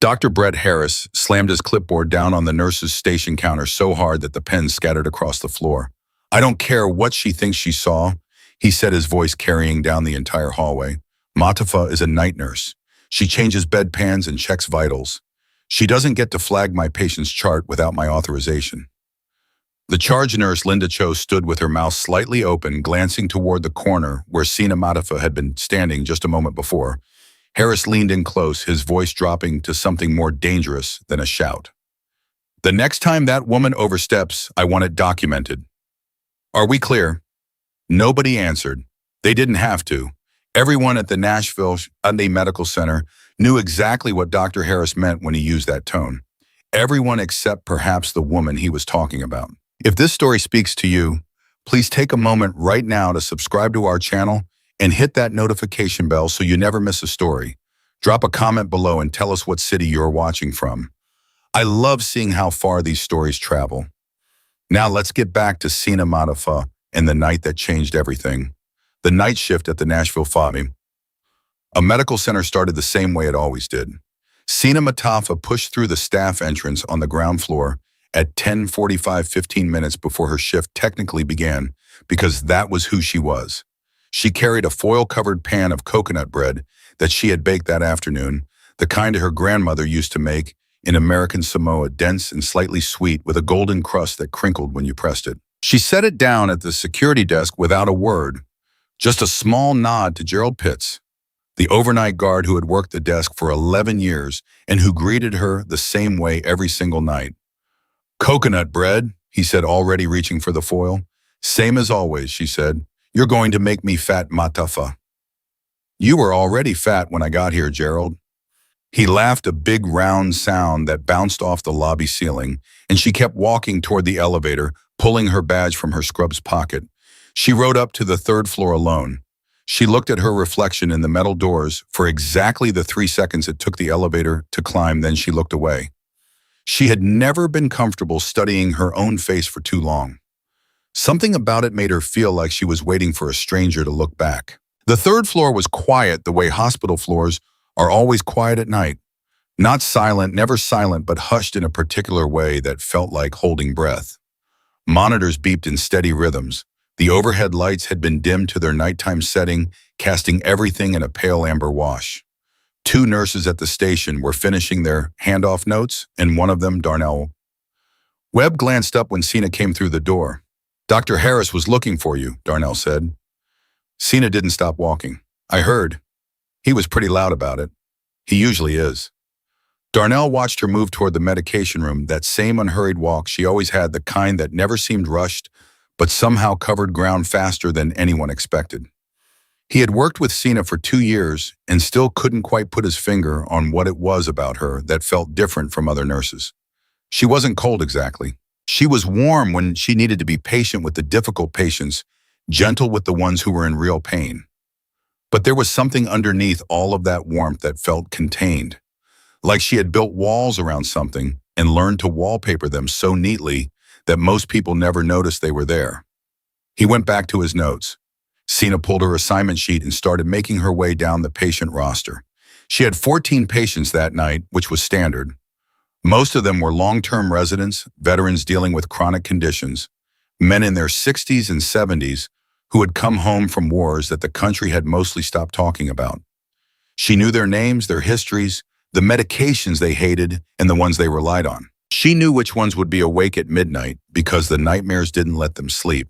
Dr. Brett Harris slammed his clipboard down on the nurse's station counter so hard that the pen scattered across the floor. "I don't care what she thinks she saw," he said, his voice carrying down the entire hallway. "Matafa is a night nurse. She changes bedpans and checks vitals. She doesn't get to flag my patient's chart without my authorization." The charge nurse, Linda Cho, stood with her mouth slightly open, glancing toward the corner where Sina Matafa had been standing just a moment before. Harris leaned in close, his voice dropping to something more dangerous than a shout. "The next time that woman oversteps, I want it documented. Are we clear?" Nobody answered. They didn't have to. Everyone at the Nashville Sunday Medical Center knew exactly what Dr. Harris meant when he used that tone. Everyone except perhaps the woman he was talking about. If this story speaks to you, please take a moment right now to subscribe to our channel and hit that notification bell so you never miss a story. Drop a comment below and tell us what city you're watching from. I love seeing how far these stories travel. Now let's get back to Sina Matafa and the night that changed everything. The night shift at the Nashville FAMI. A medical center started the same way it always did. Sina Matafa pushed through the staff entrance on the ground floor at 10:45, 15 minutes before her shift technically began, because that was who she was. She carried a foil-covered pan of coconut bread that she had baked that afternoon, the kind her grandmother used to make in American Samoa, dense and slightly sweet with a golden crust that crinkled when you pressed it. She set it down at the security desk without a word, just a small nod to Gerald Pitts, the overnight guard who had worked the desk for 11 years and who greeted her the same way every single night. "Coconut bread," he said, already reaching for the foil. "Same as always," she said. "You're going to make me fat, Matafa." "You were already fat when I got here, Gerald." He laughed, a big round sound that bounced off the lobby ceiling, and she kept walking toward the elevator, pulling her badge from her scrub's pocket. She rode up to the third floor alone. She looked at her reflection in the metal doors for exactly the 3 seconds it took the elevator to climb, then she looked away. She had never been comfortable studying her own face for too long. Something about it made her feel like she was waiting for a stranger to look back. The third floor was quiet the way hospital floors are always quiet at night. Not silent, never silent, but hushed in a particular way that felt like holding breath. Monitors beeped in steady rhythms. The overhead lights had been dimmed to their nighttime setting, casting everything in a pale amber wash. 2 nurses at the station were finishing their handoff notes, and one of them, Darnell. Webb glanced up when Sina came through the door. "Dr. Harris was looking for you," Darnell said. Sina didn't stop walking. "I heard. He was pretty loud about it. He usually is." Darnell watched her move toward the medication room, that same unhurried walk she always had, the kind that never seemed rushed, but somehow covered ground faster than anyone expected. He had worked with Sina for 2 years and still couldn't quite put his finger on what it was about her that felt different from other nurses. She wasn't cold exactly. She was warm when she needed to be patient with the difficult patients, gentle with the ones who were in real pain. But there was something underneath all of that warmth that felt contained, like she had built walls around something and learned to wallpaper them so neatly that most people never noticed they were there. He went back to his notes. Sina pulled her assignment sheet and started making her way down the patient roster. She had 14 patients that night, which was standard. Most of them were long-term residents, veterans dealing with chronic conditions, men in their 60s and 70s who had come home from wars that the country had mostly stopped talking about. She knew their names, their histories, the medications they hated, and the ones they relied on. She knew which ones would be awake at midnight because the nightmares didn't let them sleep,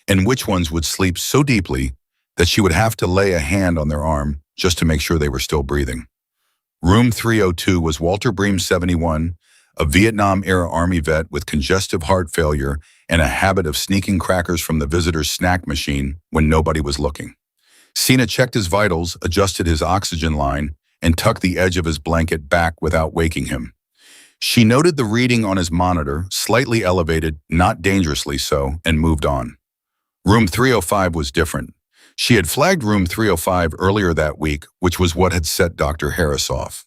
and which ones would sleep so deeply that she would have to lay a hand on their arm just to make sure they were still breathing. Room 302 was Walter Bream, 71, a Vietnam-era Army vet with congestive heart failure and a habit of sneaking crackers from the visitor's snack machine when nobody was looking. Sina checked his vitals, adjusted his oxygen line, and tucked the edge of his blanket back without waking him. She noted the reading on his monitor, slightly elevated, not dangerously so, and moved on. Room 305 was different. She had flagged room 305 earlier that week, which was what had set Dr. Harris off.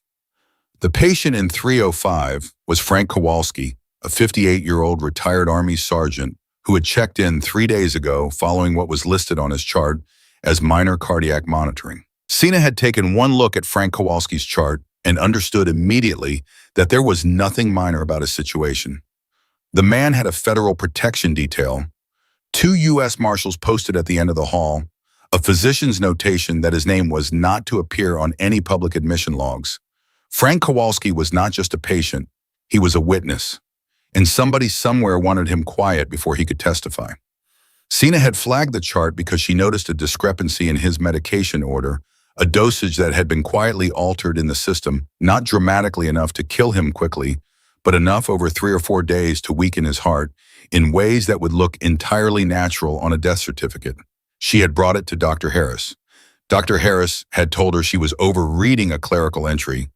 The patient in 305 was Frank Kowalski, a 58-year-old retired Army sergeant who had checked in 3 days ago following what was listed on his chart as minor cardiac monitoring. Sina had taken one look at Frank Kowalski's chart and understood immediately that there was nothing minor about his situation. The man had a federal protection detail, 2 U.S. Marshals posted at the end of the hall, a physician's notation that his name was not to appear on any public admission logs. Frank Kowalski was not just a patient, he was a witness, and somebody somewhere wanted him quiet before he could testify. Sina had flagged the chart because she noticed a discrepancy in his medication order, a dosage that had been quietly altered in the system, not dramatically enough to kill him quickly, but enough over 3 or 4 days to weaken his heart in ways that would look entirely natural on a death certificate. She had brought it to Dr. Harris. Dr. Harris had told her she was overreading a clerical entry.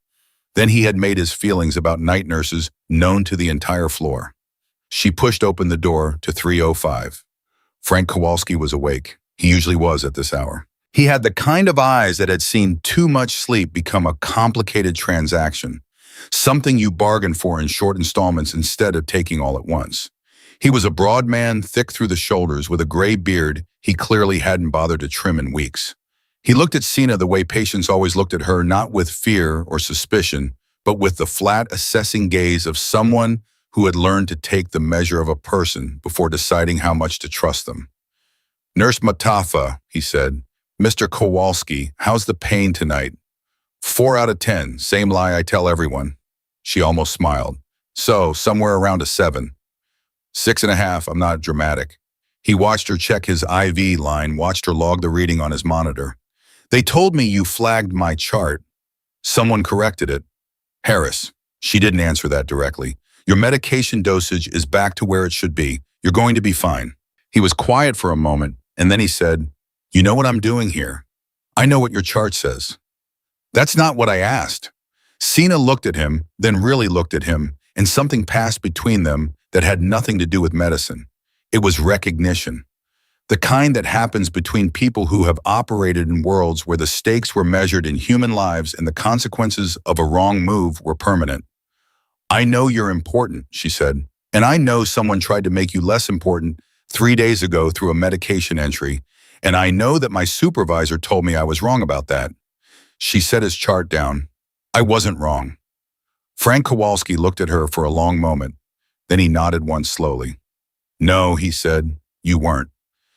Then he had made his feelings about night nurses known to the entire floor. She pushed open the door to 305. Frank Kowalski was awake. He usually was at this hour. He had the kind of eyes that had seen too much sleep become a complicated transaction, something you bargain for in short installments instead of taking all at once. He was a broad man, thick through the shoulders, with a gray beard he clearly hadn't bothered to trim in weeks. He looked at Sina the way patients always looked at her, not with fear or suspicion, but with the flat, assessing gaze of someone who had learned to take the measure of a person before deciding how much to trust them. "Nurse Matafa," he said. "Mr. Kowalski, how's the pain tonight?" 4 out of 10, same lie I tell everyone. She almost smiled. "So, somewhere around a 7. 6.5, I'm not dramatic." He watched her check his IV line, watched her log the reading on his monitor. "They told me you flagged my chart. Someone corrected it." "Harris." She didn't answer that directly. "Your medication dosage is back to where it should be. You're going to be fine." He was quiet for a moment, and then he said, "You know what I'm doing here? I know what your chart says." "That's not what I asked." Sina looked at him, then really looked at him, and something passed between them that had nothing to do with medicine. It was recognition. The kind that happens between people who have operated in worlds where the stakes were measured in human lives and the consequences of a wrong move were permanent. "I know you're important," she said, "and I know someone tried to make you less important 3 days ago through a medication entry, and I know that my supervisor told me I was wrong about that." She set his chart down. "I wasn't wrong." Frank Kowalski looked at her for a long moment. Then he nodded once slowly. "No," he said, "you weren't."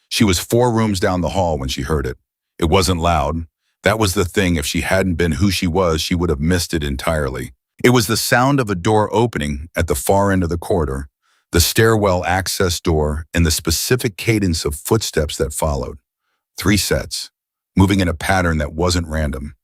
She was 4 rooms down the hall when she heard it. It wasn't loud. That was the thing. If she hadn't been who she was, she would have missed it entirely. It was the sound of a door opening at the far end of the corridor, the stairwell access door, and the specific cadence of footsteps that followed. 3 sets, moving in a pattern that wasn't random,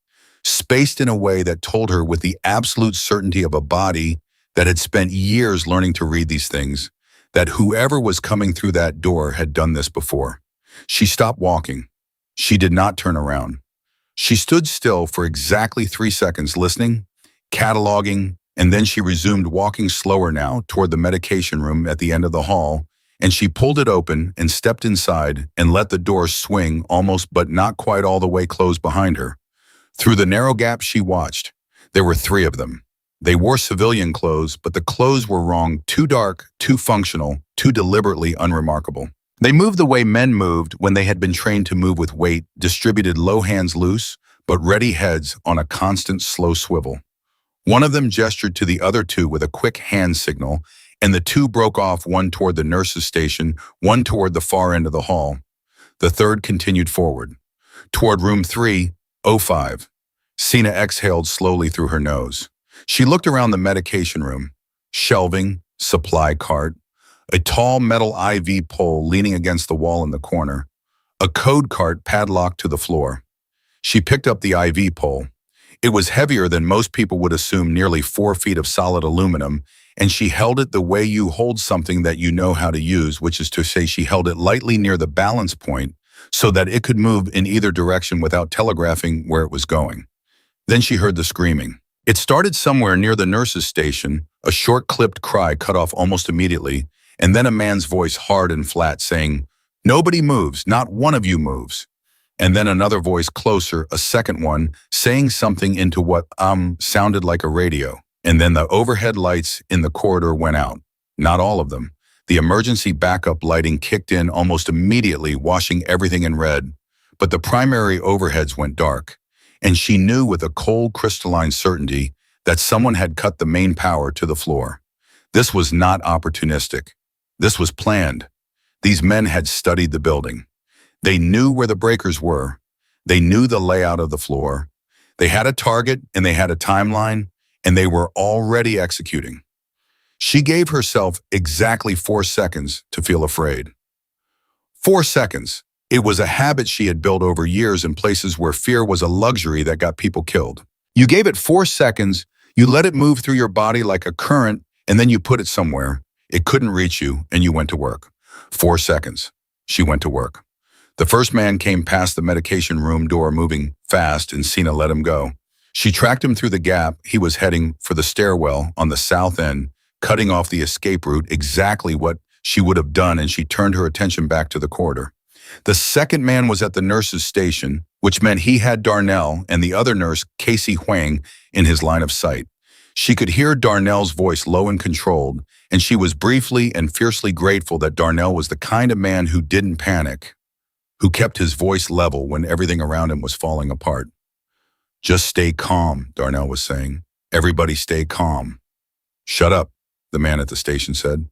spaced in a way that told her with the absolute certainty of a body that had spent years learning to read these things, that whoever was coming through that door had done this before. She stopped walking. She did not turn around. She stood still for exactly 3 seconds, listening, cataloging, and then she resumed walking slower now toward the medication room at the end of the hall, and she pulled it open and stepped inside and let the door swing almost but not quite all the way closed behind her. Through the narrow gap she watched, there were 3 of them. They wore civilian clothes, but the clothes were wrong, too dark, too functional, too deliberately unremarkable. They moved the way men moved when they had been trained to move with weight, distributed low hands loose, but ready heads on a constant slow swivel. One of them gestured to the other 2 with a quick hand signal, and the 2 broke off, one toward the nurse's station, one toward the far end of the hall. The third continued forward, toward room 305. Sina exhaled slowly through her nose. She looked around the medication room. Shelving, supply cart, a tall metal IV pole leaning against the wall in the corner, a code cart padlocked to the floor. She picked up the IV pole. It was heavier than most people would assume, nearly 4 feet of solid aluminum, and she held it the way you hold something that you know how to use, which is to say she held it lightly near the balance point so that it could move in either direction without telegraphing where it was going. Then she heard the screaming. It started somewhere near the nurse's station, a short clipped cry cut off almost immediately, and then a man's voice, hard and flat, saying, "Nobody moves, not one of you moves." And then another voice closer, a second one, saying something into what sounded like a radio. And then the overhead lights in the corridor went out. Not all of them. The emergency backup lighting kicked in almost immediately, washing everything in red. But the primary overheads went dark. And she knew with a cold, crystalline certainty that someone had cut the main power to the floor. This was not opportunistic. This was planned. These men had studied the building. They knew where the breakers were. They knew the layout of the floor. They had a target and they had a timeline, and they were already executing. She gave herself exactly 4 seconds to feel afraid. 4 seconds. It was a habit she had built over years in places where fear was a luxury that got people killed. You gave it 4 seconds, you let it move through your body like a current, and then you put it somewhere. It couldn't reach you, and you went to work. 4 seconds. She went to work. The first man came past the medication room door moving fast, and Sina let him go. She tracked him through the gap. He was heading for the stairwell on the south end, cutting off the escape route, exactly what she would have done, and she turned her attention back to the corridor. The second man was at the nurse's station, which meant he had Darnell and the other nurse, Casey Huang, in his line of sight. She could hear Darnell's voice low and controlled, and she was briefly and fiercely grateful that Darnell was the kind of man who didn't panic, who kept his voice level when everything around him was falling apart. "Just stay calm," Darnell was saying. "Everybody stay calm." "Shut up," the man at the station said.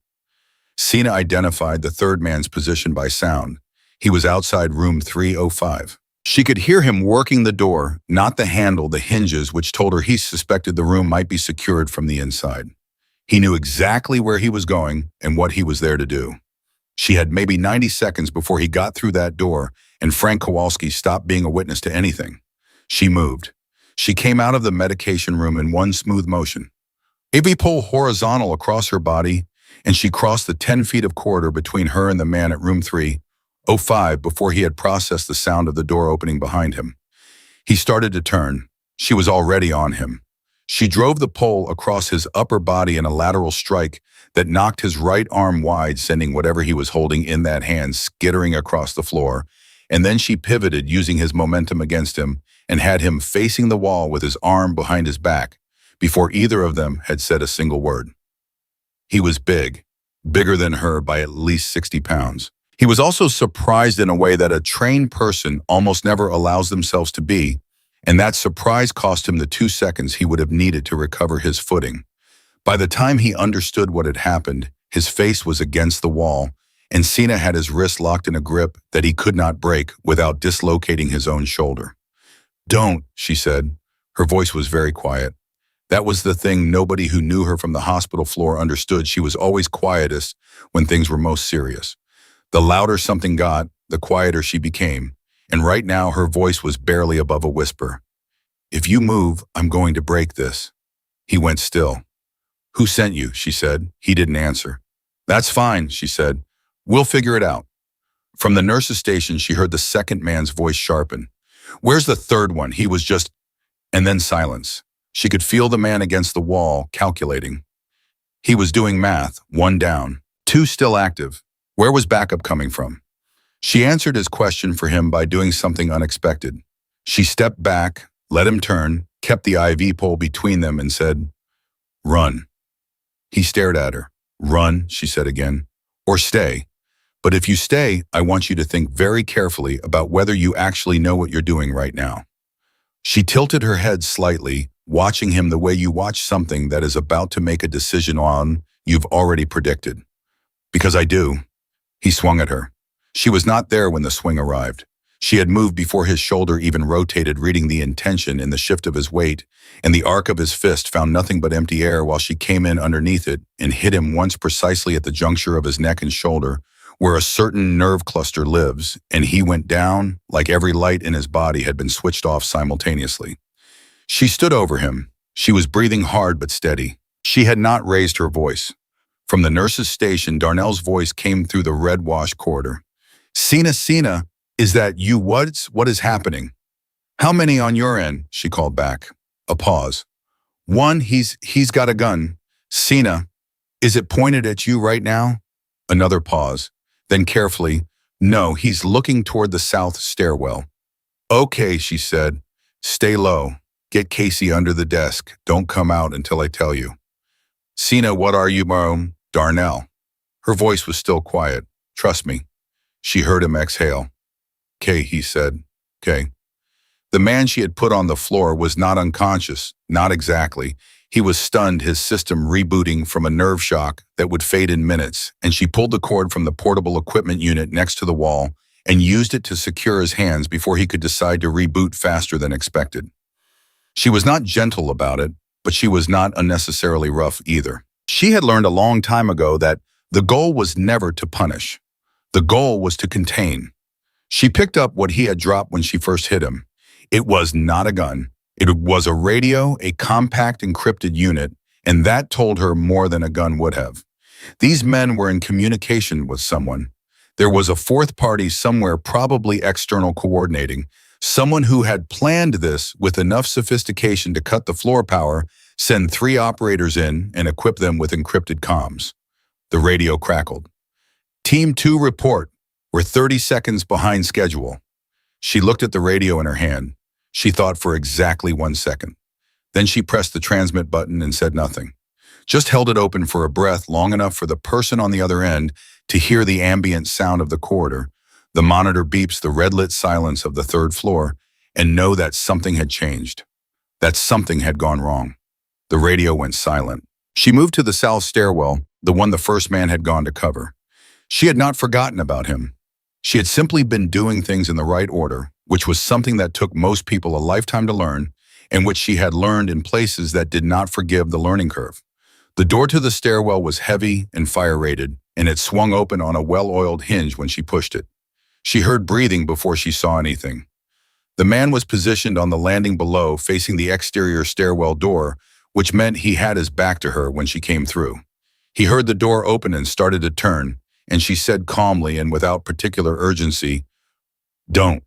Sina identified the third man's position by sound. He was outside room 305. She could hear him working the door, not the handle, the hinges, which told her he suspected the room might be secured from the inside. He knew exactly where he was going and what he was there to do. She had maybe 90 seconds before he got through that door and Frank Kowalski stopped being a witness to anything. She moved. She came out of the medication room in one smooth motion. Ivy pulled horizontal across her body, and she crossed the 10 feet of corridor between her and the man at room 305 before he had processed the sound of the door opening behind him. He started to turn. She was already on him. She drove the pole across his upper body in a lateral strike that knocked his right arm wide, sending whatever he was holding in that hand skittering across the floor, and then she pivoted using his momentum against him and had him facing the wall with his arm behind his back before either of them had said a single word. He was big, bigger than her by at least 60 pounds. He was also surprised in a way that a trained person almost never allows themselves to be, and that surprise cost him the 2 seconds he would have needed to recover his footing. By the time he understood what had happened, his face was against the wall, and Sina had his wrist locked in a grip that he could not break without dislocating his own shoulder. "Don't," she said. Her voice was very quiet. That was the thing nobody who knew her from the hospital floor understood. She was always quietest when things were most serious. The louder something got, the quieter she became, and right now her voice was barely above a whisper. "If you move, I'm going to break this." He went still. "Who sent you?" she said. He didn't answer. "That's fine," she said. "We'll figure it out." From the nurse's station, she heard the second man's voice sharpen. "Where's the third one? He was just..." And then silence. She could feel the man against the wall, calculating. He was doing math, 1 down, 2 still active. Where was backup coming from? She answered his question for him by doing something unexpected. She stepped back, let him turn, kept the IV pole between them and said, "Run." He stared at her. "Run," she said again, "or stay. But if you stay, I want you to think very carefully about whether you actually know what you're doing right now." She tilted her head slightly, watching him the way you watch something that is about to make a decision on you've already predicted. "Because I do." He swung at her. She was not there when the swing arrived. She had moved before his shoulder even rotated, reading the intention in the shift of his weight, and the arc of his fist found nothing but empty air while she came in underneath it and hit him once precisely at the juncture of his neck and shoulder, where a certain nerve cluster lives, and he went down like every light in his body had been switched off simultaneously. She stood over him. She was breathing hard but steady. She had not raised her voice. From the nurse's station, Darnell's voice came through the red-wash corridor. Sina, is that you? What is happening?" "How many on your end?" she called back. A pause. "1, he's got a gun." "Sina, is it pointed at you right now?" Another pause. Then carefully, "No, he's looking toward the south stairwell." "Okay," she said. "Stay low. Get Casey under the desk. Don't come out until I tell you." "Sina, what are you, Darnell?" Her voice was still quiet. "Trust me." She heard him exhale. "'Kay," he said. "'Kay." The man she had put on the floor was not unconscious, not exactly. He was stunned, his system rebooting from a nerve shock that would fade in minutes, and she pulled the cord from the portable equipment unit next to the wall and used it to secure his hands before he could decide to reboot faster than expected. She was not gentle about it, but she was not unnecessarily rough either. She had learned a long time ago that the goal was never to punish. The goal was to contain. She picked up what he had dropped when she first hit him. It was not a gun. It was a radio, a compact encrypted unit, and that told her more than a gun would have. These men were in communication with someone. There was a fourth party somewhere, probably external coordinating, someone who had planned this with enough sophistication to cut the floor power, send 3 operators in, and equip them with encrypted comms. The radio crackled. Team 2 report. We're 30 seconds behind schedule. She looked at the radio in her hand. She thought for exactly 1 second. Then she pressed the transmit button and said nothing. Just held it open for a breath long enough for the person on the other end to hear the ambient sound of the corridor. The monitor beeps the red-lit silence of the 3rd floor and know that something had changed, that something had gone wrong. The radio went silent. She moved to the south stairwell, the one the first man had gone to cover. She had not forgotten about him. She had simply been doing things in the right order, which was something that took most people a lifetime to learn, and which she had learned in places that did not forgive the learning curve. The door to the stairwell was heavy and fire-rated, and it swung open on a well-oiled hinge when she pushed it. She heard breathing before she saw anything. The man was positioned on the landing below, facing the exterior stairwell door, which meant he had his back to her when she came through. He heard the door open and started to turn, and she said calmly and without particular urgency, "Don't."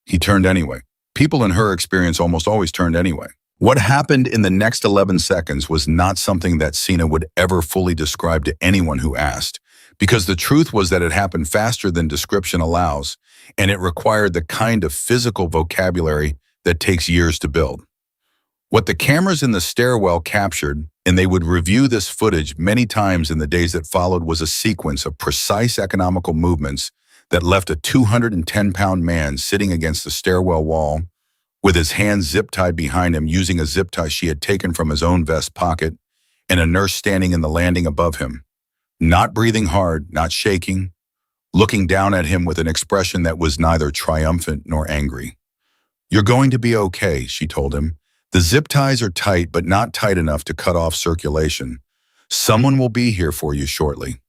He turned anyway. People in her experience almost always turned anyway. What happened in the next 11 seconds was not something that Sina would ever fully describe to anyone who asked, because the truth was that it happened faster than description allows, and it required the kind of physical vocabulary that takes years to build. What the cameras in the stairwell captured, and they would review this footage many times in the days that followed, was a sequence of precise economical movements that left a 210-pound man sitting against the stairwell wall, with his hands zip-tied behind him using a zip tie she had taken from his own vest pocket, and a nurse standing in the landing above him, not breathing hard, not shaking, looking down at him with an expression that was neither triumphant nor angry. "You're going to be okay," she told him. "The zip ties are tight, but not tight enough to cut off circulation. Someone will be here for you shortly."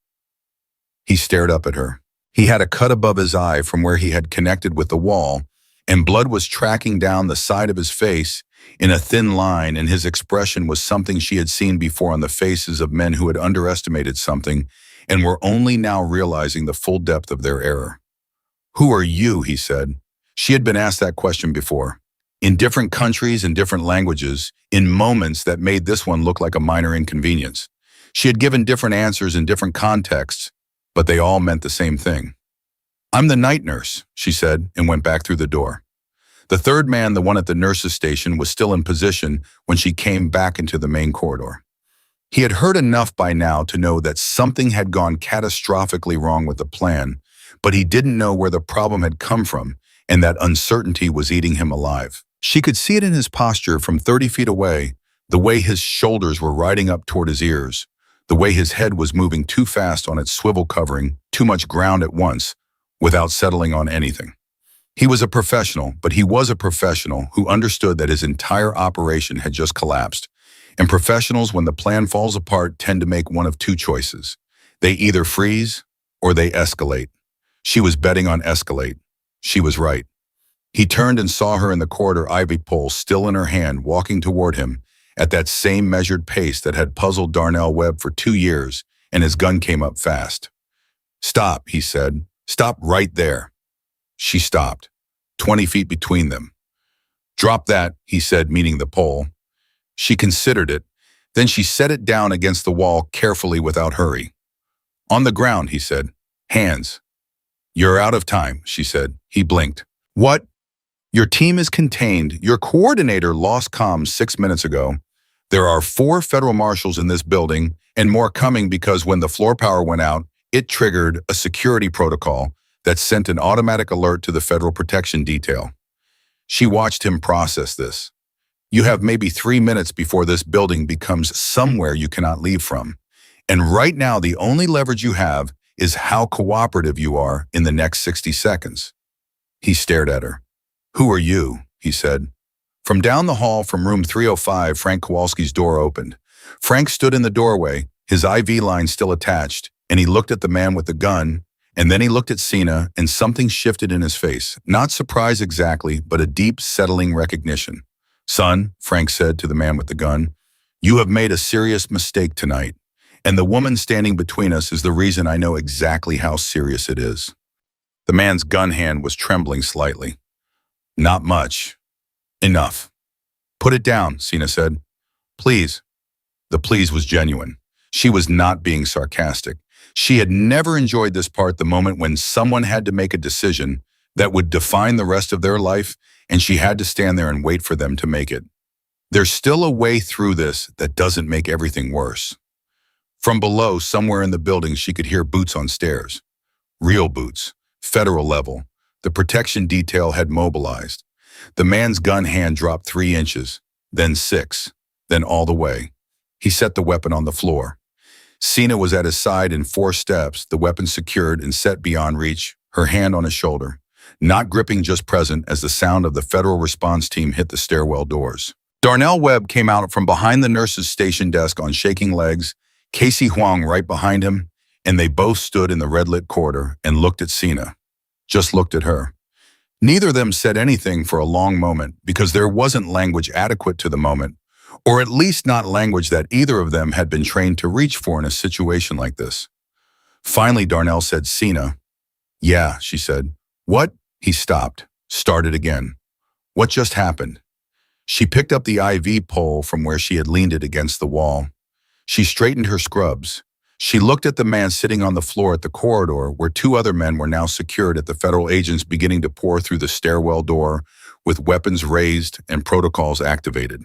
He stared up at her. He had a cut above his eye from where he had connected with the wall, and blood was tracking down the side of his face in a thin line, and his expression was something she had seen before on the faces of men who had underestimated something and were only now realizing the full depth of their error. "Who are you?" he said. She had been asked that question before, in different countries and different languages, in moments that made this one look like a minor inconvenience. She had given different answers in different contexts, but they all meant the same thing. "I'm the night nurse," she said, and went back through the door. The 3rd man, the one at the nurse's station, was still in position when she came back into the main corridor. He had heard enough by now to know that something had gone catastrophically wrong with the plan, but he didn't know where the problem had come from, and that uncertainty was eating him alive. She could see it in his posture from 30 feet away, the way his shoulders were riding up toward his ears, the way his head was moving too fast on its swivel, covering too much ground at once without settling on anything. He was a professional, but he was a professional who understood that his entire operation had just collapsed. And professionals, when the plan falls apart, tend to make one of 2 choices. They either freeze or they escalate. She was betting on escalate. She was right. He turned and saw her in the corridor, ivy pole still in her hand, walking toward him at that same measured pace that had puzzled Darnell Webb for 2 years, and his gun came up fast. "Stop," he said. "Stop right there." She stopped, 20 feet between them. "Drop that," he said, meaning the pole. She considered it. Then she set it down against the wall carefully without hurry. "On the ground," he said. "Hands." "You're out of time," she said. He blinked. "What?" "Your team is contained. Your coordinator lost comms 6 minutes ago. There are 4 federal marshals in this building, and more coming because when the floor power went out, it triggered a security protocol that sent an automatic alert to the Federal Protection Detail." She watched him process this. You have maybe 3 minutes before this building becomes somewhere you cannot leave from. And right now, the only leverage you have is how cooperative you are in the next 60 seconds. He stared at her. Who are you? He said. From down the hall from room 305, Frank Kowalski's door opened. Frank stood in the doorway, his IV line still attached, and he looked at the man with the gun, and then he looked at Sina, and something shifted in his face. Not surprise exactly, but a deep, settling recognition. Son, Frank said to the man with the gun, you have made a serious mistake tonight, and the woman standing between us is the reason I know exactly how serious it is. The man's gun hand was trembling slightly. Not much. Enough. Put it down, Sina said. Please. The please was genuine. She was not being sarcastic. She had never enjoyed this part, the moment when someone had to make a decision that would define the rest of their life, and she had to stand there and wait for them to make it. There's still a way through this that doesn't make everything worse. From below, somewhere in the building, she could hear boots on stairs. Real boots. Federal level. The protection detail had mobilized. The man's gun hand dropped 3 inches, then 6, then all the way. He set the weapon on the floor. Sina was at his side in 4 steps, the weapon secured and set beyond reach, her hand on his shoulder, not gripping, just present as the sound of the federal response team hit the stairwell doors. Darnell Webb came out from behind the nurse's station desk on shaking legs, Casey Huang right behind him, and they both stood in the red-lit corridor and looked at Sina. Just looked at her. Neither of them said anything for a long moment because there wasn't language adequate to the moment, or at least not language that either of them had been trained to reach for in a situation like this. Finally, Darnell said, Sina. Yeah, she said. What? He stopped, started again. What just happened? She picked up the IV pole from where she had leaned it against the wall. She straightened her scrubs. She looked at the man sitting on the floor at the corridor where 2 other men were now secured at the federal agents beginning to pour through the stairwell door with weapons raised and protocols activated.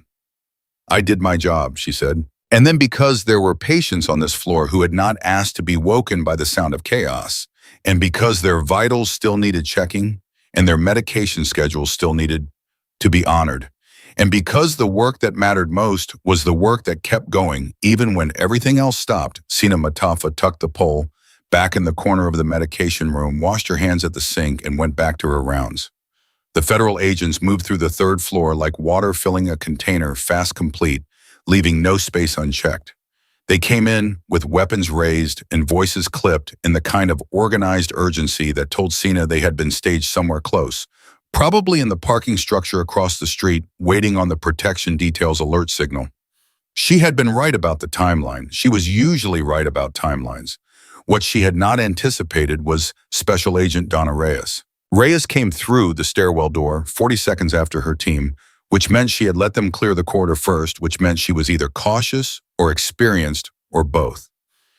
I did my job, she said. And then because there were patients on this floor who had not asked to be woken by the sound of chaos, and because their vitals still needed checking, and their medication schedules still needed to be honored, and because the work that mattered most was the work that kept going even when everything else stopped, Sina Matafa tucked the pole back in the corner of the medication room, washed her hands at the sink, and went back to her rounds. The federal agents moved through the 3rd floor like water filling a container, fast complete, leaving no space unchecked. They came in with weapons raised and voices clipped in the kind of organized urgency that told Sina they had been staged somewhere close, probably in the parking structure across the street, waiting on the protection detail's alert signal. She had been right about the timeline. She was usually right about timelines. What she had not anticipated was Special Agent Donna Reyes. Reyes came through the stairwell door 40 seconds after her team, which meant she had let them clear the corridor first, which meant she was either cautious or experienced or both.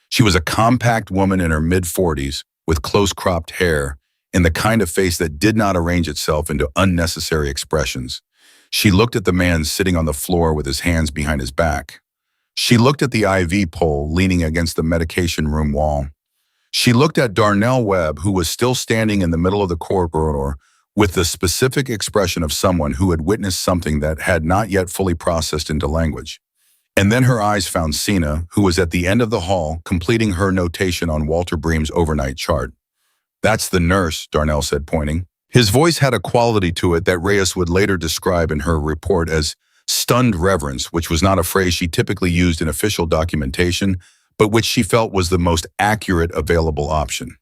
She was a compact woman in her mid-40s with close-cropped hair and the kind of face that did not arrange itself into unnecessary expressions. She looked at the man sitting on the floor with his hands behind his back. She looked at the IV pole leaning against the medication room wall. She looked at Darnell Webb, who was still standing in the middle of the corridor with the specific expression of someone who had witnessed something that had not yet fully processed into language. And then her eyes found Sina, who was at the end of the hall, completing her notation on Walter Bream's overnight chart. That's the nurse, Darnell said, pointing. His voice had a quality to it that Reyes would later describe in her report as stunned reverence, which was not a phrase she typically used in official documentation, but which she felt was the most accurate available option.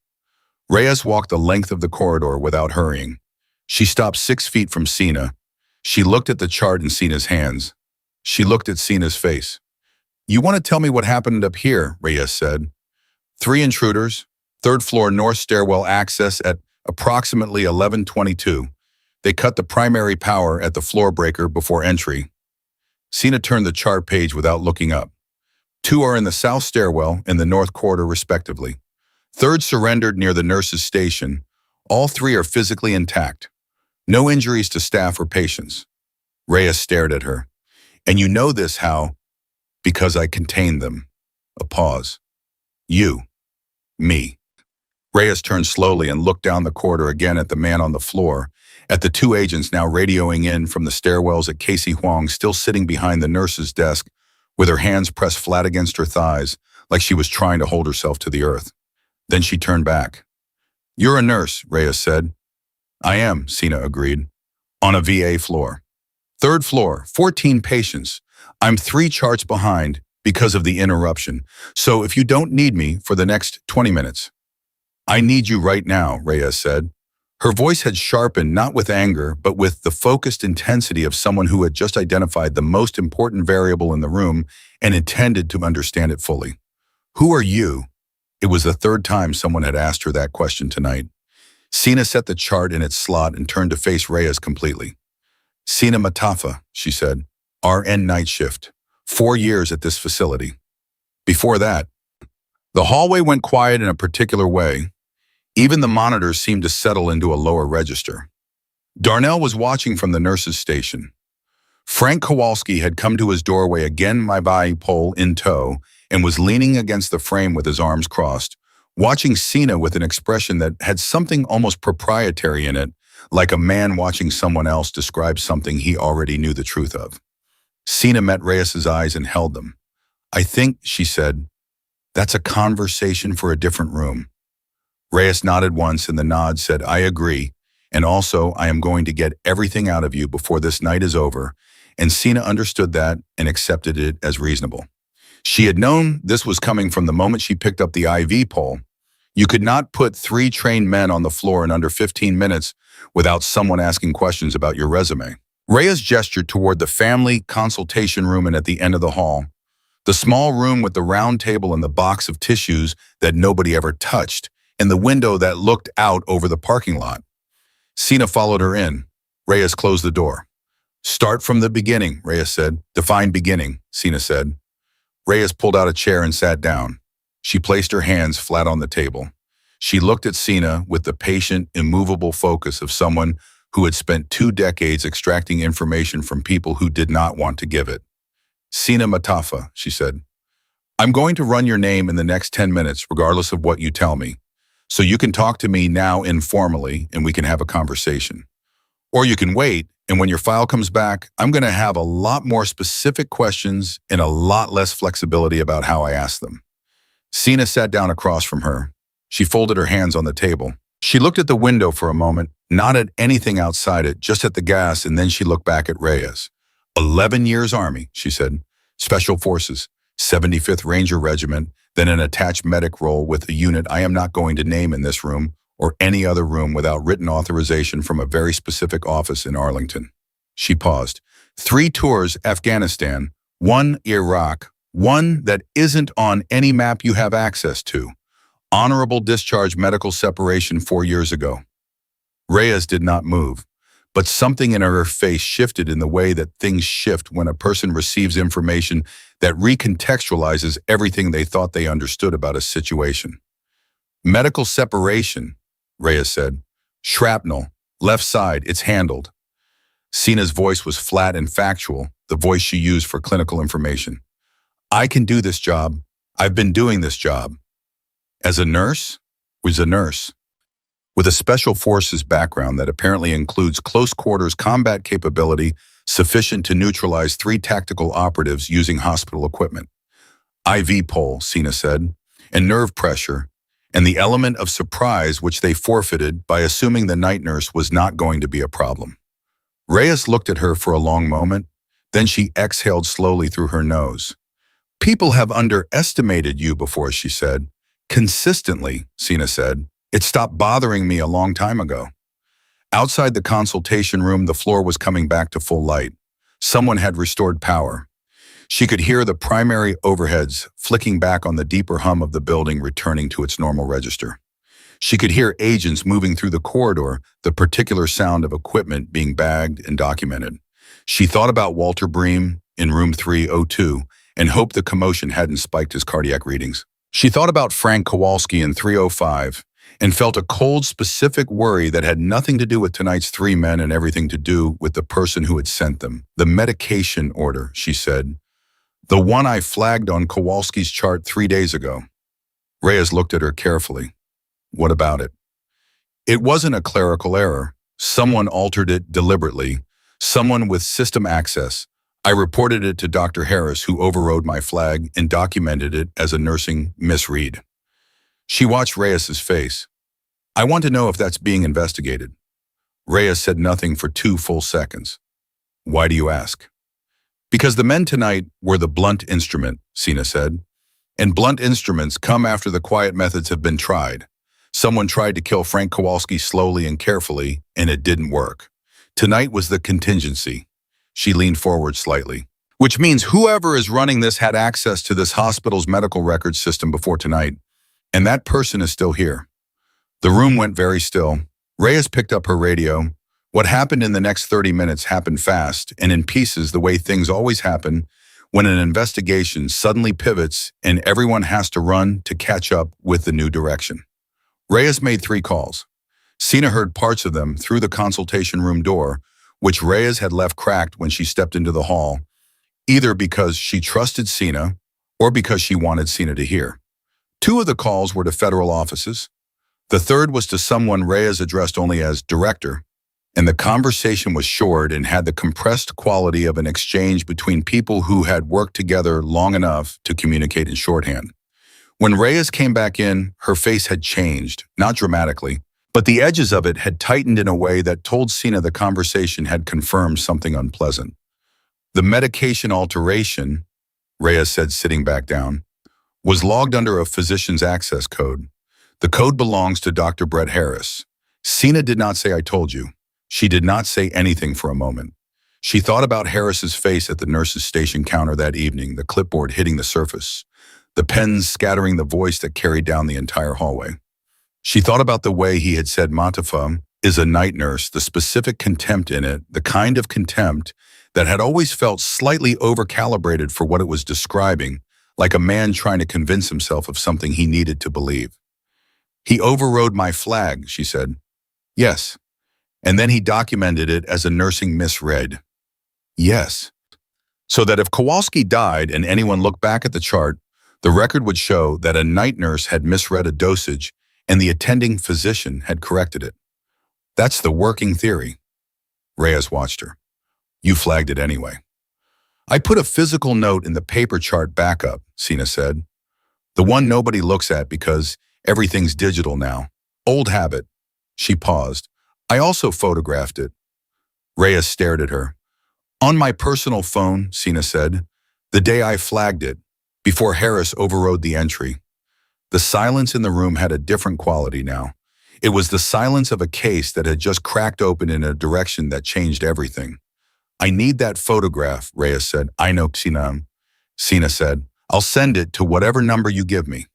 Reyes walked the length of the corridor without hurrying. She stopped 6 feet from Sina. She looked at the chart in Sina's hands. She looked at Sina's face. You want to tell me what happened up here, Reyes said. 3 intruders, 3rd floor north stairwell access at approximately 11:22. They cut the primary power at the floor breaker before entry. Sina turned the chart page without looking up. 2 are in the south stairwell and the north corridor respectively. 3rd surrendered near the nurse's station. All 3 are physically intact. No injuries to staff or patients. Reyes stared at her. And you know this how? Because I contained them. A pause. You. Me. Reyes turned slowly and looked down the corridor again at the man on the floor, at the two agents now radioing in from the stairwells at Casey Huang still sitting behind the nurse's desk with her hands pressed flat against her thighs like she was trying to hold herself to the earth. Then she turned back. "You're a nurse," Reyes said. "I am," Sina agreed. "On a VA floor. Third floor, 14 patients. I'm 3 charts behind because of the interruption. So if you don't need me for the next 20 minutes." "I need you right now," Reyes said. Her voice had sharpened not with anger, but with the focused intensity of someone who had just identified the most important variable in the room and intended to understand it fully. "Who are you?" It was the third time someone had asked her that question tonight. Sina set the chart in its slot and turned to face Reyes completely. "Sina Matafa," she said. "RN night shift. 4 years at this facility." Before that, the hallway went quiet in a particular way. Even the monitors seemed to settle into a lower register. Darnell was watching from the nurse's station. Frank Kowalski had come to his doorway again, my pole in tow, and was leaning against the frame with his arms crossed, watching Sina with an expression that had something almost proprietary in it, like a man watching someone else describe something he already knew the truth of. Sina met Reyes's eyes and held them. "I think," she said, "that's a conversation for a different room." Reyes nodded once, and the nod said, "I agree, and also I am going to get everything out of you before this night is over," and Sina understood that and accepted it as reasonable. She had known this was coming from the moment she picked up the IV pole. You could not put 3 trained men on the floor in under 15 minutes without someone asking questions about your resume. Reyes gestured toward the family consultation room and at the end of the hall, the small room with the round table and the box of tissues that nobody ever touched, and the window that looked out over the parking lot. Sina followed her in. Reyes closed the door. "Start from the beginning," Reyes said. "Define beginning," Sina said. Reyes pulled out a chair and sat down. She placed her hands flat on the table. She looked at Sina with the patient, immovable focus of someone who had spent 2 decades extracting information from people who did not want to give it. "Sina Matafa," she said. "I'm going to run your name in the next 10 minutes, regardless of what you tell me. So you can talk to me now informally and we can have a conversation. Or you can wait, and when your file comes back, I'm going to have a lot more specific questions and a lot less flexibility about how I ask them." Sina sat down across from her. She folded her hands on the table. She looked at the window for a moment, not at anything outside it, just at the gas, and then she looked back at Reyes. 11 years Army, she said. Special Forces, 75th Ranger Regiment, then an attached medic role with a unit I am not going to name in this room or any other room without written authorization from a very specific office in Arlington. She paused. 3 tours Afghanistan, 1 Iraq, 1 that isn't on any map you have access to. Honorable discharge medical separation 4 years ago. Reyes did not move, but something in her face shifted in the way that things shift when a person receives information that recontextualizes everything they thought they understood about a situation. "Medical separation," Reyes said. "Shrapnel, left side, it's handled." Sina's voice was flat and factual, the voice she used for clinical information. "I can do this job. I've been doing this job." As a nurse? Was a nurse. With a special forces background that apparently includes close quarters combat capability sufficient to neutralize 3 tactical operatives using hospital equipment. "IV pole," Sina said, "and nerve pressure, and the element of surprise which they forfeited by assuming the night nurse was not going to be a problem." Reyes looked at her for a long moment, then she exhaled slowly through her nose. "People have underestimated you before," she said. "Consistently," Sina said. "It stopped bothering me a long time ago." Outside the consultation room, the floor was coming back to full light. Someone had restored power. She could hear the primary overheads flicking back on the deeper hum of the building returning to its normal register. She could hear agents moving through the corridor, the particular sound of equipment being bagged and documented. She thought about Walter Bream in room 302 and hoped the commotion hadn't spiked his cardiac readings. She thought about Frank Kowalski in 305 and felt a cold, specific worry that had nothing to do with tonight's 3 men and everything to do with the person who had sent them. "The medication order," she said. "The one I flagged on Kowalski's chart 3 days ago." Reyes looked at her carefully. "What about it?" "It wasn't a clerical error. Someone altered it deliberately. Someone with system access. I reported it to Dr. Harris, who overrode my flag and documented it as a nursing misread. She watched Reyes's face. I want to know if that's being investigated. Reyes said nothing for 2 full seconds. Why do you ask? Because the men tonight were the blunt instrument, Sina said. And blunt instruments come after the quiet methods have been tried. Someone tried to kill Frank Kowalski slowly and carefully, and it didn't work. Tonight was the contingency. She leaned forward slightly. Which means whoever is running this had access to this hospital's medical records system before tonight. And that person is still here. The room went very still. Reyes picked up her radio. What happened in the next 30 minutes happened fast and in pieces, the way things always happen when an investigation suddenly pivots and everyone has to run to catch up with the new direction. Reyes made 3 calls. Sina heard parts of them through the consultation room door, which Reyes had left cracked when she stepped into the hall, either because she trusted Sina or because she wanted Sina to hear. 2 of the calls were to federal offices. The third was to someone Reyes addressed only as director, and the conversation was short and had the compressed quality of an exchange between people who had worked together long enough to communicate in shorthand. When Reyes came back in, her face had changed, not dramatically, but the edges of it had tightened in a way that told Sina the conversation had confirmed something unpleasant. The medication alteration, Reyes said sitting back down, was logged under a physician's access code. The code belongs to Dr. Brett Harris. Sina did not say I told you. She did not say anything for a moment. She thought about Harris's face at the nurse's station counter that evening, the clipboard hitting the surface, the pens scattering the voice that carried down the entire hallway. She thought about the way he had said Matafa is a night nurse, the specific contempt in it, the kind of contempt that had always felt slightly over-calibrated for what it was describing, like a man trying to convince himself of something he needed to believe. He overrode my flag, she said. Yes. And then he documented it as a nursing misread. Yes. So that if Kowalski died and anyone looked back at the chart, the record would show that a night nurse had misread a dosage and the attending physician had corrected it. That's the working theory. Reyes watched her. You flagged it anyway. I put a physical note in the paper chart backup, Sina said. The one nobody looks at because everything's digital now. Old habit. She paused. I also photographed it. Reyes stared at her. On my personal phone, Sina said, the day I flagged it, before Harris overrode the entry. The silence in the room had a different quality now. It was the silence of a case that had just cracked open in a direction that changed everything. I need that photograph, Reyes said. I know, Sina said. I'll send it to whatever number you give me.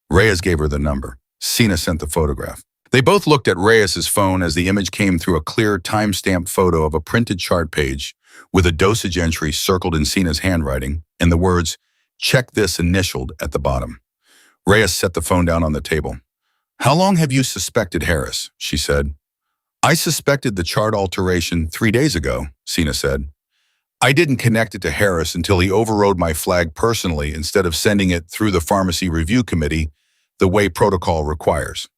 Reyes gave her the number. Sina sent the photograph. They both looked at Reyes's phone as the image came through a clear time-stamped photo of a printed chart page with a dosage entry circled in Sina's handwriting and the words, check this initialed at the bottom. Reyes set the phone down on the table. How long have you suspected Harris? She said. I suspected the chart alteration 3 days ago, Sina said. I didn't connect it to Harris until he overrode my flag personally instead of sending it through the Pharmacy Review Committee the way protocol requires.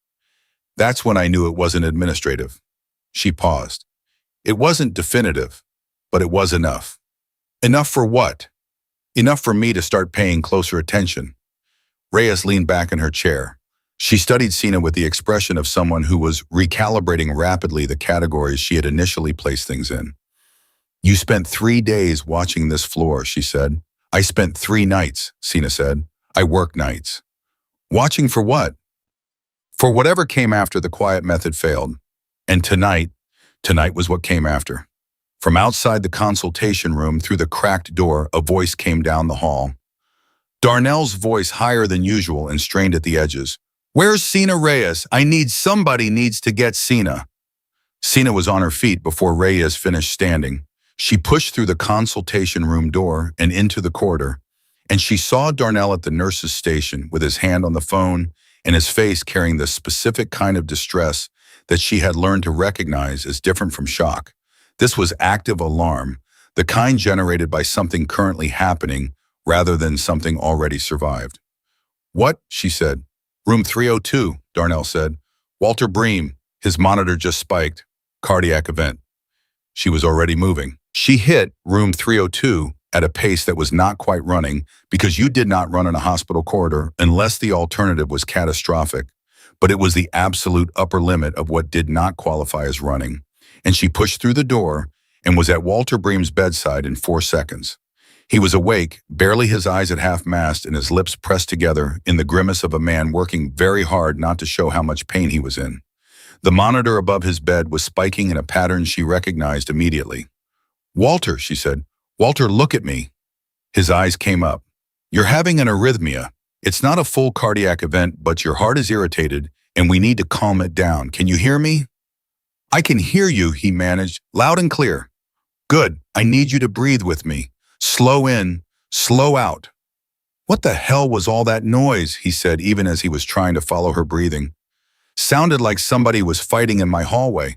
That's when I knew it wasn't administrative. She paused. It wasn't definitive, but it was enough. Enough for what? Enough for me to start paying closer attention. Reyes leaned back in her chair. She studied Sina with the expression of someone who was recalibrating rapidly the categories she had initially placed things in. You spent 3 days watching this floor, she said. I spent 3 nights, Sina said. I work nights. Watching for what? For whatever came after the quiet method failed. And tonight was what came after. From outside the consultation room through the cracked door, a voice came down the hall. Darnell's voice higher than usual and strained at the edges. Where's Sina Reyes? Somebody needs to get Sina. Sina was on her feet before Reyes finished standing. She pushed through the consultation room door and into the corridor, and she saw Darnell at the nurse's station with his hand on the phone and his face carrying the specific kind of distress that she had learned to recognize as different from shock. This was active alarm, the kind generated by something currently happening rather than something already survived. What? She said. Room 302, Darnell said. Walter Bream. His monitor just spiked. Cardiac event. She was already moving. She hit room 302 at a pace that was not quite running because you did not run in a hospital corridor unless the alternative was catastrophic, but it was the absolute upper limit of what did not qualify as running. And she pushed through the door and was at Walter Bream's bedside in 4 seconds. He was awake, barely his eyes at half-mast and his lips pressed together in the grimace of a man working very hard not to show how much pain he was in. The monitor above his bed was spiking in a pattern she recognized immediately. "Walter," she said. "Walter, look at me." His eyes came up. "You're having an arrhythmia. It's not a full cardiac event, but your heart is irritated, and we need to calm it down. Can you hear me?" "I can hear you," he managed, "loud and clear." "Good. I need you to breathe with me. Slow in, slow out." "What the hell was all that noise?" he said, even as he was trying to follow her breathing. "Sounded like somebody was fighting in my hallway."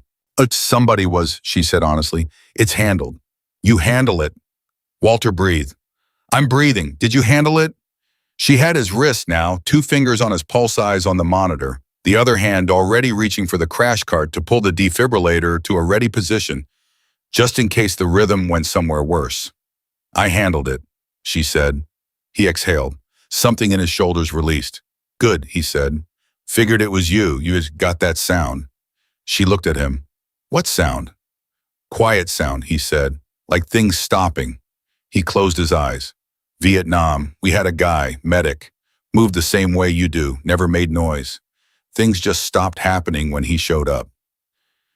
Somebody was," she said honestly. "It's handled." "You handle it." Walter breathed. "I'm breathing. Did you handle it?" She had his wrist now, 2 fingers on his pulse eyes on the monitor, the other hand already reaching for the crash cart to pull the defibrillator to a ready position, just in case the rhythm went somewhere worse. "I handled it," she said. He exhaled. Something in his shoulders released. "Good," he said. "Figured it was you. You just got that sound." She looked at him. "What sound?" "Quiet sound," he said, "like things stopping." He closed his eyes. "Vietnam, we had a guy, medic, moved the same way you do, never made noise. Things just stopped happening when he showed up."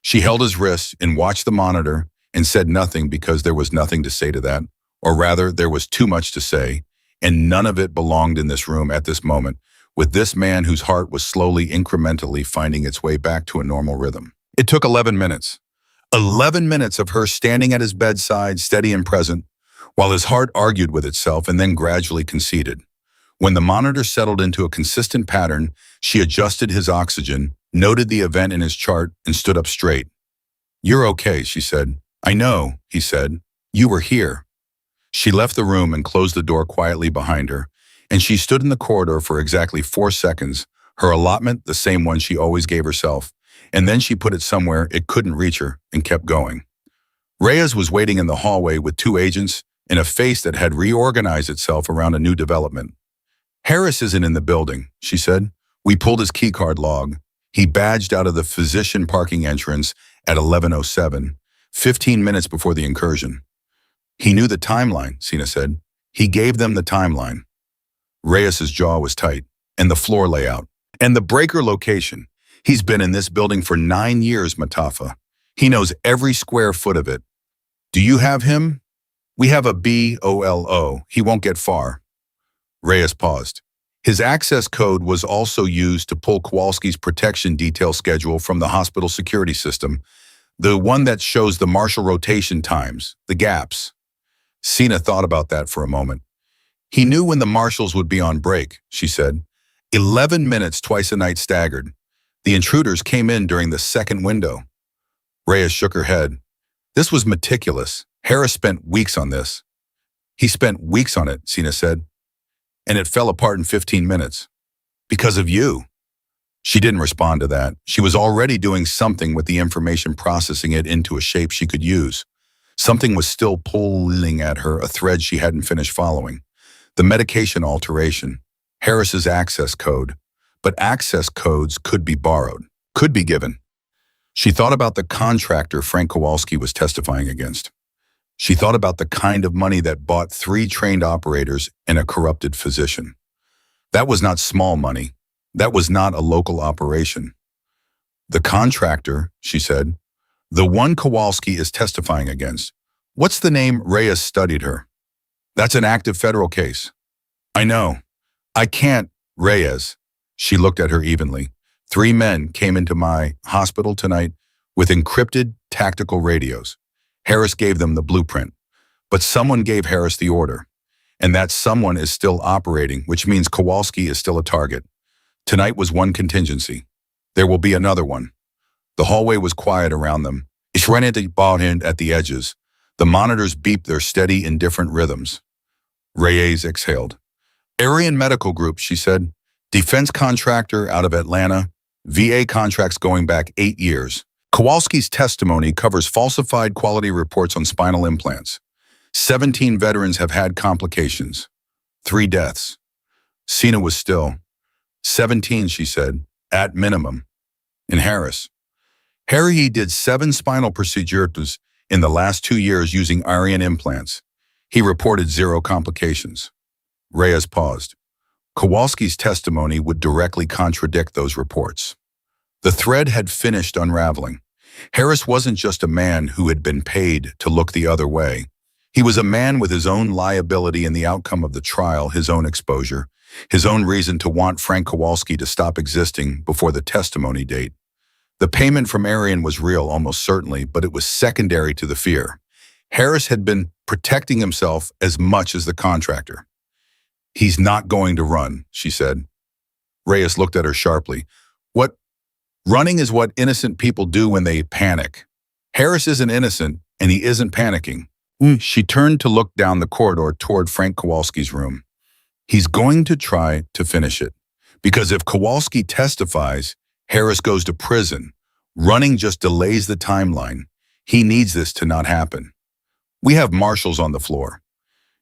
She held his wrist and watched the monitor and said nothing because there was nothing to say to that, or rather, there was too much to say, and none of it belonged in this room at this moment, with this man whose heart was slowly, incrementally finding its way back to a normal rhythm. It took 11 minutes. 11 minutes of her standing at his bedside, steady and present, while his heart argued with itself and then gradually conceded. When the monitor settled into a consistent pattern, she adjusted his oxygen, noted the event in his chart, and stood up straight. "You're okay," she said. "I know," he said. "You were here." She left the room and closed the door quietly behind her, and she stood in the corridor for exactly 4 seconds, her allotment the same one she always gave herself, and then she put it somewhere it couldn't reach her and kept going. Reyes was waiting in the hallway with 2 agents and a face that had reorganized itself around a new development. "Harris isn't in the building," she said. "We pulled his keycard log. He badged out of the physician parking entrance at 11:07, 15 minutes before the incursion." "He knew the timeline," Sina said. "He gave them the timeline." Reyes's jaw was tight, and the floor layout, and the breaker location. "He's been in this building for 9 years, Matafa. He knows every square foot of it. Do you have him?" "We have a BOLO. He won't get far." Reyes paused. His access code was also used to pull Kowalski's protection detail schedule from the hospital security system, the one that shows the marshal rotation times, the gaps. Sina thought about that for a moment. "He knew when the marshals would be on break," she said. 11 minutes twice a night staggered. The intruders came in during the second window. Reyes shook her head. "This was meticulous. Harris spent weeks on this." "He spent weeks on it," Sina said. "And it fell apart in 15 minutes. Because of you." She didn't respond to that. She was already doing something with the information, processing it into a shape she could use. Something was still pulling at her, a thread she hadn't finished following. The medication alteration, Harris's access code. But access codes could be borrowed, could be given. She thought about the contractor Frank Kowalski was testifying against. She thought about the kind of money that bought 3 trained operators and a corrupted physician. That was not small money. That was not a local operation. "The contractor," she said. "The one Kowalski is testifying against. What's the name?" Reyes studied her. "That's an active federal case." "I know. I can't, Reyes." She looked at her evenly. 3 men came into my hospital tonight with encrypted tactical radios. Harris gave them the blueprint. But someone gave Harris the order. And that someone is still operating, which means Kowalski is still a target. Tonight was one contingency. There will be another one. The hallway was quiet around them. Ich ran at the edges. The monitors beeped their steady, indifferent rhythms. Reyes exhaled. "Aryan Medical Group," she said. "Defense contractor out of Atlanta. VA contracts going back 8 years. Kowalski's testimony covers falsified quality reports on spinal implants. 17 veterans have had complications. 3 deaths. Sina was still. 17, she said, at minimum. In Harris. Harry did 7 spinal procedures in the last 2 years using Aryan implants. He reported 0 complications. Reyes paused. Kowalski's testimony would directly contradict those reports. The thread had finished unraveling. Harris wasn't just a man who had been paid to look the other way. He was a man with his own liability in the outcome of the trial, his own exposure, his own reason to want Frank Kowalski to stop existing before the testimony date. The payment from Aryan was real, almost certainly, but it was secondary to the fear. Harris had been protecting himself as much as the contractor. He's not going to run, she said. Reyes looked at her sharply. What? Running is what innocent people do when they panic. Harris isn't innocent, and he isn't panicking. She turned to look down the corridor toward Frank Kowalski's room. He's going to try to finish it. Because if Kowalski testifies, Harris goes to prison. Running just delays the timeline. He needs this to not happen. We have marshals on the floor.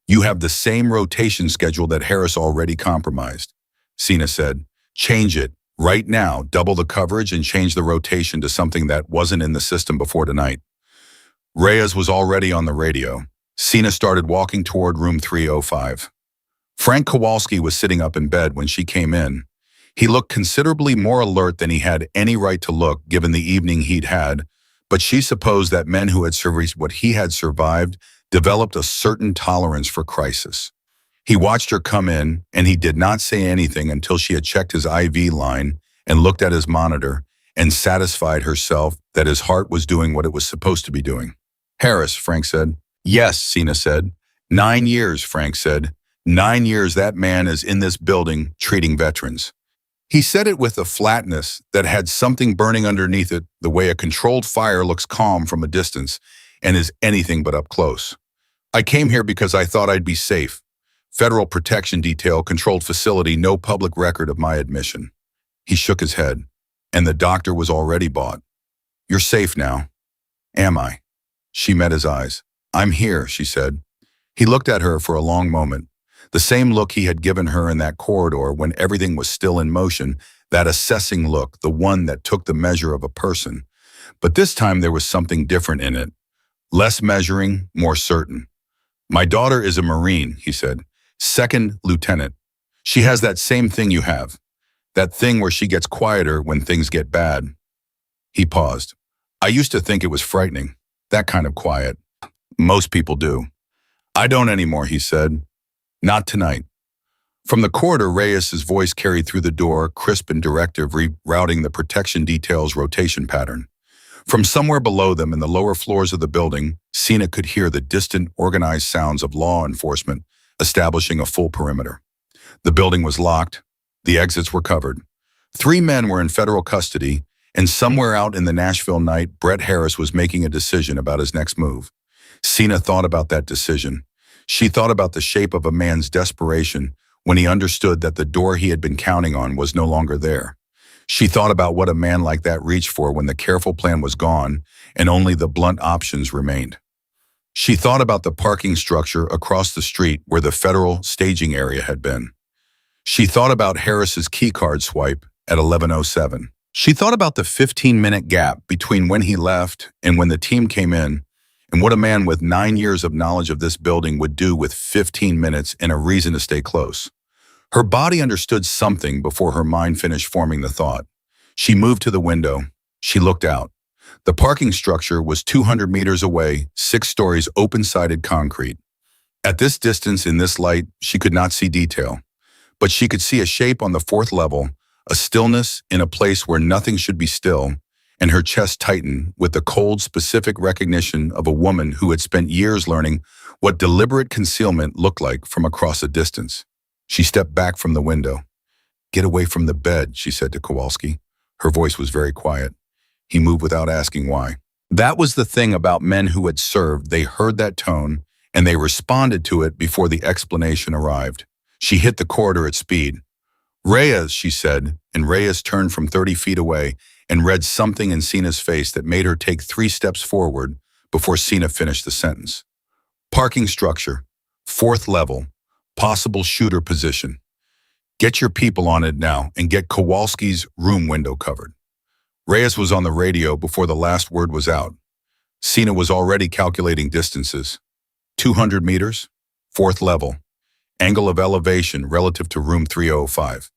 You have the same rotation schedule that Harris already compromised. Sina said, change it. Right now, double the coverage and change the rotation to something that wasn't in the system before tonight. Reyes was already on the radio. Sina started walking toward room 305. Frank Kowalski was sitting up in bed when she came in. He looked considerably more alert than he had any right to look given the evening he'd had, but she supposed that men who had survived what he had survived developed a certain tolerance for crisis. He watched her come in, and he did not say anything until she had checked his IV line and looked at his monitor and satisfied herself that his heart was doing what it was supposed to be doing. Harris, Frank said. Yes, Sina said. 9 years, Frank said. 9 years that man is in this building treating veterans. He said it with a flatness that had something burning underneath it, the way a controlled fire looks calm from a distance and is anything but up close. I came here because I thought I'd be safe. Federal Protection Detail, controlled facility, no public record of my admission. He shook his head, and the doctor was already bought. You're safe now. Am I? She met his eyes. I'm here, she said. He looked at her for a long moment. The same look he had given her in that corridor when everything was still in motion, that assessing look, the one that took the measure of a person. But this time there was something different in it. Less measuring, more certain. My daughter is a Marine, he said. 2nd lieutenant. She has that same thing you have. That thing where she gets quieter when things get bad. He paused. I used to think it was frightening. That kind of quiet. Most people do. I don't anymore, he said. Not tonight. From the corridor, Reyes's voice carried through the door, crisp and directive, rerouting the protection detail's rotation pattern. From somewhere below them in the lower floors of the building, Sina could hear the distant, organized sounds of law enforcement establishing a full perimeter. The building was locked. The exits were covered. 3 men were in federal custody, and somewhere out in the Nashville night, Brett Harris was making a decision about his next move. Sina thought about that decision. She thought about the shape of a man's desperation when he understood that the door he had been counting on was no longer there. She thought about what a man like that reached for when the careful plan was gone and only the blunt options remained. She thought about the parking structure across the street where the federal staging area had been. She thought about Harris's keycard swipe at 11:07. She thought about the 15-minute gap between when he left and when the team came in, and what a man with 9 years of knowledge of this building would do with 15 minutes and a reason to stay close. Her body understood something before her mind finished forming the thought. She moved to the window. She looked out. The parking structure was 200 meters away, 6 stories open-sided concrete. At this distance, in this light, she could not see detail, but she could see a shape on the 4th level, a stillness in a place where nothing should be still, and her chest tightened with the cold, specific recognition of a woman who had spent years learning what deliberate concealment looked like from across a distance. She stepped back from the window. Get away from the bed, she said to Kowalski. Her voice was very quiet. He moved without asking why. That was the thing about men who had served. They heard that tone, and they responded to it before the explanation arrived. She hit the corridor at speed. Reyes, she said, and Reyes turned from 30 feet away, and read something in Sina's face that made her take 3 steps forward before Sina finished the sentence. Parking structure, 4th level, possible shooter position. Get your people on it now and get Kowalski's room window covered. Reyes was on the radio before the last word was out. Sina was already calculating distances. 200 meters, 4th level, angle of elevation relative to room 305.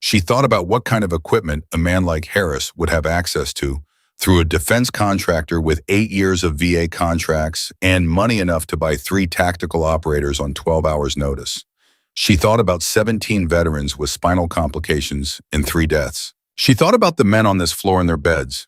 She thought about what kind of equipment a man like Harris would have access to through a defense contractor with 8 years of VA contracts and money enough to buy 3 tactical operators on 12 hours notice. She thought about 17 veterans with spinal complications and 3 deaths. She thought about the men on this floor in their beds,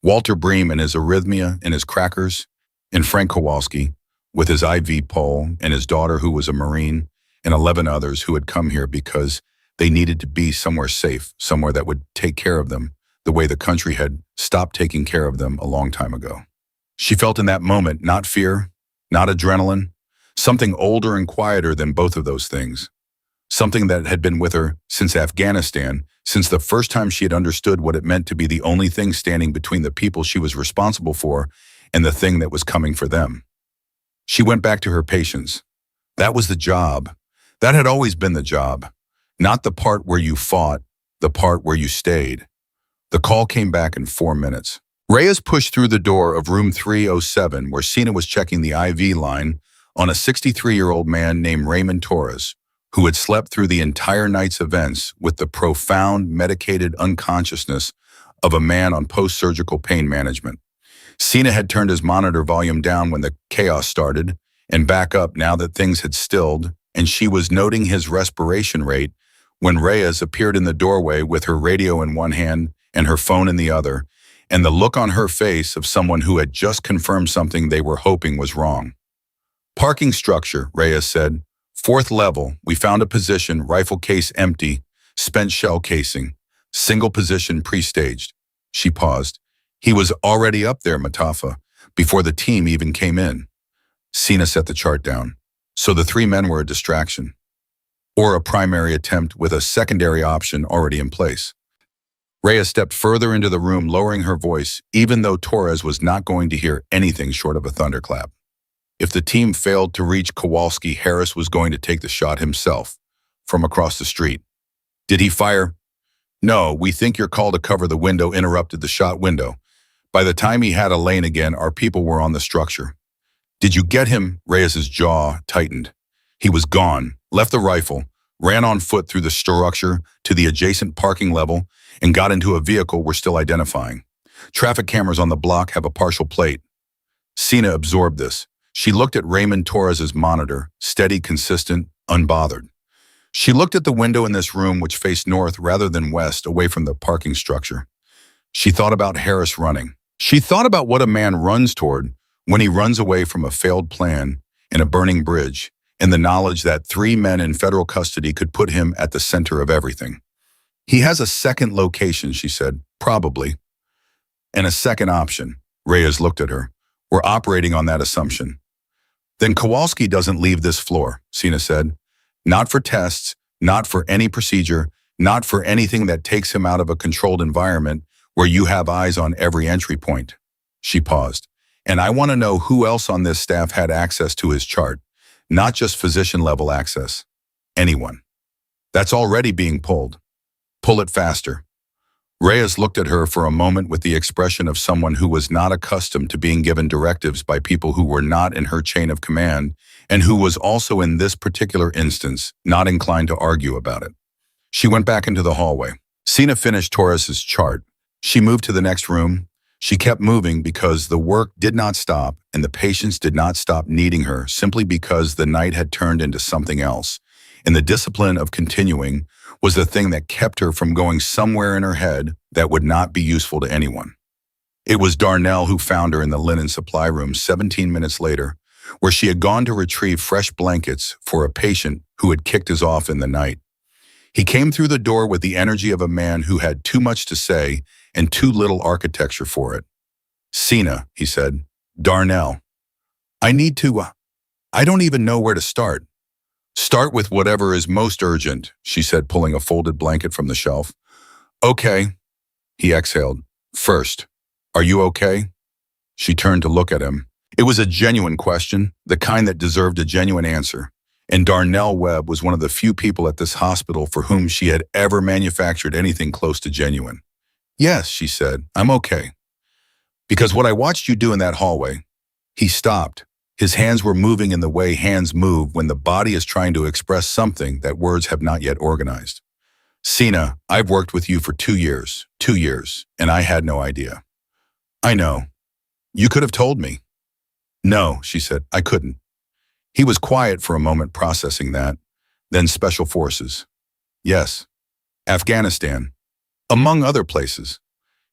Walter Bream and his arrhythmia and his crackers, and Frank Kowalski with his IV pole and his daughter who was a Marine, and 11 others who had come here because they needed to be somewhere safe, somewhere that would take care of them the way the country had stopped taking care of them a long time ago. She felt in that moment not fear, not adrenaline, something older and quieter than both of those things. Something that had been with her since Afghanistan, since the first time she had understood what it meant to be the only thing standing between the people she was responsible for and the thing that was coming for them. She went back to her patients. That was the job. That had always been the job. Not the part where you fought, the part where you stayed. The call came back in 4 minutes. Reyes pushed through the door of room 307 where Sina was checking the IV line on a 63-year-old man named Raymond Torres, who had slept through the entire night's events with the profound medicated unconsciousness of a man on post-surgical pain management. Sina had turned his monitor volume down when the chaos started and back up now that things had stilled, and she was noting his respiration rate when Reyes appeared in the doorway with her radio in one hand and her phone in the other, and the look on her face of someone who had just confirmed something they were hoping was wrong. Parking structure, Reyes said. 4th level, we found a position, rifle case empty, spent shell casing, single position pre-staged. She paused. He was already up there, Matafa, before the team even came in. Sina set the chart down. So the 3 men were a distraction, or a primary attempt with a secondary option already in place. Reyes stepped further into the room, lowering her voice, even though Torres was not going to hear anything short of a thunderclap. If the team failed to reach Kowalski, Harris was going to take the shot himself, from across the street. Did he fire? No, we think your call to cover the window interrupted the shot window. By the time he had a lane again, our people were on the structure. Did you get him? Reyes's jaw tightened. He was gone, left the rifle, ran on foot through the structure to the adjacent parking level, and got into a vehicle we're still identifying. Traffic cameras on the block have a partial plate. Sina absorbed this. She looked at Raymond Torres's monitor, steady, consistent, unbothered. She looked at the window in this room which faced north rather than west, away from the parking structure. She thought about Harris running. She thought about what a man runs toward when he runs away from a failed plan and a burning bridge, and the knowledge that 3 men in federal custody could put him at the center of everything. He has a second location, she said, probably. And a second option. Reyes looked at her. We're operating on that assumption. Then Kowalski doesn't leave this floor, Sina said. Not for tests, not for any procedure, not for anything that takes him out of a controlled environment where you have eyes on every entry point. She paused. And I want to know who else on this staff had access to his chart, not just physician-level access. Anyone. That's already being pulled. Pull it faster. Reyes looked at her for a moment with the expression of someone who was not accustomed to being given directives by people who were not in her chain of command, and who was also in this particular instance not inclined to argue about it. She went back into the hallway. Sina finished Torres's chart. She moved to the next room. She kept moving because the work did not stop and the patients did not stop needing her simply because the night had turned into something else. And the discipline of continuing was the thing that kept her from going somewhere in her head that would not be useful to anyone. It was Darnell who found her in the linen supply room 17 minutes later, where she had gone to retrieve fresh blankets for a patient who had kicked us off in the night. He came through the door with the energy of a man who had too much to say and too little architecture for it. Sina, he said. Darnell. I don't even know where to start. Start with whatever is most urgent, she said, pulling a folded blanket from the shelf. Okay, he exhaled. First, are you okay? She turned to look at him. It was a genuine question, the kind that deserved a genuine answer. And Darnell Webb was one of the few people at this hospital for whom she had ever manufactured anything close to genuine. Yes, she said, I'm okay. Because what I watched you do in that hallway. He stopped. His hands were moving in the way hands move when the body is trying to express something that words have not yet organized. Sina, I've worked with you for 2 years, and I had no idea. I know. You could have told me. No, she said, I couldn't. He was quiet for a moment processing that. Then Special Forces. Yes. Afghanistan. Among other places.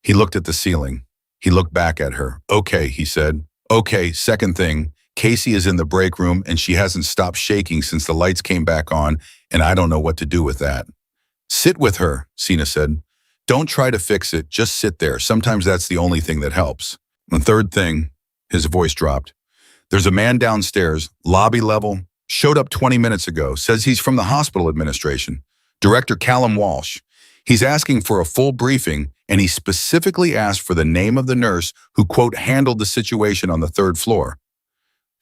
He looked at the ceiling. He looked back at her. Okay, he said. Okay, second thing. Casey is in the break room and she hasn't stopped shaking since the lights came back on, and I don't know what to do with that. Sit with her, Sina said. Don't try to fix it, just sit there. Sometimes that's the only thing that helps. And third thing, his voice dropped. There's a man downstairs, lobby level, showed up 20 minutes ago, says he's from the hospital administration. Director Callum Walsh. He's asking for a full briefing, and he specifically asked for the name of the nurse who, quote, handled the situation on the third floor.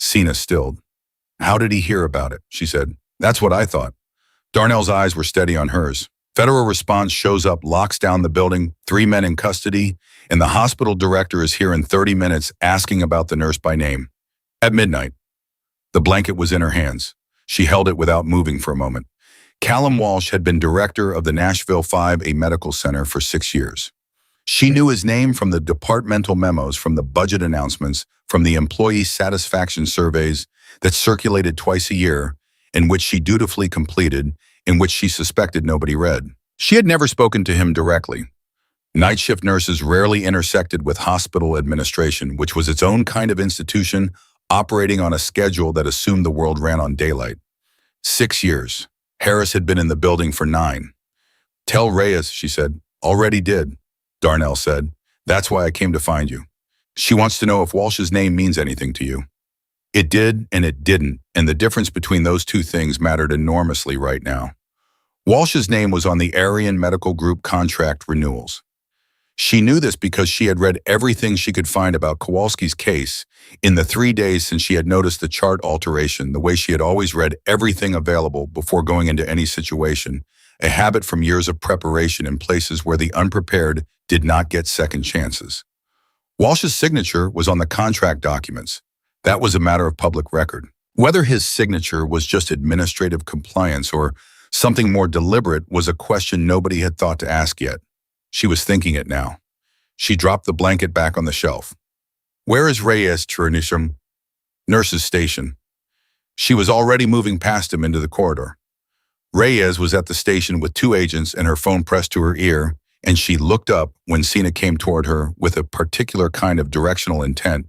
Sina stilled. How did he hear about it? She said. That's what I thought. Darnell's eyes were steady on hers. Federal response shows up, locks down the building, 3 men in custody, and the hospital director is here in 30 minutes asking about the nurse by name. At midnight. The blanket was in her hands. She held it without moving for a moment. Callum Walsh had been director of the Nashville 5A Medical Center for 6 years. She knew his name from the departmental memos, from the budget announcements, from the employee satisfaction surveys that circulated twice a year, in which she dutifully completed, in which she suspected nobody read. She had never spoken to him directly. Night shift nurses rarely intersected with hospital administration, which was its own kind of institution operating on a schedule that assumed the world ran on daylight. 6 years. Harris had been in the building for 9. Tell Reyes, she said. Already did, Darnell said. That's why I came to find you. She wants to know if Walsh's name means anything to you. It did and it didn't, and the difference between those two things mattered enormously right now. Walsh's name was on the Aryan Medical Group contract renewals. She knew this because she had read everything she could find about Kowalski's case in the 3 days since she had noticed the chart alteration, the way she had always read everything available before going into any situation, a habit from years of preparation in places where the unprepared did not get second chances. Walsh's signature was on the contract documents. That was a matter of public record. Whether his signature was just administrative compliance or something more deliberate was a question nobody had thought to ask yet. She was thinking it now. She dropped the blanket back on the shelf. Where is Reyes Chernisham? Nurse's station. She was already moving past him into the corridor. Reyes was at the station with 2 agents and her phone pressed to her ear, and she looked up when Sina came toward her with a particular kind of directional intent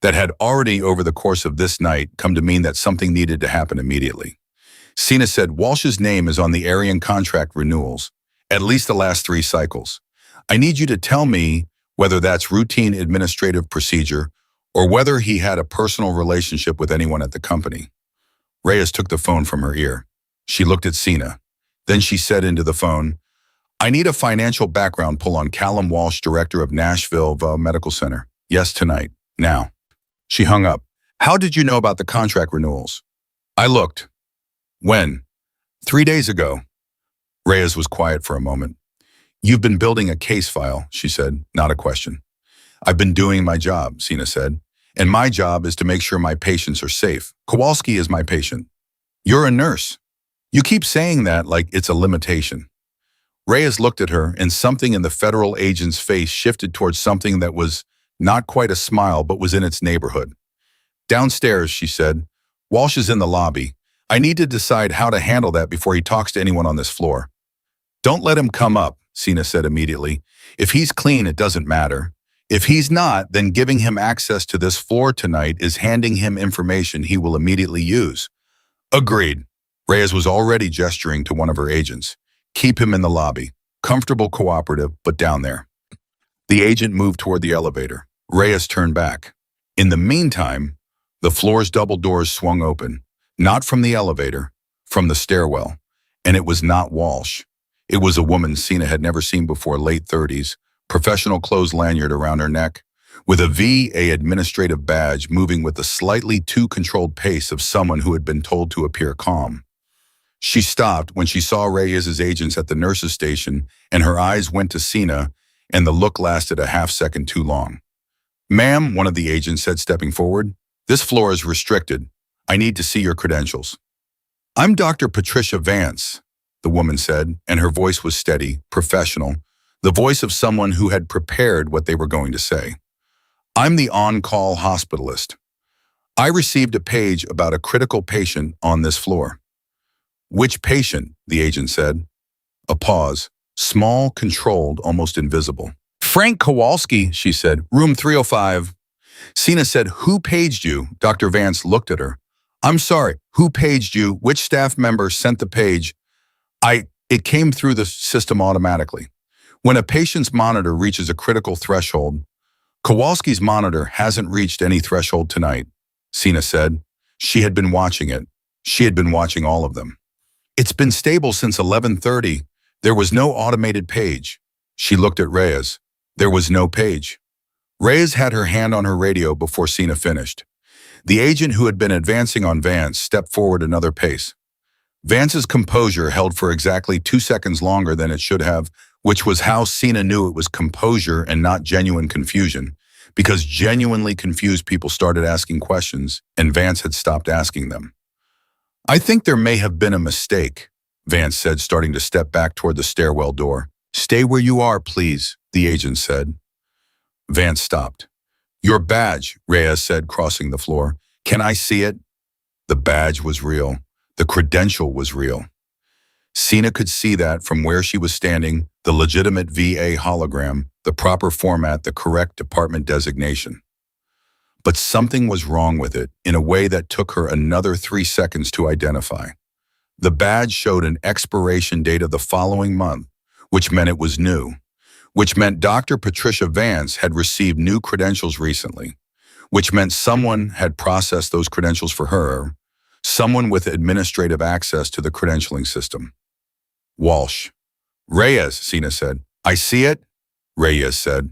that had already, over the course of this night, come to mean that something needed to happen immediately. Sina said, Walsh's name is on the Aryan contract renewals, at least the last 3 cycles. I need you to tell me whether that's routine administrative procedure or whether he had a personal relationship with anyone at the company. Reyes took the phone from her ear. She looked at Sina. Then she said into the phone, I need a financial background pull on Callum Walsh, director of Nashville Medical Center. Yes, tonight. Now. She hung up. How did you know about the contract renewals? I looked. When? 3 days ago. Reyes was quiet for a moment. You've been building a case file, she said, not a question. I've been doing my job, Sina said, and my job is to make sure my patients are safe. Kowalski is my patient. You're a nurse. You keep saying that like it's a limitation. Reyes looked at her, and something in the federal agent's face shifted towards something that was not quite a smile but was in its neighborhood. Downstairs, she said. Walsh is in the lobby. I need to decide how to handle that before he talks to anyone on this floor. Don't let him come up, Sina said immediately. If he's clean, it doesn't matter. If he's not, then giving him access to this floor tonight is handing him information he will immediately use. Agreed. Reyes was already gesturing to one of her agents. Keep him in the lobby. Comfortable, cooperative, but down there. The agent moved toward the elevator. Reyes turned back. In the meantime, the floor's double doors swung open. Not from the elevator, from the stairwell. And it was not Walsh. It was a woman Sina had never seen before, late 30s, professional clothes lanyard around her neck, with a VA administrative badge moving with the slightly too controlled pace of someone who had been told to appear calm. She stopped when she saw Reyes's agents at the nurse's station, and her eyes went to Sina, and the look lasted a half-second too long. "Ma'am," one of the agents said, stepping forward, "this floor is restricted. I need to see your credentials." "I'm Dr. Patricia Vance," the woman said, and her voice was steady, professional, the voice of someone who had prepared what they were going to say. "I'm the on-call hospitalist. I received a page about a critical patient on this floor." "Which patient?" the agent said. A pause, small, controlled, almost invisible. "Frank Kowalski," she said, "room 305. Sina said, "Who paged you?" Dr. Vance looked at her. "I'm sorry, who paged you? Which staff member sent the page?" It came through the system automatically. When a patient's monitor reaches a critical threshold, Kowalski's monitor hasn't reached any threshold tonight, Sina said. She had been watching it. She had been watching all of them. "It's been stable since 11:30. There was no automated page." She looked at Reyes. There was no page. Reyes had her hand on her radio before Sina finished. The agent who had been advancing on Vance stepped forward another pace. Vance's composure held for exactly 2 seconds longer than it should have, which was how Sina knew it was composure and not genuine confusion, because genuinely confused people started asking questions, and Vance had stopped asking them. "I think there may have been a mistake," Vance said, starting to step back toward the stairwell door. "Stay where you are, please," the agent said. Vance stopped. "Your badge," Reyes said, crossing the floor. "Can I see it?" The badge was real. The credential was real. Sina could see that from where she was standing, the legitimate VA hologram, the proper format, the correct department designation. But something was wrong with it in a way that took her another 3 seconds to identify. The badge showed an expiration date of the following month, which meant it was new, which meant Dr. Patricia Vance had received new credentials recently, which meant someone had processed those credentials for her, someone with administrative access to the credentialing system. Walsh. "Reyes," Sina said. "I see it," Reyes said.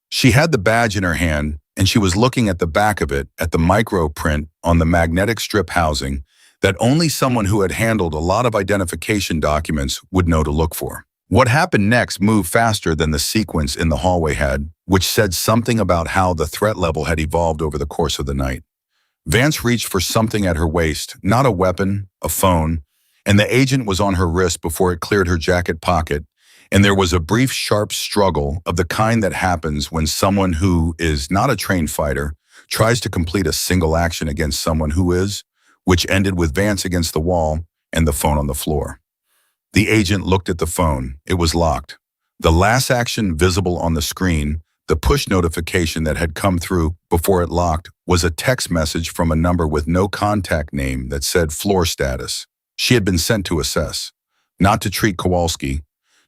She had the badge in her hand, and she was looking at the back of it, at the micro print on the magnetic strip housing that only someone who had handled a lot of identification documents would know to look for. What happened next moved faster than the sequence in the hallway had, which said something about how the threat level had evolved over the course of the night. Vance reached for something at her waist, not a weapon, a phone, and the agent was on her wrist before it cleared her jacket pocket, and there was a brief, sharp struggle of the kind that happens when someone who is not a trained fighter tries to complete a single action against someone who is, which ended with Vance against the wall and the phone on the floor. The agent looked at the phone. It was locked. The last action visible on the screen, the push notification that had come through before it locked, was a text message from a number with no contact name that said floor status. She had been sent to assess, not to treat Kowalski,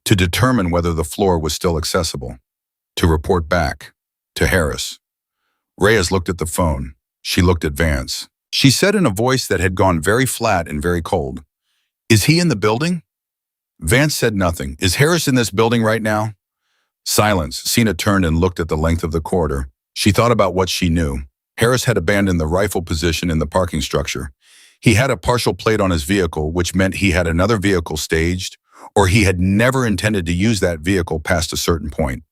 to determine whether the floor was still accessible, to report back, to Harris. Reyes looked at the phone. She looked at Vance. She said in a voice that had gone very flat and very cold, "Is he in the building?" Vance said nothing. "Is Harris in this building right now?" Silence. Sina turned and looked at the length of the corridor. She thought about what she knew. Harris had abandoned the rifle position in the parking structure. He had a partial plate on his vehicle, which meant he had another vehicle staged, or he had never intended to use that vehicle past a certain point.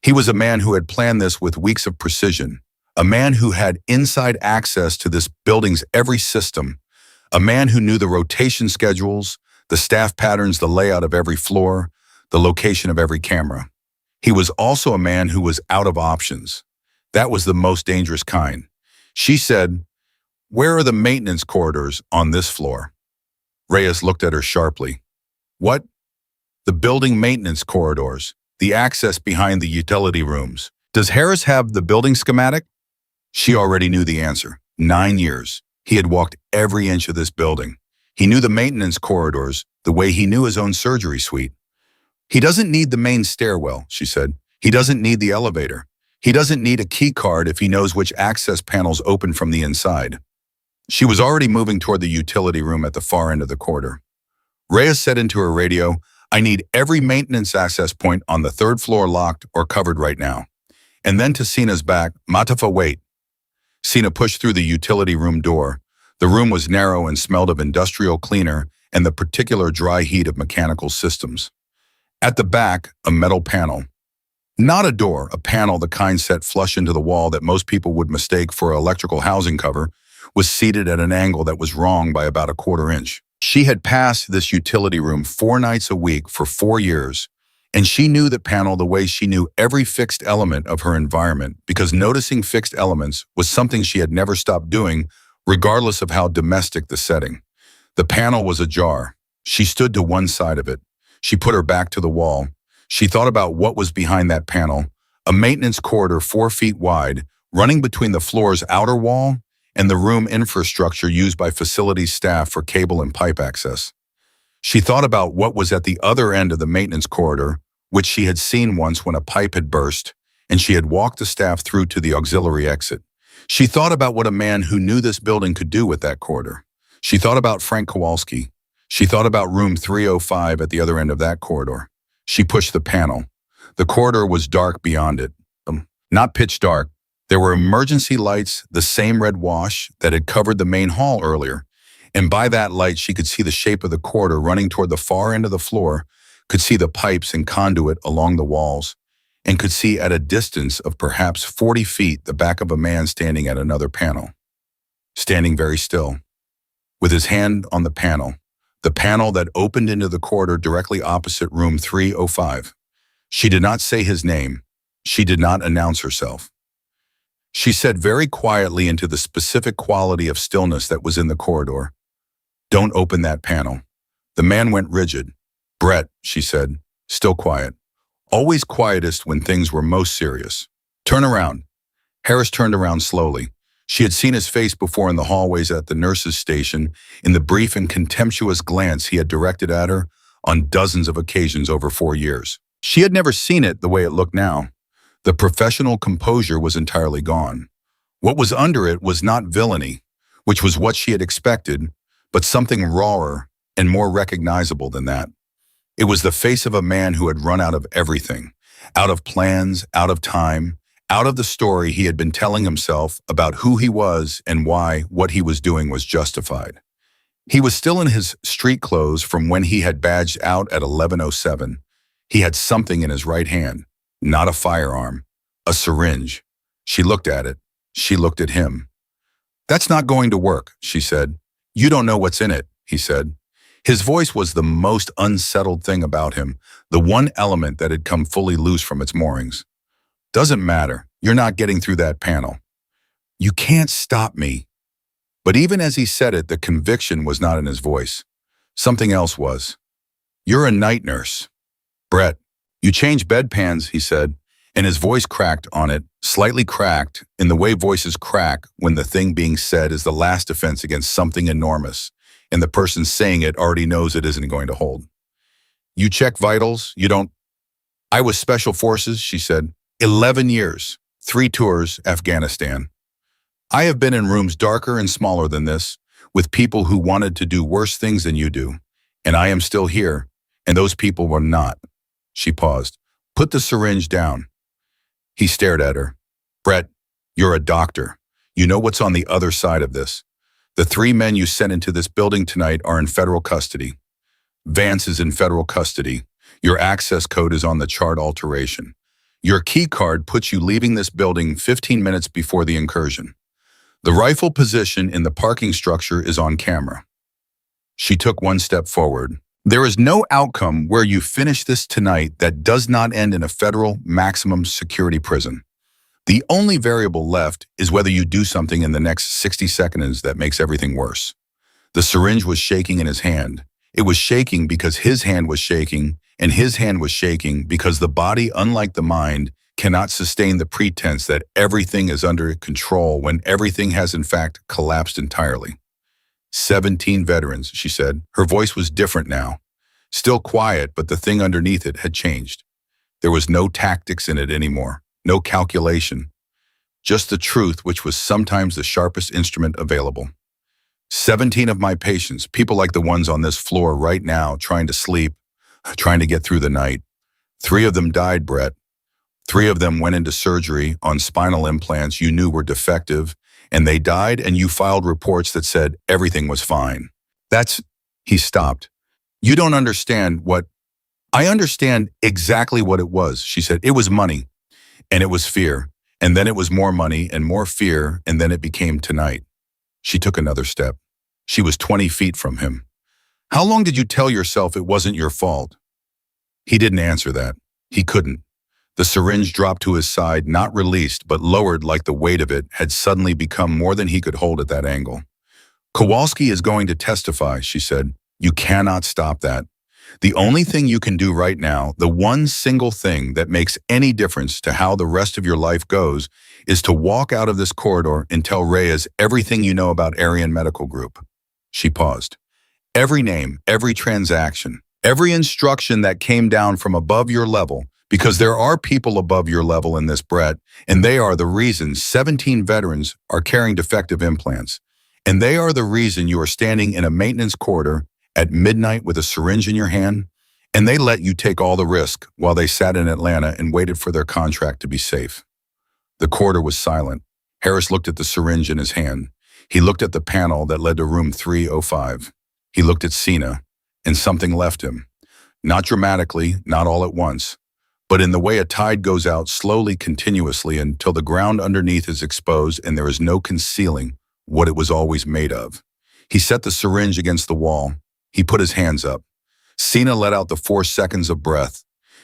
He was a man who had planned this with weeks of precision, a man who had inside access to this building's every system, a man who knew the rotation schedules, the staff patterns, the layout of every floor, the location of every camera. He was also a man who was out of options. That was the most dangerous kind. She said, "Where are the maintenance corridors on this floor?" Reyes looked at her sharply. "What?" "The building maintenance corridors, the access behind the utility rooms. Does Harris have the building schematic?" She already knew the answer. 9 years. He had walked every inch of this building. He knew the maintenance corridors the way he knew his own surgery suite. "He doesn't need the main stairwell," she said. "He doesn't need the elevator. He doesn't need a key card if he knows which access panels open from the inside." She was already moving toward the utility room at the far end of the corridor. Reyes said into her radio, I need every maintenance access point on the third floor locked or covered right now. And then to Sina's back, Matafa, wait. Sina pushed through the utility room door. The room was narrow and smelled of industrial cleaner and the particular dry heat of mechanical systems. At the back, a metal panel. Not a door, a panel the kind set flush into the wall that most people would mistake for an electrical housing cover, was seated at an angle that was wrong by about a quarter inch. She had passed this utility room 4 nights a week for 4 years, and she knew the panel the way she knew every fixed element of her environment because noticing fixed elements was something she had never stopped doing, regardless of how domestic the setting. The panel was ajar. She stood to one side of it. She put her back to the wall. She thought about what was behind that panel, a maintenance corridor 4 feet wide, running between the floor's outer wall and the room infrastructure used by facilities staff for cable and pipe access. She thought about what was at the other end of the maintenance corridor, which she had seen once when a pipe had burst, and she had walked the staff through to the auxiliary exit. She thought about what a man who knew this building could do with that corridor. She thought about Frank Kowalski. She thought about room 305 at the other end of that corridor. She pushed the panel. The corridor was dark beyond it. Not pitch dark. There were emergency lights, the same red wash that had covered the main hall earlier. And by that light, she could see the shape of the corridor running toward the far end of the floor, could see the pipes and conduit along the walls, and could see at a distance of perhaps 40 feet the back of a man standing at another panel. Standing very still, with his hand on the panel that opened into the corridor directly opposite room 305. She did not say his name. She did not announce herself. She said very quietly into the specific quality of stillness that was in the corridor, "Don't open that panel." The man went rigid. "Brett," she said, still quiet. Always quietest when things were most serious. "Turn around." Harris turned around slowly. She had seen his face before in the hallways at the nurse's station, in the brief and contemptuous glance he had directed at her on dozens of occasions over 4 years. She had never seen it the way it looked now. The professional composure was entirely gone. What was under it was not villainy, which was what she had expected, but something rawer and more recognizable than that. It was the face of a man who had run out of everything, out of plans, out of time, out of the story he had been telling himself about who he was and why what he was doing was justified. He was still in his street clothes from when he had badged out at 11:07. He had something in his right hand, not a firearm, a syringe. She looked at it. She looked at him. "That's not going to work," she said. "You don't know what's in it," he said. His voice was the most unsettled thing about him, the one element that had come fully loose from its moorings. "Doesn't matter. You're not getting through that panel. You can't stop me." But even as he said it, the conviction was not in his voice. Something else was. "You're a night nurse." "Brett, you change bedpans," he said, and his voice cracked on it, slightly cracked, in the way voices crack when the thing being said is the last defense against something enormous, and the person saying it already knows it isn't going to hold. "You check vitals, you don't—" "I was Special Forces," she said. 11 years, 3 tours, Afghanistan. I have been in rooms darker and smaller than this, with people who wanted to do worse things than you do, and I am still here, and those people were not." She paused. "Put the syringe down." He stared at her. "Brett, you're a doctor. You know what's on the other side of this. The 3 men you sent into this building tonight are in federal custody. Vance is in federal custody. Your access code is on the chart alteration. Your key card puts you leaving this building 15 minutes before the incursion. The rifle position in the parking structure is on camera." She took one step forward. "There is no outcome where you finish this tonight that does not end in a federal maximum security prison. The only variable left is whether you do something in the next 60 seconds that makes everything worse." The syringe was shaking in his hand. It was shaking because his hand was shaking, and his hand was shaking because the body, unlike the mind, cannot sustain the pretense that everything is under control when everything has in fact collapsed entirely. 17 veterans, she said. Her voice was different now. Still quiet, but the thing underneath it had changed. There was no tactics in it anymore, no calculation. Just the truth, which was sometimes the sharpest instrument available. 17 of my patients, people like the ones on this floor right now trying to sleep, trying to get through the night. 3 of them died, Brett. 3 of them went into surgery on spinal implants you knew were defective, and they died, and you filed reports that said everything was fine. That's, he stopped. You don't understand what, I understand exactly what it was, she said. It was money, and it was fear, and then it was more money and more fear, and then it became tonight. She took another step. She was 20 feet from him. How long did you tell yourself it wasn't your fault? He didn't answer that. He couldn't. The syringe dropped to his side, not released, but lowered like the weight of it had suddenly become more than he could hold at that angle. Kowalski is going to testify, she said. You cannot stop that. The only thing you can do right now, the one single thing that makes any difference to how the rest of your life goes, is to walk out of this corridor and tell Reyes everything you know about Aryan Medical Group. She paused. Every name, every transaction, every instruction that came down from above your level, because there are people above your level in this, Brett, and they are the reason 17 veterans are carrying defective implants. And they are the reason you are standing in a maintenance corridor at midnight with a syringe in your hand, and they let you take all the risk while they sat in Atlanta and waited for their contract to be safe. The corridor was silent. Harris looked at the syringe in his hand. He looked at the panel that led to room 305. He looked at Sina, and something left him. Not dramatically, not all at once, but in the way a tide goes out slowly, continuously, until the ground underneath is exposed and there is no concealing what it was always made of. He set the syringe against the wall. He put his hands up. Sina let out the 4 seconds of breath.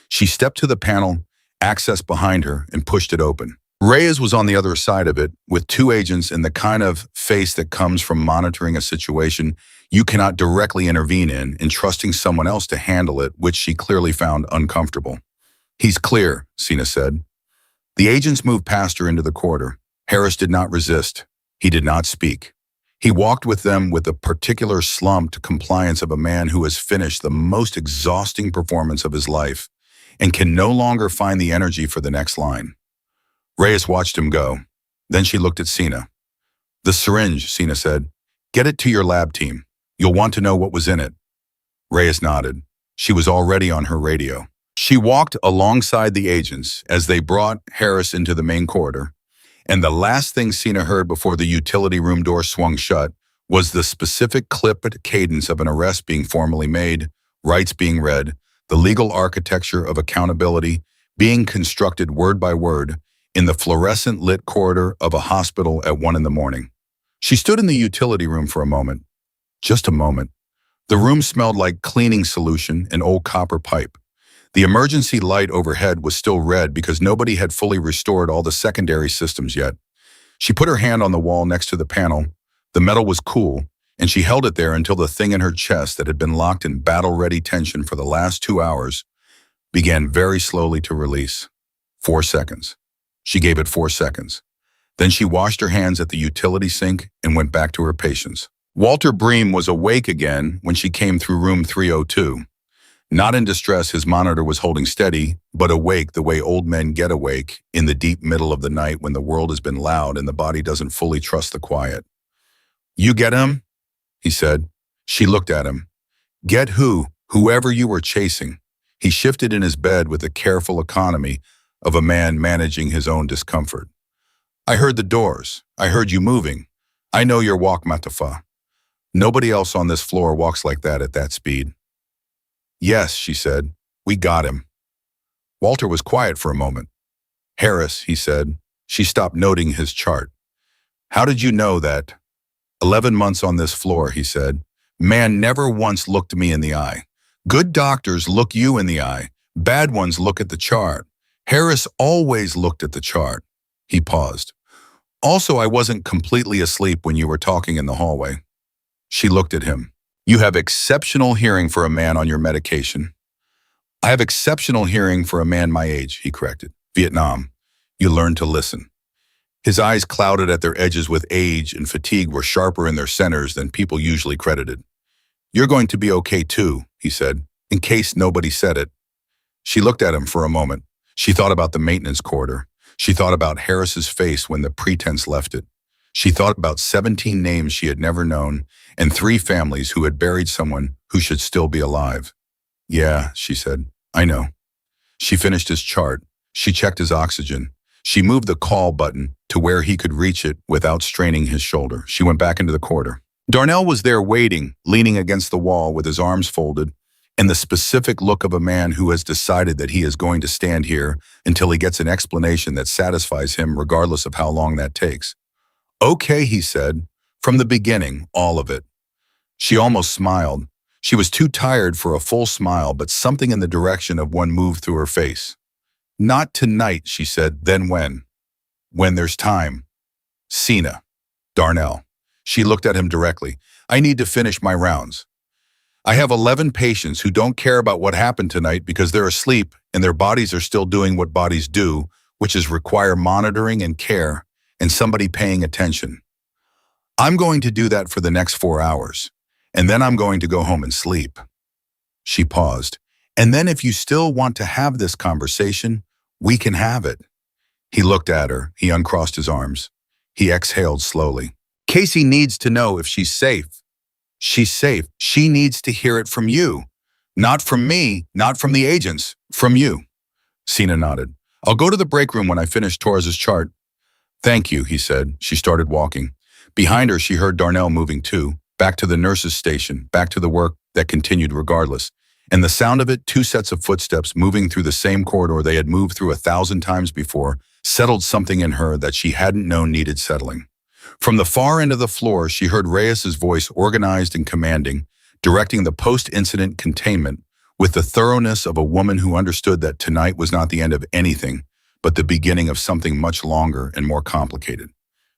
She stepped to the panel, access behind her, and pushed it open. Reyes was on the other side of it, with 2 agents and the kind of face that comes from monitoring a situation you cannot directly intervene in and trusting someone else to handle it, which she clearly found uncomfortable. He's clear, Sina said. The agents moved past her into the corridor. Harris did not resist. He did not speak. He walked with them with the particular slumped compliance of a man who has finished the most exhausting performance of his life and can no longer find the energy for the next line. Reyes watched him go. Then she looked at Sina. The syringe, Sina said. Get it to your lab team. You'll want to know what was in it. Reyes nodded. She was already on her radio. She walked alongside the agents as they brought Harris into the main corridor, and the last thing Sina heard before the utility room door swung shut was the specific clipped cadence of an arrest being formally made, rights being read, the legal architecture of accountability being constructed word by word in the fluorescent-lit corridor of a hospital at 1 a.m. She stood in the utility room for a moment. Just a moment. The room smelled like cleaning solution and old copper pipe. The emergency light overhead was still red because nobody had fully restored all the secondary systems yet. She put her hand on the wall next to the panel. The metal was cool, and she held it there until the thing in her chest that had been locked in battle-ready tension for the last 2 hours began very slowly to release. 4 seconds. She gave it 4 seconds. Then she washed her hands at the utility sink and went back to her patients. Walter Bream was awake again when she came through room 302. Not in distress, his monitor was holding steady, but awake the way old men get awake in the deep middle of the night when the world has been loud and the body doesn't fully trust the quiet. You get him? He said. She looked at him. Get who? Whoever you were chasing. He shifted in his bed with the careful economy of a man managing his own discomfort. I heard the doors. I heard you moving. I know your walk, Matafa. Nobody else on this floor walks like that at that speed. Yes, she said. We got him. Walter was quiet for a moment. Harris, he said. She stopped noting his chart. How did you know that? 11 months on this floor, he said. Man never once looked me in the eye. Good doctors look you in the eye. Bad ones look at the chart. Harris always looked at the chart. He paused. Also, I wasn't completely asleep when you were talking in the hallway. She looked at him. You have exceptional hearing for a man on your medication. I have exceptional hearing for a man my age, he corrected. Vietnam. You learn to listen. His eyes clouded at their edges with age and fatigue were sharper in their centers than people usually credited. You're going to be okay too, he said, in case nobody said it. She looked at him for a moment. She thought about the maintenance corridor. She thought about Harris's face when the pretense left it. She thought about 17 names she had never known and 3 families who had buried someone who should still be alive. Yeah, she said. I know. She finished his chart. She checked his oxygen. She moved the call button to where he could reach it without straining his shoulder. She went back into the corridor. Darnell was there waiting, leaning against the wall with his arms folded, and the specific look of a man who has decided that he is going to stand here until he gets an explanation that satisfies him regardless of how long that takes. Okay, he said. From the beginning, all of it. She almost smiled. She was too tired for a full smile, but something in the direction of one moved through her face. Not tonight, she said. Then when? When there's time. Sina. Darnell. She looked at him directly. I need to finish my rounds. I have 11 patients who don't care about what happened tonight because they're asleep and their bodies are still doing what bodies do, which is require monitoring and care and somebody paying attention. I'm going to do that for the next 4 hours, and then I'm going to go home and sleep. She paused. And then if you still want to have this conversation, we can have it. He looked at her. He uncrossed his arms. He exhaled slowly. Casey needs to know if she's safe. She's safe. She needs to hear it from you. Not from me, not from the agents, from you. Sina nodded. I'll go to the break room when I finish Torres's chart. Thank you, he said. She started walking. Behind her, she heard Darnell moving too, back to the nurse's station, back to the work that continued regardless. And the sound of it, 2 sets of footsteps moving through the same corridor they had moved through 1,000 times before, settled something in her that she hadn't known needed settling. From the far end of the floor, she heard Reyes's voice, organized and commanding, directing the post-incident containment with the thoroughness of a woman who understood that tonight was not the end of anything, but the beginning of something much longer and more complicated.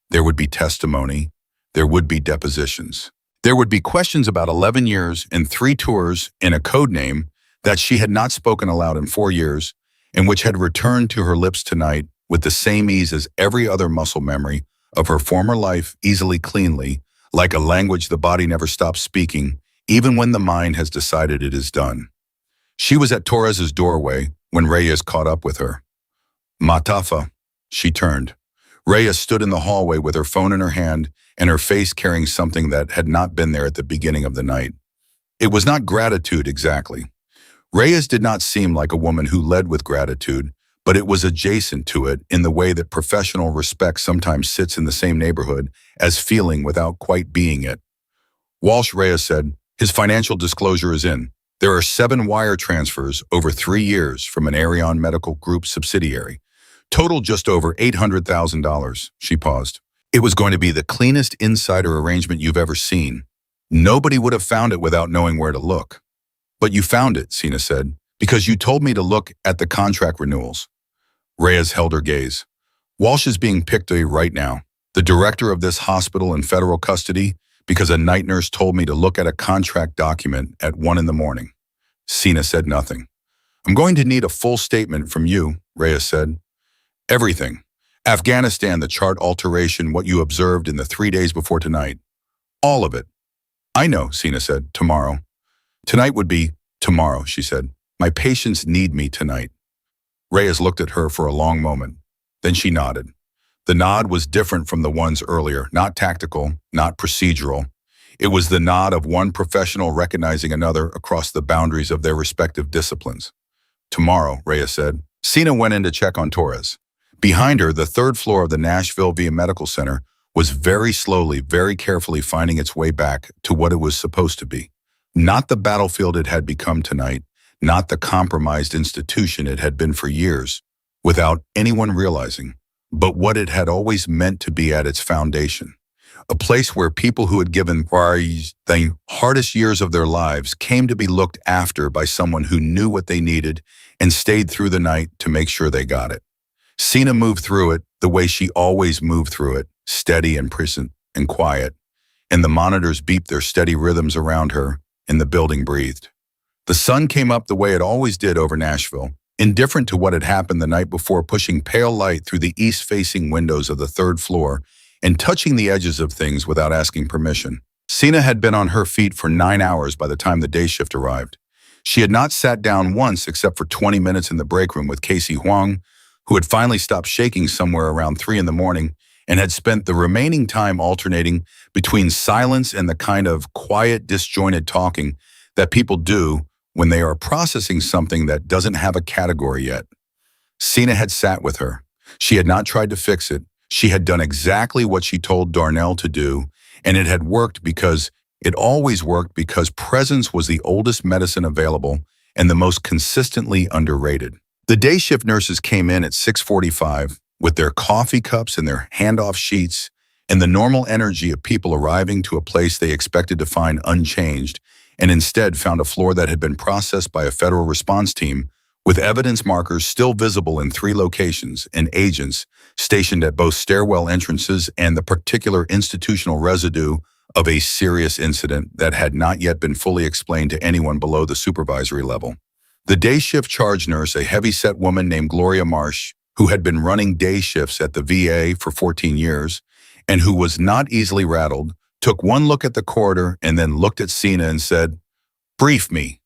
There would be testimony. There would be depositions. There would be questions about 11 years and 3 tours in a code name that she had not spoken aloud in 4 years and which had returned to her lips tonight with the same ease as every other muscle memory of her former life, easily, cleanly, like a language the body never stops speaking, even when the mind has decided it is done. She was at Torres's doorway when Reyes caught up with her. Matafa, she turned. Reyes stood in the hallway with her phone in her hand and her face carrying something that had not been there at the beginning of the night. It was not gratitude exactly. Reyes did not seem like a woman who led with gratitude, but it was adjacent to it in the way that professional respect sometimes sits in the same neighborhood as feeling without quite being it. Walsh, Reyes said, his financial disclosure is in. There are 7 wire transfers over 3 years from an Arion Medical Group subsidiary. Total just over $800,000. She paused. It was going to be the cleanest insider arrangement you've ever seen. Nobody would have found it without knowing where to look. But you found it, Sina said, because you told me to look at the contract renewals. Reyes held her gaze. Walsh is being picked right now, the director of this hospital in federal custody, because a night nurse told me to look at a contract document at 1 a.m. Sina said nothing. I'm going to need a full statement from you, Reyes said. Everything. Afghanistan, the chart alteration, what you observed in the 3 days before tonight. All of it. I know, Sina said. Tomorrow. Tonight would be tomorrow, she said. My patients need me tonight. Reyes looked at her for a long moment. Then she nodded. The nod was different from the ones earlier, not tactical, not procedural. It was the nod of one professional recognizing another across the boundaries of their respective disciplines. Tomorrow, Reyes said. Sina went in to check on Torres. Behind her, the 3rd floor of the Nashville VA Medical Center was very slowly, very carefully finding its way back to what it was supposed to be. Not the battlefield it had become tonight, not the compromised institution it had been for years, without anyone realizing, but what it had always meant to be at its foundation. A place where people who had given the hardest years of their lives came to be looked after by someone who knew what they needed and stayed through the night to make sure they got it. Sina moved through it the way she always moved through it, steady and present and quiet, and the monitors beeped their steady rhythms around her, and the building breathed. The sun came up the way it always did over Nashville, indifferent to what had happened the night before, pushing pale light through the east-facing windows of the 3rd floor and touching the edges of things without asking permission. Sina had been on her feet for 9 hours by the time the day shift arrived. She had not sat down once except for 20 minutes in the break room with Casey Huang, who had finally stopped shaking somewhere around 3 a.m. and had spent the remaining time alternating between silence and the kind of quiet, disjointed talking that people do when they are processing something that doesn't have a category yet. Sina had sat with her. She had not tried to fix it. She had done exactly what she told Darnell to do, and it had worked because it always worked because presence was the oldest medicine available and the most consistently underrated. The day shift nurses came in at 6:45 with their coffee cups and their handoff sheets and the normal energy of people arriving to a place they expected to find unchanged and instead found a floor that had been processed by a federal response team with evidence markers still visible in 3 locations and agents stationed at both stairwell entrances and the particular institutional residue of a serious incident that had not yet been fully explained to anyone below the supervisory level. The day shift charge nurse, a heavy-set woman named Gloria Marsh, who had been running day shifts at the VA for 14 years and who was not easily rattled, took one look at the corridor and then looked at Sina and said, "Brief me."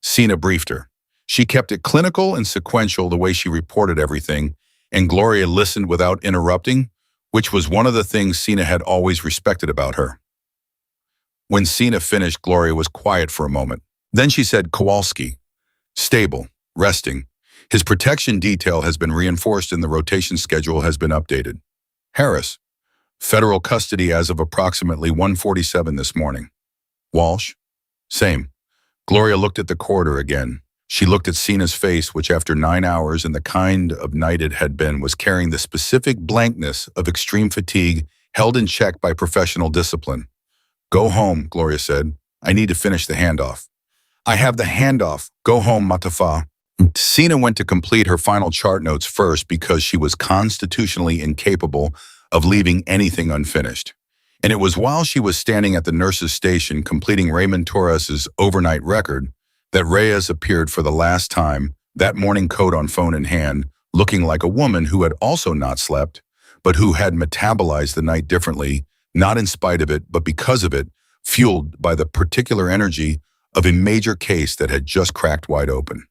Sina briefed her. She kept it clinical and sequential the way she reported everything, and Gloria listened without interrupting, which was one of the things Sina had always respected about her. When Sina finished, Gloria was quiet for a moment. Then she said, "Kowalski, stable, resting. His protection detail has been reinforced and the rotation schedule has been updated. Harris, federal custody as of approximately 1:47 this morning. Walsh, same." Gloria looked at the corridor again. She looked at Sina's face, which after 9 hours and the kind of night it had been was carrying the specific blankness of extreme fatigue held in check by professional discipline. "Go home," Gloria said. "I need to finish the handoff." "I have the handoff. Go home, Matafa." Sina went to complete her final chart notes first because she was constitutionally incapable of leaving anything unfinished. And it was while she was standing at the nurse's station completing Raymond Torres's overnight record that Reyes appeared for the last time, that morning coat on phone in hand, looking like a woman who had also not slept, but who had metabolized the night differently, not in spite of it, but because of it, fueled by the particular energy of a major case that had just cracked wide open.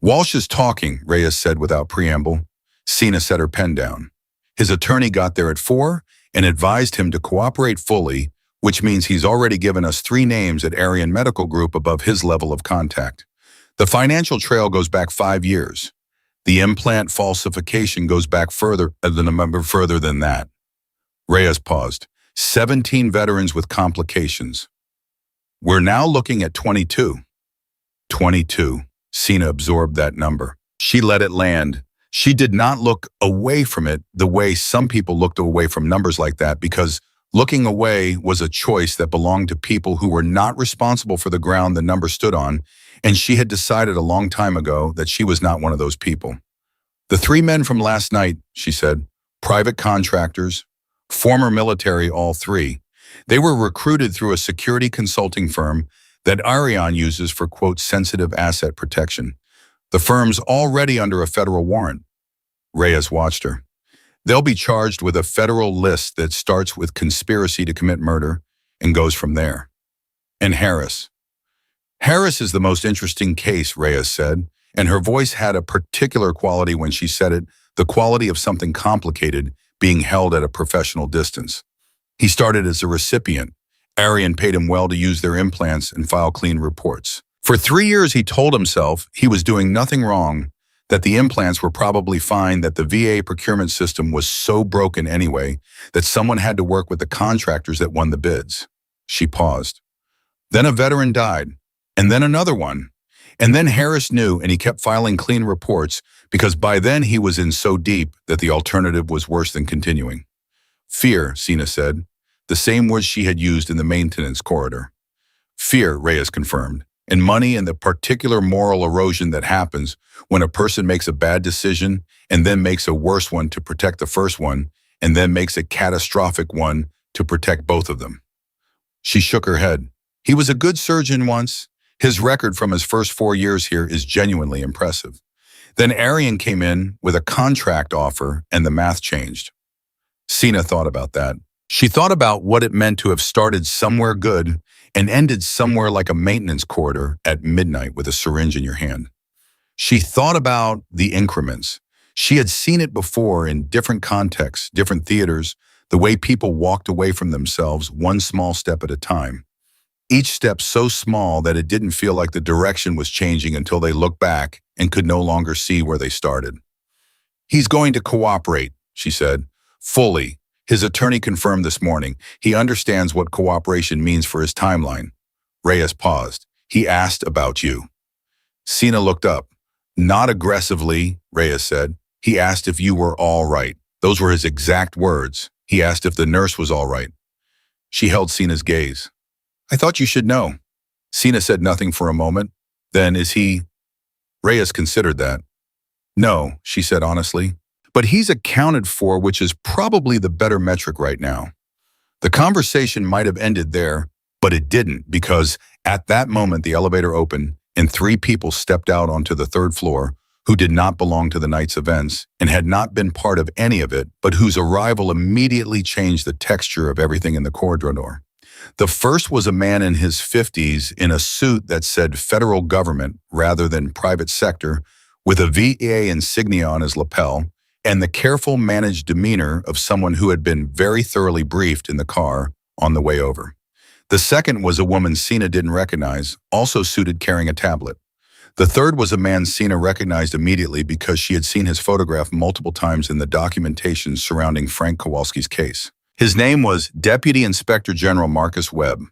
"Walsh is talking," Reyes said without preamble. Sina set her pen down. His attorney got there at 4 and advised him to cooperate fully, which means he's already given us 3 names at Arian Medical Group above his level of contact. The financial trail goes back 5 years. The implant falsification goes back further than that. Reyes paused. 17 veterans with complications. We're now looking at 22. 22. Sina absorbed that number. She let it land. She did not look away from it the way some people looked away from numbers like that, because looking away was a choice that belonged to people who were not responsible for the ground the number stood on, and she had decided a long time ago that she was not one of those people. "The 3 men from last night," she said, "private contractors, former military, all 3. They were recruited through a security consulting firm that Arian uses for, quote, sensitive asset protection. The firm's already under a federal warrant." Reyes watched her. "They'll be charged with a federal list that starts with conspiracy to commit murder and goes from there." "And Harris?" "Harris is the most interesting case," Reyes said, and her voice had a particular quality when she said it, the quality of something complicated being held at a professional distance. "He started as a recipient. Arian paid him well to use their implants and file clean reports. For 3 years he told himself he was doing nothing wrong, that the implants were probably fine, that the VA procurement system was so broken anyway, that someone had to work with the contractors that won the bids." She paused. "Then a veteran died, and then another one. And then Harris knew, and he kept filing clean reports because by then he was in so deep that the alternative was worse than continuing." "Fear," Sina said, the same words she had used in the maintenance corridor. "Fear," Reyes confirmed, "and money and the particular moral erosion that happens when a person makes a bad decision and then makes a worse one to protect the first one and then makes a catastrophic one to protect both of them." She shook her head. "He was a good surgeon once. His record from his first 4 years here is genuinely impressive. Then Arian came in with a contract offer and the math changed." Sina thought about that. She thought about what it meant to have started somewhere good and ended somewhere like a maintenance corridor at midnight with a syringe in your hand. She thought about the increments. She had seen it before in different contexts, different theaters, the way people walked away from themselves one small step at a time. each step so small that it didn't feel like the direction was changing until they looked back and could no longer see where they started. "He's going to cooperate," she said. "Fully. His attorney confirmed this morning. He understands what cooperation means for his timeline." Reyes paused. "He asked about you." Sina looked up. "Not aggressively," Reyes said. "He asked if you were all right." Those were his exact words. He asked if the nurse was all right. She held Sina's gaze. "I thought you should know." Sina said nothing for a moment. "Then is he—" Reyes considered that. "No," she said honestly. "But he's accounted for, which is probably the better metric right now." The conversation might have ended there, but it didn't, because at that moment the elevator opened and 3 people stepped out onto the 3rd floor who did not belong to the night's events and had not been part of any of it, but whose arrival immediately changed the texture of everything in the corridor. The first was a man in his 50s in a suit that said federal government rather than private sector, with a VA insignia on his lapel, and the careful, managed demeanor of someone who had been very thoroughly briefed in the car on the way over. The second was a woman Sina didn't recognize, also suited carrying a tablet. The third was a man Sina recognized immediately because she had seen his photograph multiple times in the documentation surrounding Frank Kowalski's case. His name was Deputy Inspector General Marcus Webb.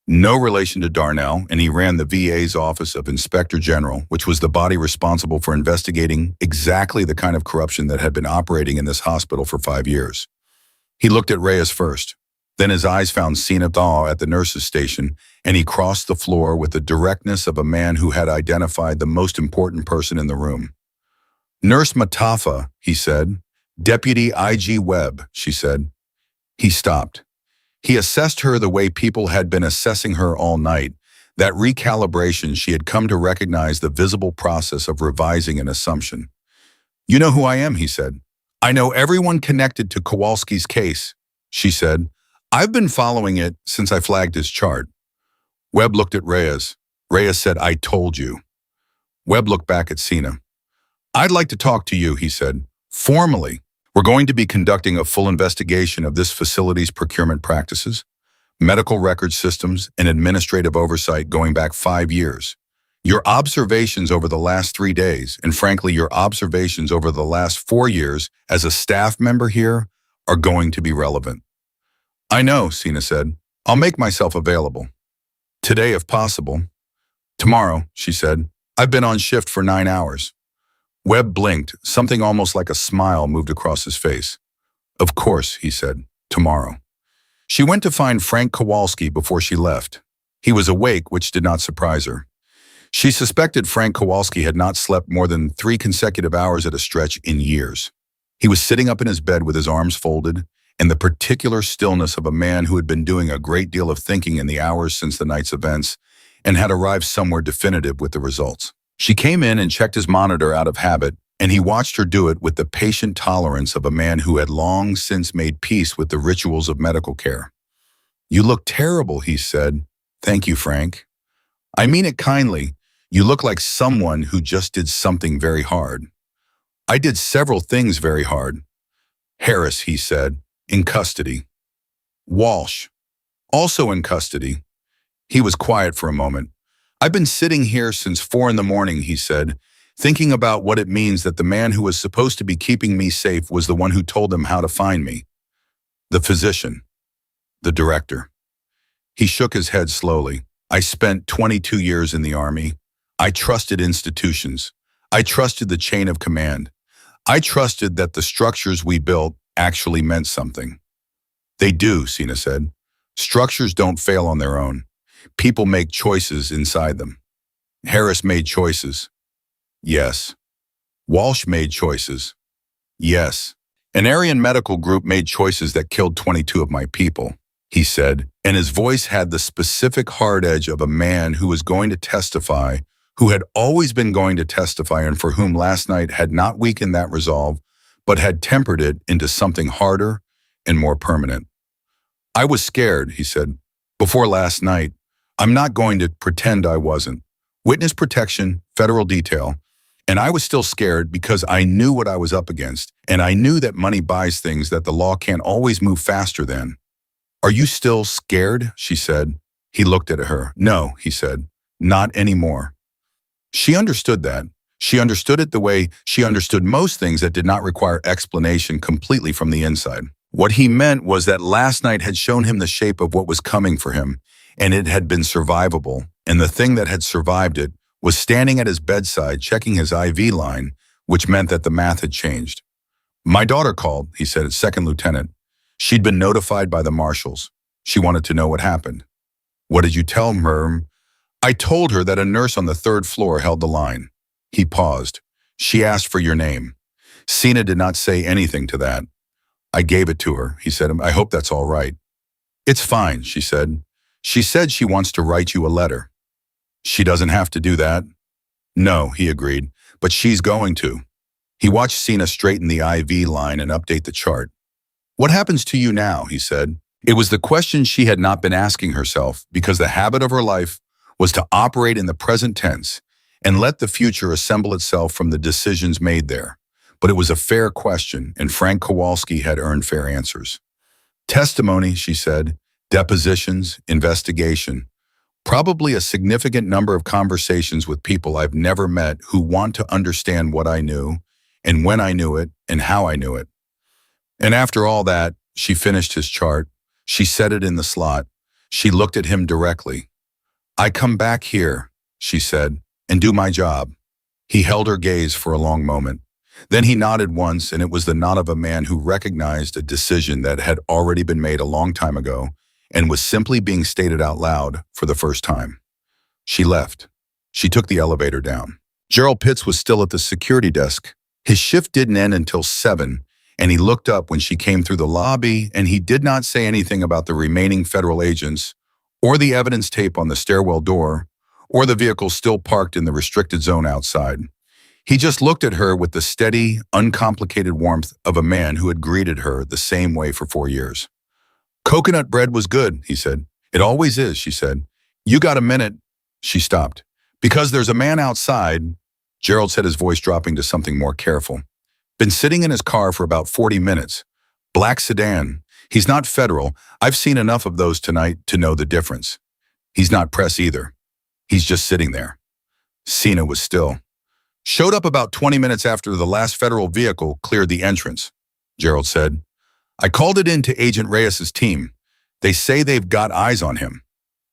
No relation to Darnell, and he ran the VA's Office of Inspector General, which was the body responsible for investigating exactly the kind of corruption that had been operating in this hospital for 5 years. He looked at Reyes first. Then his eyes found Sina Thaw at the nurse's station, and he crossed the floor with the directness of a man who had identified the most important person in the room. "Nurse Matafa," he said. "Deputy IG Webb," she said. He stopped. He assessed her the way people had been assessing her all night, that recalibration she had come to recognize the visible process of revising an assumption. "You know who I am," he said. "I know everyone connected to Kowalski's case," she said. "I've been following it since I flagged his chart." Webb looked at Reyes. Reyes said, "I told you." Webb looked back at Sina. "I'd like to talk to you," he said, "formally. We're going to be conducting a full investigation of this facility's procurement practices, medical record systems, and administrative oversight going back 5 years. Your observations over the last 3 days, and frankly, your observations over the last 4 years as a staff member here, are going to be relevant." "I know," Sina said. "I'll make myself available. Today, if possible." "Tomorrow," she said. "I've been on shift for 9 hours." Webb blinked. Something almost like a smile moved across his face. "Of course," he said. "Tomorrow." She went to find Frank Kowalski before she left. He was awake, which did not surprise her. She suspected Frank Kowalski had not slept more than 3 consecutive hours at a stretch in years. He was sitting up in his bed with his arms folded, and the particular stillness of a man who had been doing a great deal of thinking in the hours since the night's events and had arrived somewhere definitive with the results. She came in and checked his monitor out of habit, and he watched her do it with the patient tolerance of a man who had long since made peace with the rituals of medical care. "You look terrible," he said. "Thank you, Frank. I mean it kindly. You look like someone who just did something very hard." "I did several things very hard." "Harris," he said, "in custody. Walsh, also in custody." He was quiet for a moment. "I've been sitting here since 4 in the morning," he said, "thinking about what it means that the man who was supposed to be keeping me safe was the one who told them how to find me. The physician. The director." He shook his head slowly. "I spent 22 years in the Army. I trusted institutions. I trusted the chain of command. I trusted that the structures we built actually meant something." "They do," Sina said. "Structures don't fail on their own. People make choices inside them." "Harris made choices." "Yes." "Walsh made choices." "Yes." "An Aryan medical group made choices that killed 22 of my people," he said, and his voice had the specific hard edge of a man who was going to testify, who had always been going to testify, and for whom last night had not weakened that resolve, but had tempered it into something harder and more permanent. "I was scared," he said, "before last night. I'm not going to pretend I wasn't. Witness protection, federal detail. And I was still scared because I knew what I was up against, and I knew that money buys things that the law can't always move faster than." "Are you still scared?" she said. He looked at her. No, he said, not anymore. She understood that. She understood it the way she understood most things that did not require explanation completely from the inside. What he meant was that last night had shown him the shape of what was coming for him, and it had been survivable, and the thing that had survived it was standing at his bedside checking his IV line, which meant that the math had changed. My daughter called, he said, as second lieutenant. She'd been notified by the marshals. She wanted to know what happened. What did you tell her? I told her that a nurse on the third floor held the line. He paused. She asked for your name. Sina did not say anything to that. I gave it to her, he said. I hope that's all right. It's fine, she said. She said she wants to write you a letter. She doesn't have to do that. No, he agreed, but she's going to. He watched Sina straighten the IV line and update the chart. What happens to you now, he said. It was the question she had not been asking herself because the habit of her life was to operate in the present tense and let the future assemble itself from the decisions made there. But it was a fair question, and Frank Kowalski had earned fair answers. Testimony, she said, depositions, investigation, probably a significant number of conversations with people I've never met who want to understand what I knew, and when I knew it, and how I knew it. And after all that, she finished his chart. She set it in the slot. She looked at him directly. I come back here, she said, and do my job. He held her gaze for a long moment. Then he nodded once, and it was the nod of a man who recognized a decision that had already been made a long time ago and was simply being stated out loud for the first time. She left. She took the elevator down. Gerald Pitts was still at the security desk. His shift didn't end until 7, and he looked up when she came through the lobby, and he did not say anything about the remaining federal agents or the evidence tape on the stairwell door or the vehicle still parked in the restricted zone outside. He just looked at her with the steady, uncomplicated warmth of a man who had greeted her the same way for 4 years. Coconut bread was good, he said. It always is, she said. You got a minute? She stopped. Because there's a man outside, Gerald said, his voice dropping to something more careful. Been sitting in his car for about 40 minutes. Black sedan. He's not federal. I've seen enough of those tonight to know the difference. He's not press either. He's just sitting there. Sina was still. Showed up about 20 minutes after the last federal vehicle cleared the entrance, Gerald said. I called it in to Agent Reyes's team. They say they've got eyes on him.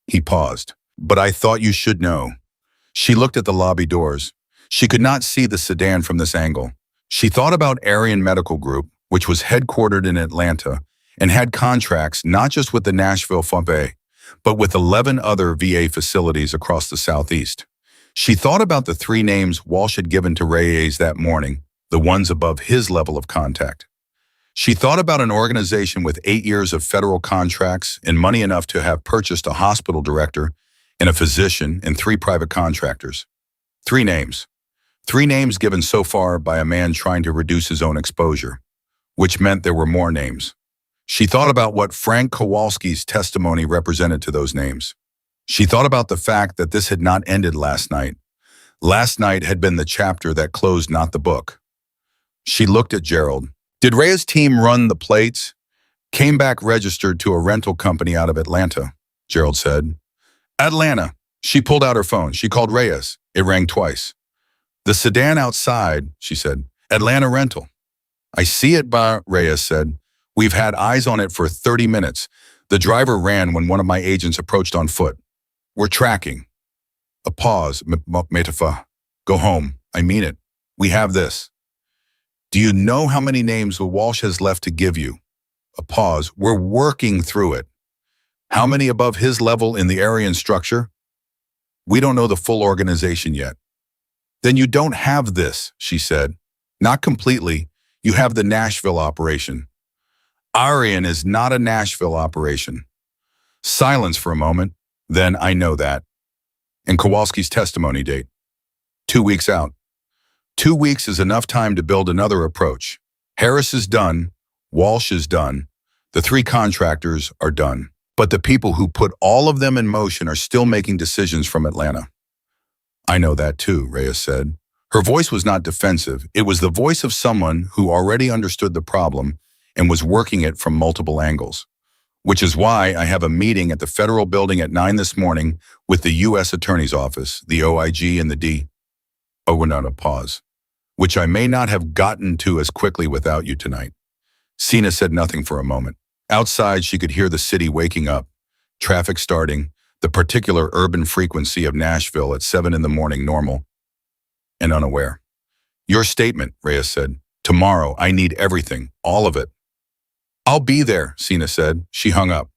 He paused. But I thought you should know. She looked at the lobby doors. She could not see the sedan from this angle. She thought about Aryan Medical Group, which was headquartered in Atlanta and had contracts not just with the Nashville Convey, but with 11 other VA facilities across the Southeast. She thought about the 3 names Walsh had given to Reyes that morning, the ones above his level of contact. She thought about an organization with 8 years of federal contracts and money enough to have purchased a hospital director and a physician and 3 private contractors. 3 names. 3 names given so far by a man trying to reduce his own exposure, which meant there were more names. She thought about what Frank Kowalski's testimony represented to those names. She thought about the fact that this had not ended last night. Last night had been the chapter that closed, not the book. She looked at Gerald. Did Reyes' team run the plates? Came back registered to a rental company out of Atlanta, Gerald said. Atlanta. She pulled out her phone. She called Reyes. It rang twice. The sedan outside, she said. Atlanta rental. I see it, Reyes said. We've had eyes on it for 30 minutes. The driver ran when one of my agents approached on foot. We're tracking. A pause. Metafa. Go home. I mean it. We have this. Do you know how many names Walsh has left to give you? A pause. We're working through it. How many above his level in the Aryan structure? We don't know the full organization yet. Then you don't have this, she said. Not completely. You have the Nashville operation. Aryan is not a Nashville operation. Silence for a moment. Then I know that. And Kowalski's testimony date. 2 weeks out. 2 weeks is enough time to build another approach. Harris is done. Walsh is done. The 3 contractors are done. But the people who put all of them in motion are still making decisions from Atlanta. I know that too, Reyes said. Her voice was not defensive. It was the voice of someone who already understood the problem and was working it from multiple angles. which is why I have a meeting at the federal building at 9 this morning with the U.S. Attorney's Office, the OIG and the D. Oh, we're not a pause. Which I may not have gotten to as quickly without you tonight. Sina said nothing for a moment. Outside, she could hear the city waking up, traffic starting, the particular urban frequency of Nashville at 7 in the morning normal, and unaware. Your statement, Reyes said. Tomorrow, I need everything, all of it. I'll be there, Sina said. She hung up.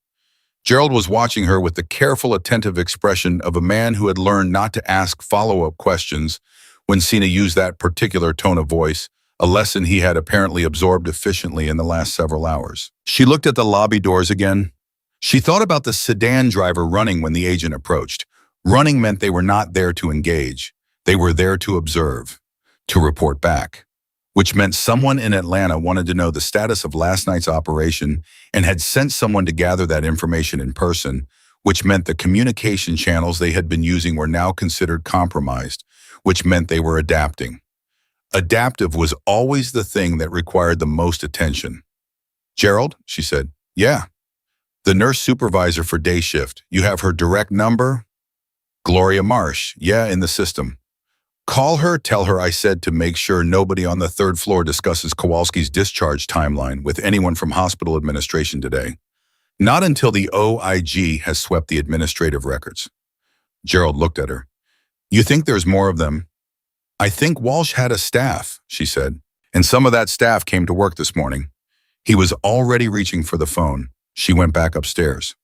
Gerald was watching her with the careful, attentive expression of a man who had learned not to ask follow-up questions when Sina used that particular tone of voice, a lesson he had apparently absorbed efficiently in the last several hours. She looked at the lobby doors again. She thought about the sedan driver running when the agent approached. Running meant they were not there to engage. They were there to observe, to report back, which meant someone in Atlanta wanted to know the status of last night's operation and had sent someone to gather that information in person, which meant the communication channels they had been using were now considered compromised, which meant they were adapting. Adaptive was always the thing that required the most attention. Gerald, she said. Yeah. The nurse supervisor for day shift. You have her direct number? Gloria Marsh. Yeah, in the system. Call her, tell her I said to make sure nobody on the third floor discusses Kowalski's discharge timeline with anyone from hospital administration today. Not until the OIG has swept the administrative records. Gerald looked at her. You think there's more of them? I think Walsh had a staff, she said, and some of that staff came to work this morning. He was already reaching for the phone. She went back upstairs.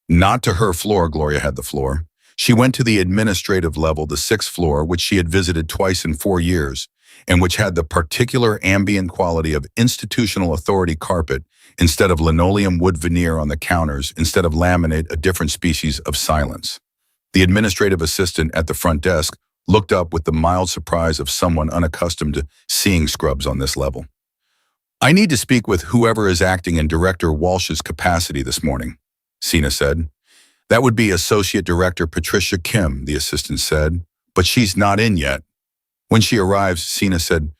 Not to her floor, Gloria had the floor. She went to the administrative level, the 6th floor, which she had visited twice in 4 years, and which had the particular ambient quality of institutional authority carpet instead of linoleum wood veneer on the counters, instead of laminate, a different species of silence. The administrative assistant at the front desk looked up with the mild surprise of someone unaccustomed to seeing scrubs on this level. I need to speak with whoever is acting in Director Walsh's capacity this morning, Sina said. That would be Associate Director Patricia Kim, the assistant said, but she's not in yet. When she arrives, Sina said,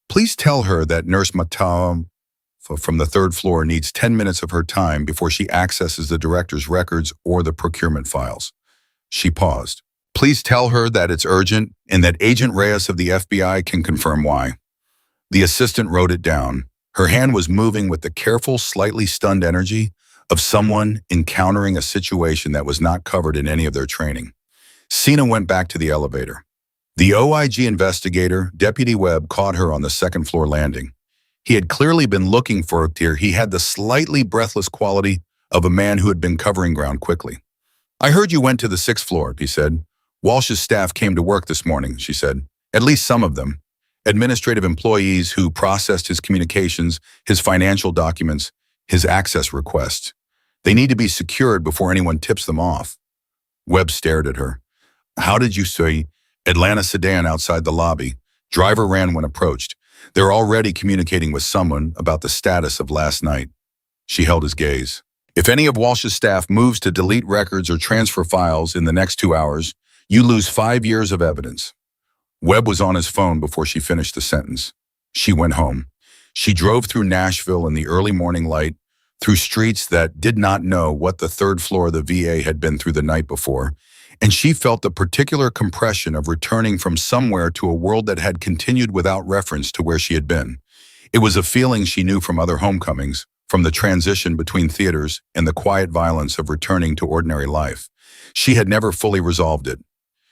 please tell her that Nurse Mata from the 3rd floor needs 10 minutes of her time before she accesses the director's records or the procurement files. She paused. Please tell her that it's urgent and that Agent Reyes of the FBI can confirm why. The assistant wrote it down. Her hand was moving with the careful, slightly stunned energy of someone encountering a situation that was not covered in any of their training. Sina went back to the elevator. The OIG investigator, Deputy Webb, caught her on the 2nd floor landing. He had clearly been looking for her here. He had the slightly breathless quality of a man who had been covering ground quickly. I heard you went to the 6th floor, he said. Walsh's staff came to work this morning, she said. At least some of them. Administrative employees who processed his communications, his financial documents, his access requests. They need to be secured before anyone tips them off. Webb stared at her. How did you say? Atlanta sedan outside the lobby. Driver ran when approached. They're already communicating with someone about the status of last night. She held his gaze. If any of Walsh's staff moves to delete records or transfer files in the next 2 hours, you lose 5 years of evidence. Webb was on his phone before she finished the sentence. She went home. She drove through Nashville in the early morning light, through streets that did not know what the 3rd floor of the VA had been through the night before, and she felt the particular compression of returning from somewhere to a world that had continued without reference to where she had been. It was a feeling she knew from other homecomings, from the transition between theaters and the quiet violence of returning to ordinary life. She had never fully resolved it.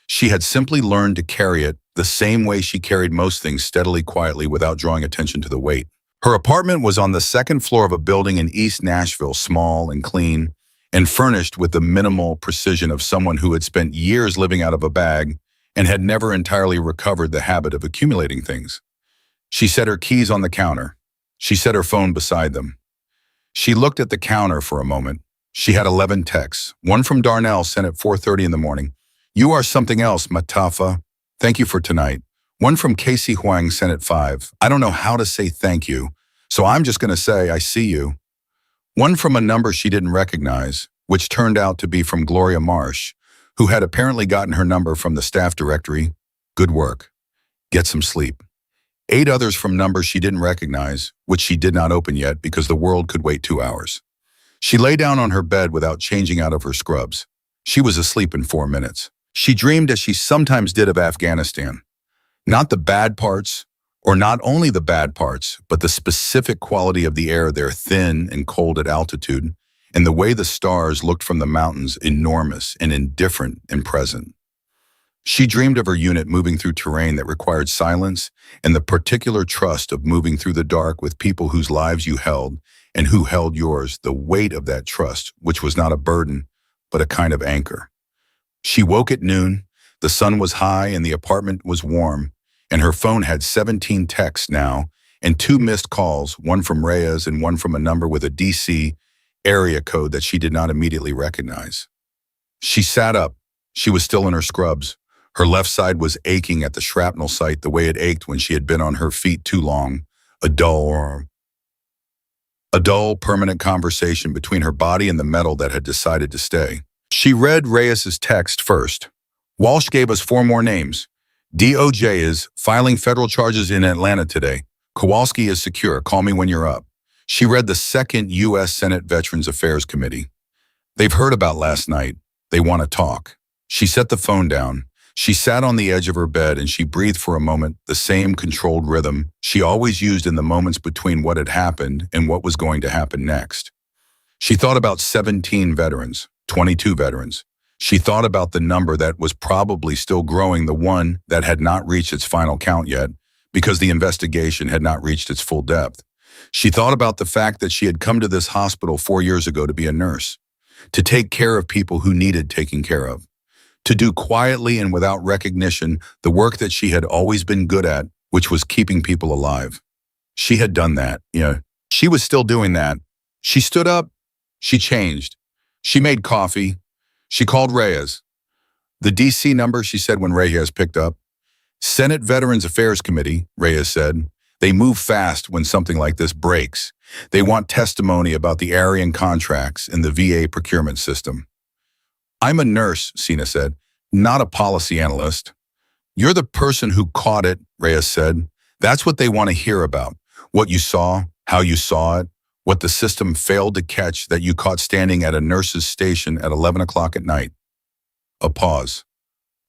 She had simply learned to carry it the same way she carried most things, steadily, quietly, without drawing attention to the weight. Her apartment was on the 2nd floor of a building in East Nashville, small and clean, and furnished with the minimal precision of someone who had spent years living out of a bag and had never entirely recovered the habit of accumulating things. She set her keys on the counter. She set her phone beside them. She looked at the counter for a moment. She had 11 texts, one from Darnell sent at 4:30 in the morning. You are something else, Matafa. Thank you for tonight. One from Casey Huang sent at 5. I don't know how to say thank you, so I'm just going to say I see you. One from a number she didn't recognize, which turned out to be from Gloria Marsh, who had apparently gotten her number from the staff directory. Good work. Get some sleep. 8 others from numbers she didn't recognize, which she did not open yet because the world could wait 2 hours. She lay down on her bed without changing out of her scrubs. She was asleep in 4 minutes. She dreamed as she sometimes did of Afghanistan. Not the bad parts, or not only the bad parts, but the specific quality of the air there, thin and cold at altitude, and the way the stars looked from the mountains, enormous and indifferent and present. She dreamed of her unit moving through terrain that required silence and the particular trust of moving through the dark with people whose lives you held and who held yours, the weight of that trust, which was not a burden, but a kind of anchor. She woke at noon, the sun was high and the apartment was warm, and her phone had 17 texts now and 2 missed calls, one from Reyes and one from a number with a DC area code that she did not immediately recognize. She sat up. She was still in her scrubs. Her left side was aching at the shrapnel site the way it ached when she had been on her feet too long, a dull, permanent conversation between her body and the metal that had decided to stay. She read Reyes's text first. Walsh gave us 4 more names. DOJ is filing federal charges in Atlanta today. Kowalski is secure. Call me when you're up. She read the second U.S. Senate Veterans Affairs Committee. They've heard about last night. They want to talk. She set the phone down. She sat on the edge of her bed and she breathed for a moment, the same controlled rhythm she always used in the moments between what had happened and what was going to happen next. She thought about 17 veterans, 22 veterans. She thought about the number that was probably still growing, the one that had not reached its final count yet, because the investigation had not reached its full depth. She thought about the fact that she had come to this hospital 4 years ago to be a nurse, to take care of people who needed taking care of, to do quietly and without recognition the work that she had always been good at, which was keeping people alive. She had done that, She was still doing that. She stood up. She changed. She made coffee. She called Reyes. The DC number, she said when Reyes picked up. Senate Veterans Affairs Committee, Reyes said. They move fast when something like this breaks. They want testimony about the Aryan contracts in the VA procurement system. I'm a nurse, Sina said, not a policy analyst. You're the person who caught it, Reyes said. That's what they want to hear about. What you saw, how you saw it, what the system failed to catch that you caught standing at a nurse's station at 11 o'clock at night. A pause.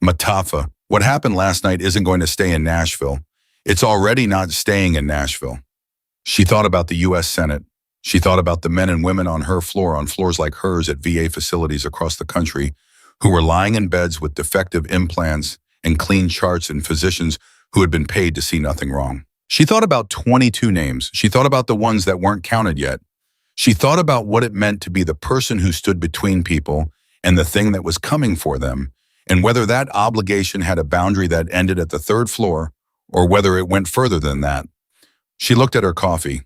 Matafa, what happened last night isn't going to stay in Nashville. It's already not staying in Nashville. She thought about the U.S. Senate. She thought about the men and women on her floor, on floors like hers at VA facilities across the country, who were lying in beds with defective implants and clean charts, and physicians who had been paid to see nothing wrong. She thought about 22 names. She thought about the ones that weren't counted yet. She thought about what it meant to be the person who stood between people and the thing that was coming for them, and whether that obligation had a boundary that ended at the 3rd floor or whether it went further than that. She looked at her coffee.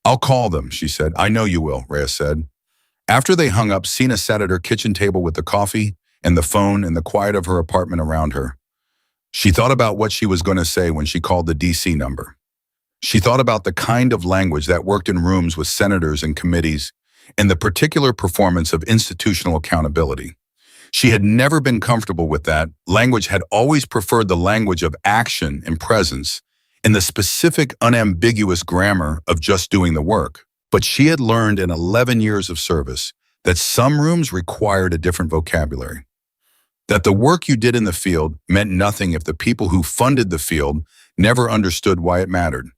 I'll call them, she said. I know you will, Reyes said. After they hung up, Sina sat at her kitchen table with the coffee and the phone and the quiet of her apartment around her. She thought about what she was going to say when she called the DC number. She thought about the kind of language that worked in rooms with senators and committees and the particular performance of institutional accountability. She had never been comfortable with that. Language had always preferred the language of action and presence and the specific, unambiguous grammar of just doing the work. But she had learned in 11 years of service that some rooms required a different vocabulary, that the work you did in the field meant nothing if the people who funded the field never understood why it mattered.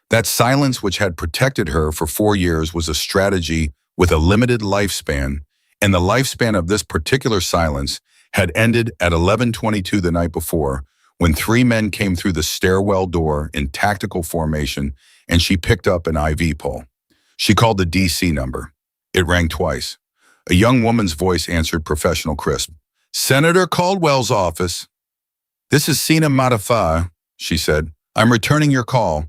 That silence which had protected her for 4 years was a strategy with a limited lifespan, and the lifespan of this particular silence had ended at 11:22 the night before, when 3 men came through the stairwell door in tactical formation and she picked up an IV pole. She called the DC number. It rang twice. A young woman's voice answered, professional crisp. Senator Caldwell's office. This is Sina Matafa, she said. I'm returning your call.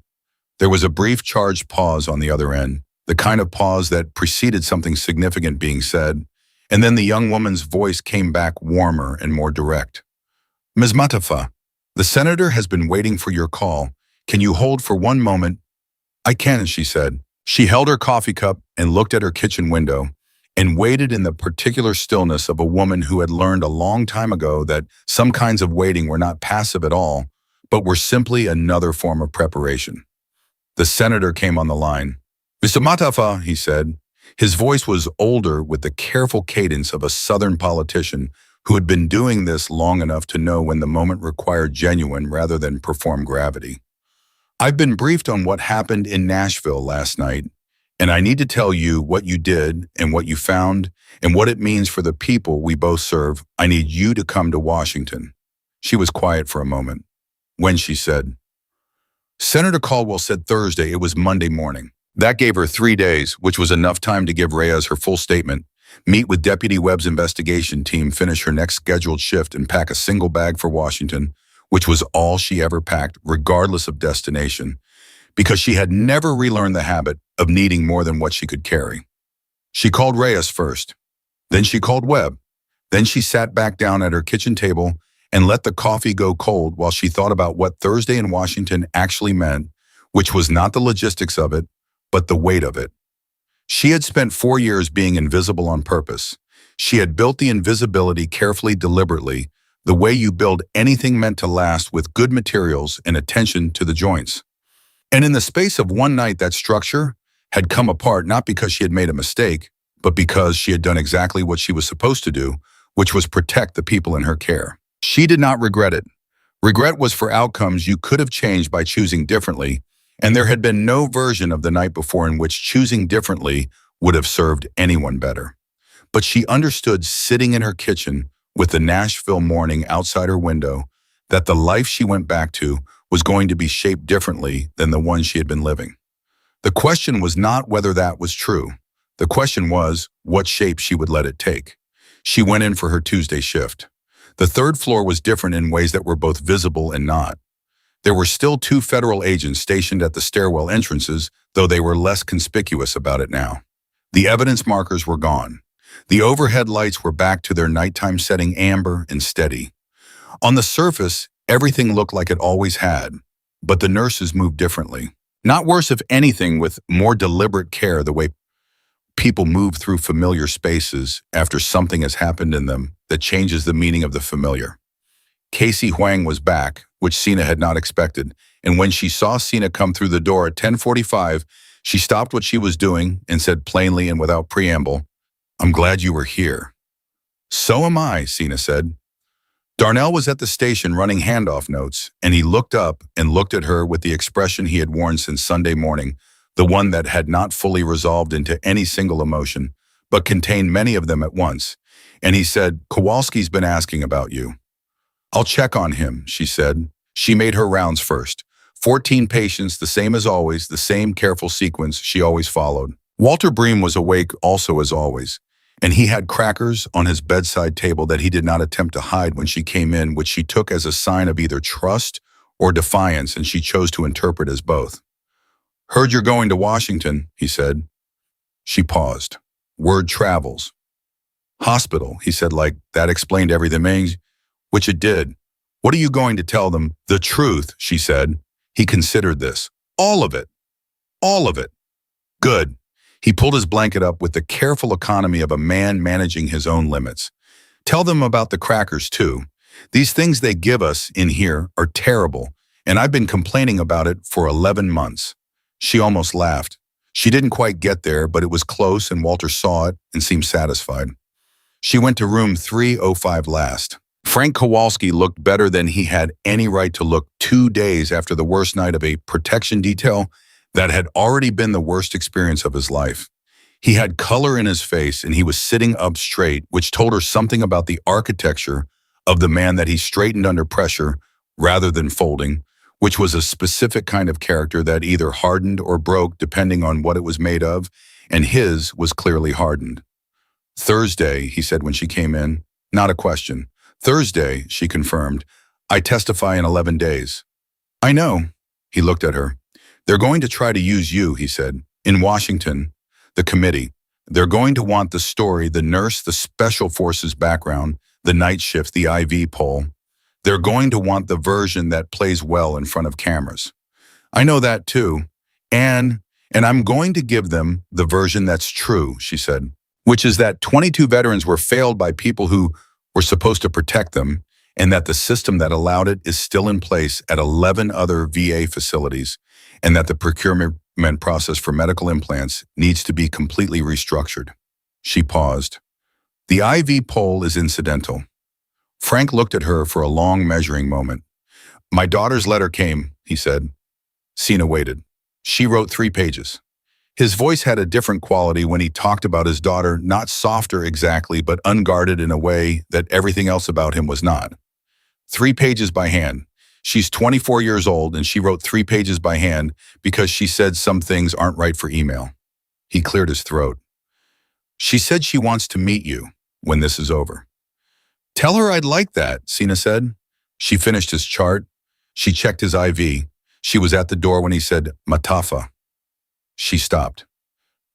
There was a brief charged pause on the other end, the kind of pause that preceded something significant being said, and then the young woman's voice came back warmer and more direct. Ms. Matafa, the senator has been waiting for your call. Can you hold for 1 moment? I can, she said. She held her coffee cup and looked at her kitchen window and waited in the particular stillness of a woman who had learned a long time ago that some kinds of waiting were not passive at all, but were simply another form of preparation. The senator came on the line. Mr. Matafa, he said, His voice was older with the careful cadence of a Southern politician who had been doing this long enough to know when the moment required genuine rather than perform gravity. I've been briefed on what happened in Nashville last night, and I need to tell you what you did and what you found and what it means for the people we both serve. I need you to come to Washington. She was quiet for a moment. When she said, Senator Caldwell said Thursday, it was Monday morning. That gave her 3 days, which was enough time to give Reyes her full statement, meet with Deputy Webb's investigation team, finish her next scheduled shift, and pack a single bag for Washington, which was all she ever packed, regardless of destination, because she had never relearned the habit of needing more than what she could carry. She called Reyes first. Then she called Webb. Then she sat back down at her kitchen table and let the coffee go cold while she thought about what Thursday in Washington actually meant, which was not the logistics of it, but the weight of it. She had spent 4 years being invisible on purpose. She had built the invisibility carefully, deliberately, the way you build anything meant to last, with good materials and attention to the joints. And in the space of one night, that structure had come apart, not because she had made a mistake, but because she had done exactly what she was supposed to do, which was protect the people in her care. She did not regret it. Regret was for outcomes you could have changed by choosing differently, and there had been no version of the night before in which choosing differently would have served anyone better. But she understood, sitting in her kitchen with the Nashville morning outside her window, that the life she went back to was going to be shaped differently than the one she had been living. The question was not whether that was true. The question was what shape she would let it take. She went in for her Tuesday shift. The third floor was different in ways that were both visible and not. There were still 2 federal agents stationed at the stairwell entrances, though they were less conspicuous about it now. The evidence markers were gone. The overhead lights were back to their nighttime setting, amber and steady. On the surface, everything looked like it always had, but the nurses moved differently. Not worse, if anything, with more deliberate care, the way people move through familiar spaces after something has happened in them that changes the meaning of the familiar. Casey Huang was back, which Sina had not expected, and when she saw Sina come through the door at 10:45, she stopped what she was doing and said plainly and without preamble, "I'm glad you were here." "So am I," Sina said. Darnell was at the station running handoff notes, and he looked up and looked at her with the expression he had worn since Sunday morning, the one that had not fully resolved into any single emotion, but contained many of them at once. And he said, "Kowalski's been asking about you." "I'll check on him," she said. She made her rounds first. 14 patients, the same as always, the same careful sequence she always followed. Walter Bream was awake also as always, and he had crackers on his bedside table that he did not attempt to hide when she came in, which she took as a sign of either trust or defiance, and she chose to interpret as both. "Heard you're going to Washington," he said. She paused. "Word travels." "Hospital," he said, like that explained everything, which it did. "What are you going to tell them?" "The truth," she said. He considered this. "All of it. All of it." "Good." He pulled his blanket up with the careful economy of a man managing his own limits. "Tell them about the crackers, too. These things they give us in here are terrible, and I've been complaining about it for 11 months. She almost laughed. She didn't quite get there, but it was close, and Walter saw it and seemed satisfied. She went to room 305 last. Frank Kowalski looked better than he had any right to look 2 days after the worst night of a protection detail that had already been the worst experience of his life. He had color in his face, and he was sitting up straight, which told her something about the architecture of the man, that he straightened under pressure rather than folding, which was a specific kind of character that either hardened or broke depending on what it was made of, and his was clearly hardened. "Thursday," he said when she came in. Not a question. "Thursday," she confirmed. "I testify in 11 days. "I know." He looked at her. "They're going to try to use you," he said. "In Washington, the committee. They're going to want the story, the nurse, the special forces background, the night shift, the IV pole. They're going to want the version that plays well in front of cameras. I know that too. And I'm going to give them the version that's true," she said, "which is that 22 veterans were failed by people who were supposed to protect them, and that the system that allowed it is still in place at 11 other VA facilities, and that the procurement document process for medical implants needs to be completely restructured. She paused. The IV pole is incidental. Frank looked at her for a long measuring moment. My daughter's letter came, he said. Sina waited. She wrote 3 pages. His voice had a different quality when he talked about his daughter, not softer exactly, but unguarded in a way that everything else about him was not. 3 pages by hand. She's 24 years old and she wrote 3 pages by hand because she said some things aren't right for email. He cleared his throat. She said she wants to meet you when this is over. Tell her I'd like that, Sina said. She finished his chart. She checked his IV. She was at the door when he said, Matafa. She stopped.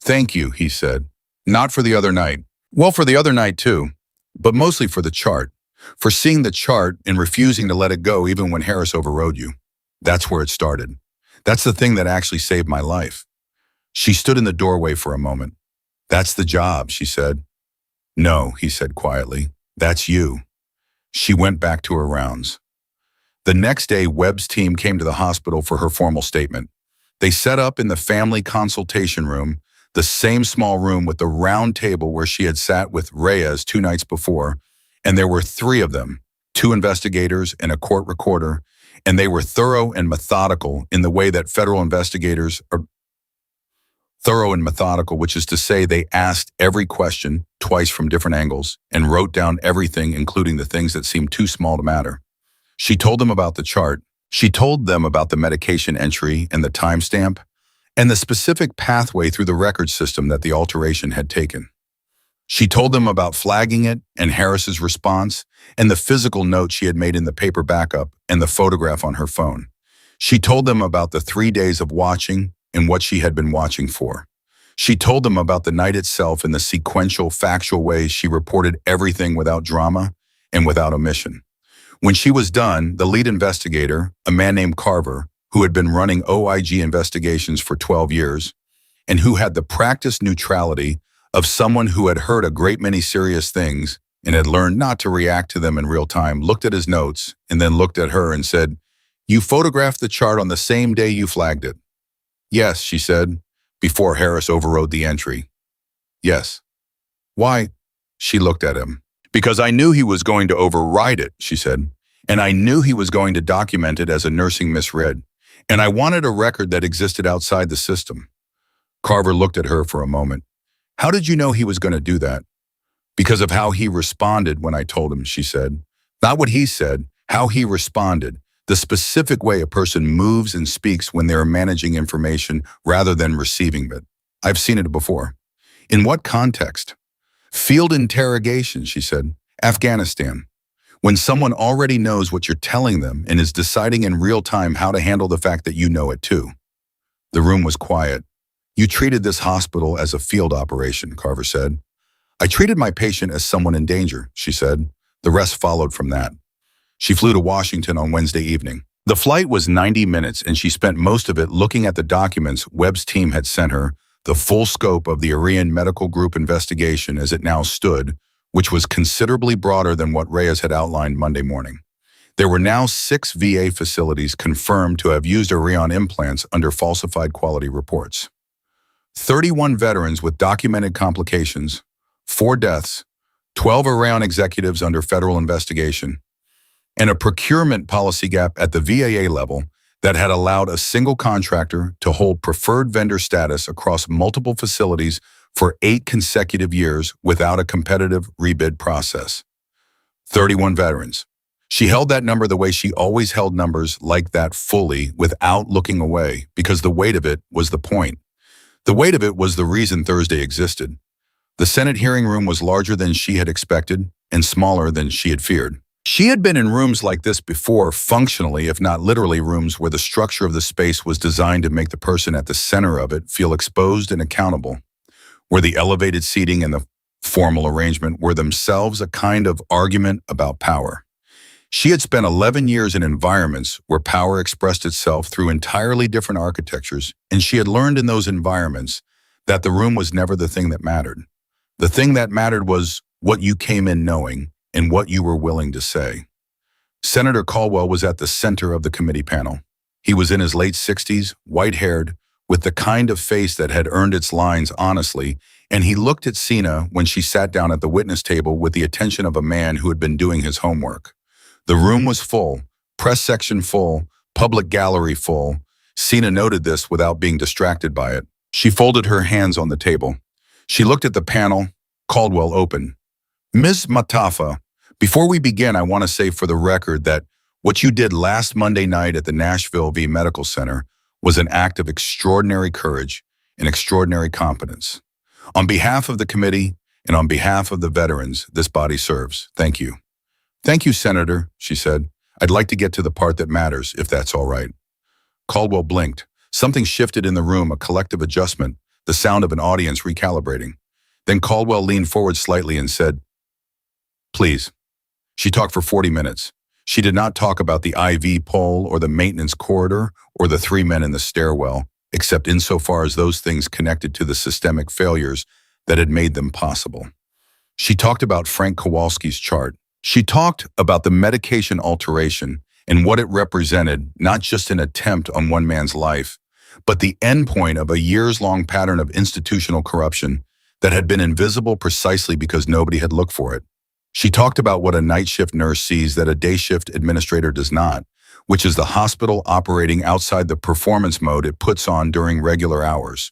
Thank you, he said. Not for the other night. Well, for the other night too, but mostly for the chart. For seeing the chart and refusing to let it go even when Harris overrode you. That's where it started. That's the thing that actually saved my life. She stood in the doorway for a moment. That's the job, she said. No, he said quietly. That's you. She went back to her rounds. The next day, Webb's team came to the hospital for her formal statement. They set up in the family consultation room, the same small room with the round table where she had sat with Reyes 2 nights before, and there were 3 of them, 2 investigators and a court recorder, and they were thorough and methodical in the way that federal investigators are thorough and methodical, which is to say they asked every question twice from different angles and wrote down everything, including the things that seemed too small to matter. She told them about the chart. She told them about the medication entry and the timestamp and the specific pathway through the record system that the alteration had taken. She told them about flagging it and Harris's response and the physical note she had made in the paper backup and the photograph on her phone. She told them about the 3 days of watching and what she had been watching for. She told them about the night itself and the sequential, factual ways she reported everything without drama and without omission. When she was done, the lead investigator, a man named Carver, who had been running OIG investigations for 12 years, and who had the practiced neutrality of someone who had heard a great many serious things and had learned not to react to them in real time, looked at his notes and then looked at her and said, You photographed the chart on the same day you flagged it. Yes, she said, before Harris overrode the entry. Yes. Why? She looked at him. Because I knew he was going to override it, she said, and I knew he was going to document it as a nursing misread, and I wanted a record that existed outside the system. Carver looked at her for a moment. How did you know he was going to do that? Because of how he responded when I told him, she said. Not what he said, how he responded, the specific way a person moves and speaks when they're managing information rather than receiving it. I've seen it before. In what context? Field interrogation, she said. Afghanistan. When someone already knows what you're telling them and is deciding in real time how to handle the fact that you know it too. The room was quiet. You treated this hospital as a field operation, Carver said. I treated my patient as someone in danger, she said. The rest followed from that. She flew to Washington on Wednesday evening. The flight was 90 minutes and she spent most of it looking at the documents Webb's team had sent her, the full scope of the Aryan Medical Group investigation as it now stood, which was considerably broader than what Reyes had outlined Monday morning. There were now 6 VA facilities confirmed to have used Aryan implants under falsified quality reports. 31 veterans with documented complications, 4 deaths, 12 Aryan executives under federal investigation, and a procurement policy gap at the VAA level that had allowed a single contractor to hold preferred vendor status across multiple facilities for 8 consecutive years without a competitive rebid process. 31 veterans. She held that number the way she always held numbers like that fully without looking away because the weight of it was the point. The weight of it was the reason Thursday existed. The Senate hearing room was larger than she had expected and smaller than she had feared. She had been in rooms like this before, functionally, if not literally, rooms where the structure of the space was designed to make the person at the center of it feel exposed and accountable, where the elevated seating and the formal arrangement were themselves a kind of argument about power. She had spent 11 years in environments where power expressed itself through entirely different architectures, and she had learned in those environments that the room was never the thing that mattered. The thing that mattered was what you came in knowing and what you were willing to say. Senator Caldwell was at the center of the committee panel. He was in his late 60s, white-haired, with the kind of face that had earned its lines honestly, and he looked at Sina when she sat down at the witness table with the attention of a man who had been doing his homework. The room was full, press section full, public gallery full. Sina noted this without being distracted by it. She folded her hands on the table. She looked at the panel. Caldwell opened. Ms. Matafa, before we begin, I want to say for the record that what you did last Monday night at the Nashville V Medical Center was an act of extraordinary courage and extraordinary competence. On behalf of the committee and on behalf of the veterans this body serves, thank you. Thank you, Senator, she said. I'd like to get to the part that matters, if that's all right. Caldwell blinked. Something shifted in the room, a collective adjustment, the sound of an audience recalibrating. Then Caldwell leaned forward slightly and said, please. She talked for 40 minutes. She did not talk about the IV pole or the maintenance corridor or the 3 men in the stairwell, except insofar as those things connected to the systemic failures that had made them possible. She talked about Frank Kowalski's chart. She talked about the medication alteration and what it represented, not just an attempt on one man's life, but the endpoint of a years-long pattern of institutional corruption that had been invisible precisely because nobody had looked for it. She talked about what a night shift nurse sees that a day shift administrator does not, which is the hospital operating outside the performance mode it puts on during regular hours.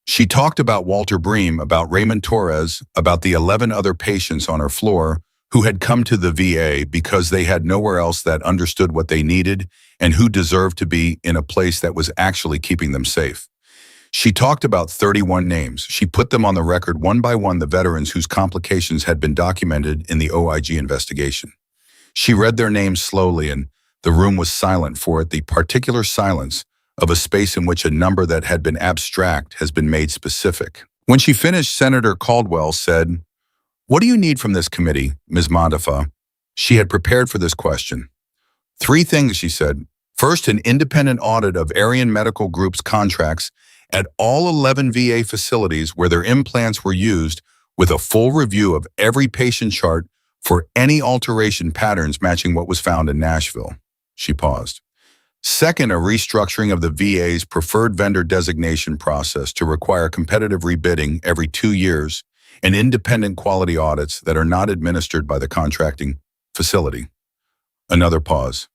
She talked about Walter Bream, about Raymond Torres, about the 11 other patients on her floor who had come to the VA because they had nowhere else that understood what they needed and who deserved to be in a place that was actually keeping them safe. She talked about 31 names. She put them on the record one by one, the veterans whose complications had been documented in the OIG investigation. She read their names slowly, and the room was silent for it, the particular silence of a space in which a number that had been abstract has been made specific. When she finished, Senator Caldwell said, "What do you need from this committee, Ms. Matafa?" She had prepared for this question. 3 things, she said. First, an independent audit of Aryan Medical Group's contracts at all 11 VA facilities where their implants were used, with a full review of every patient chart for any alteration patterns matching what was found in Nashville. She paused. Second, a restructuring of the VA's preferred vendor designation process to require competitive rebidding every 2 years and independent quality audits that are not administered by the contracting facility. Another pause.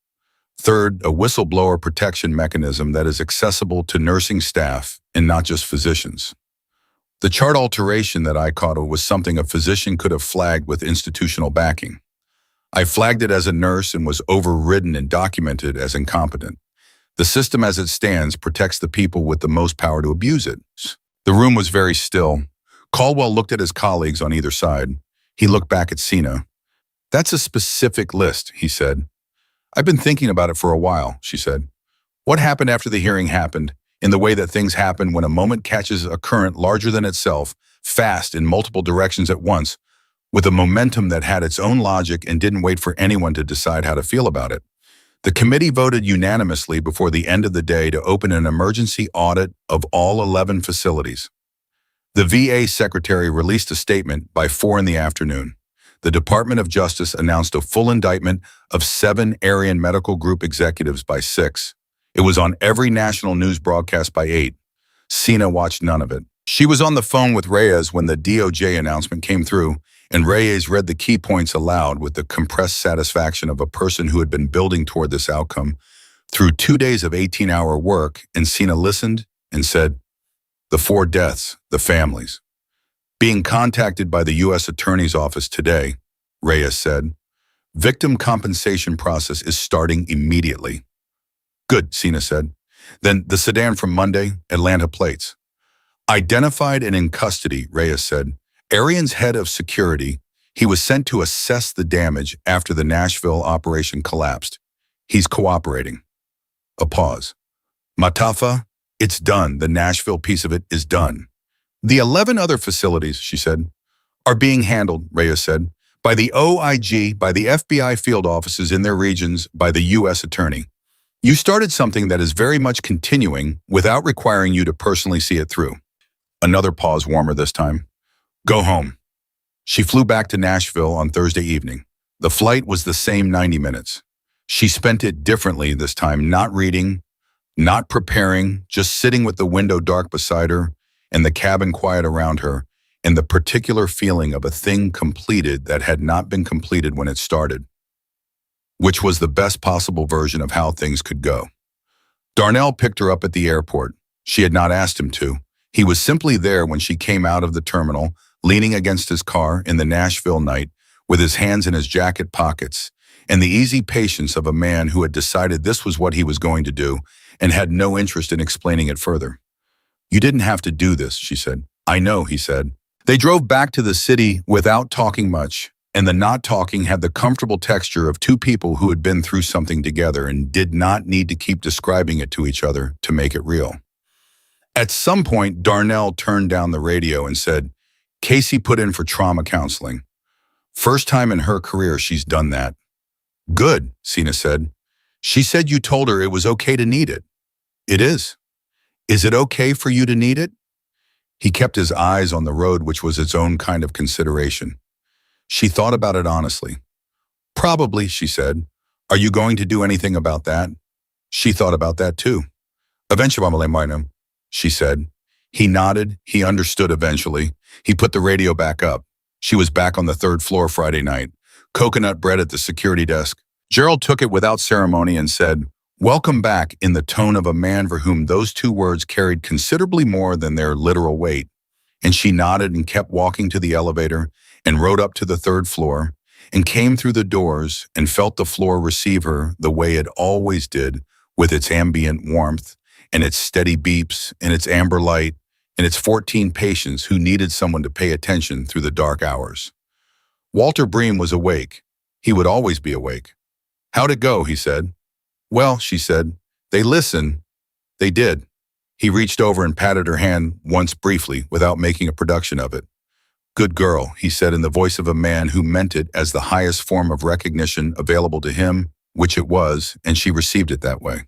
Third, a whistleblower protection mechanism that is accessible to nursing staff and not just physicians. The chart alteration that I caught was something a physician could have flagged with institutional backing. I flagged it as a nurse and was overridden and documented as incompetent. The system as it stands protects the people with the most power to abuse it. The room was very still. Caldwell looked at his colleagues on either side. He looked back at Sina. "That's a specific list," he said. "I've been thinking about it for a while," she said. "What happened after the hearing happened, in the way that things happen when a moment catches a current larger than itself, fast in multiple directions at once, with a momentum that had its own logic and didn't wait for anyone to decide how to feel about it. The committee voted unanimously before the end of the day to open an emergency audit of all 11 facilities. The VA secretary released a statement by 4 in the afternoon. The Department of Justice announced a full indictment of 7 Aryan Medical Group executives by 6. It was on every national news broadcast by 8. Sina watched none of it. She was on the phone with Reyes when the DOJ announcement came through, and Reyes read the key points aloud with the compressed satisfaction of a person who had been building toward this outcome through 2 days of 18-hour work, and Sina listened and said, "The 4 deaths, the families." "Being contacted by the U.S. Attorney's Office today," Reyes said. "Victim compensation process is starting immediately." "Good," Sina said. "Then the sedan from Monday, Atlanta plates." "Identified and in custody," Reyes said. "Arian's head of security. He was sent to assess the damage after the Nashville operation collapsed. He's cooperating." A pause. "Matafa, it's done. The Nashville piece of it is done." "The 11 other facilities," she said, "are being handled," Reyes said, "by the OIG, by the FBI field offices in their regions, by the U.S. Attorney. You started something that is very much continuing without requiring you to personally see it through." Another pause, warmer this time. "Go home." She flew back to Nashville on Thursday evening. The flight was the same 90 minutes. She spent it differently this time, not reading, Not preparing, just sitting with the window dark beside her and the cabin quiet around her, and the particular feeling of a thing completed that had not been completed when it started, which was the best possible version of how things could go. Darnell picked her up at the airport. She had not asked him to. He was simply there when she came out of the terminal, leaning against his car in the Nashville night, with his hands in his jacket pockets, and the easy patience of a man who had decided this was what he was going to do and had no interest in explaining it further. "You didn't have to do this," she said. "I know," he said. They drove back to the city without talking much, and the not talking had the comfortable texture of two people who had been through something together and did not need to keep describing it to each other to make it real. At some point, Darnell turned down the radio and said, "Casey put in for trauma counseling. First time in her career she's done that." "Good," Sina said. "She said you told her it was okay to need it." "It is. Is it okay for you to need it?" He kept his eyes on the road, which was its own kind of consideration. She thought about it honestly. "Probably," she said. "Are you going to do anything about that?" She thought about that too. "Eventually," she said. He nodded. He understood eventually. He put the radio back up. She was back on the third floor Friday night. Coconut bread at the security desk. Gerald took it without ceremony and said, "Welcome back," in the tone of a man for whom those two words carried considerably more than their literal weight. And she nodded and kept walking to the elevator and rode up to the third floor and came through the doors and felt the floor receive her the way it always did, with its ambient warmth and its steady beeps and its amber light and its 14 patients who needed someone to pay attention through the dark hours. Walter Bream was awake. He would always be awake. "How'd it go?" he said. "Well," she said, "they listened." They did. He reached over and patted her hand once briefly without making a production of it. "Good girl," he said in the voice of a man who meant it as the highest form of recognition available to him, which it was, and she received it that way.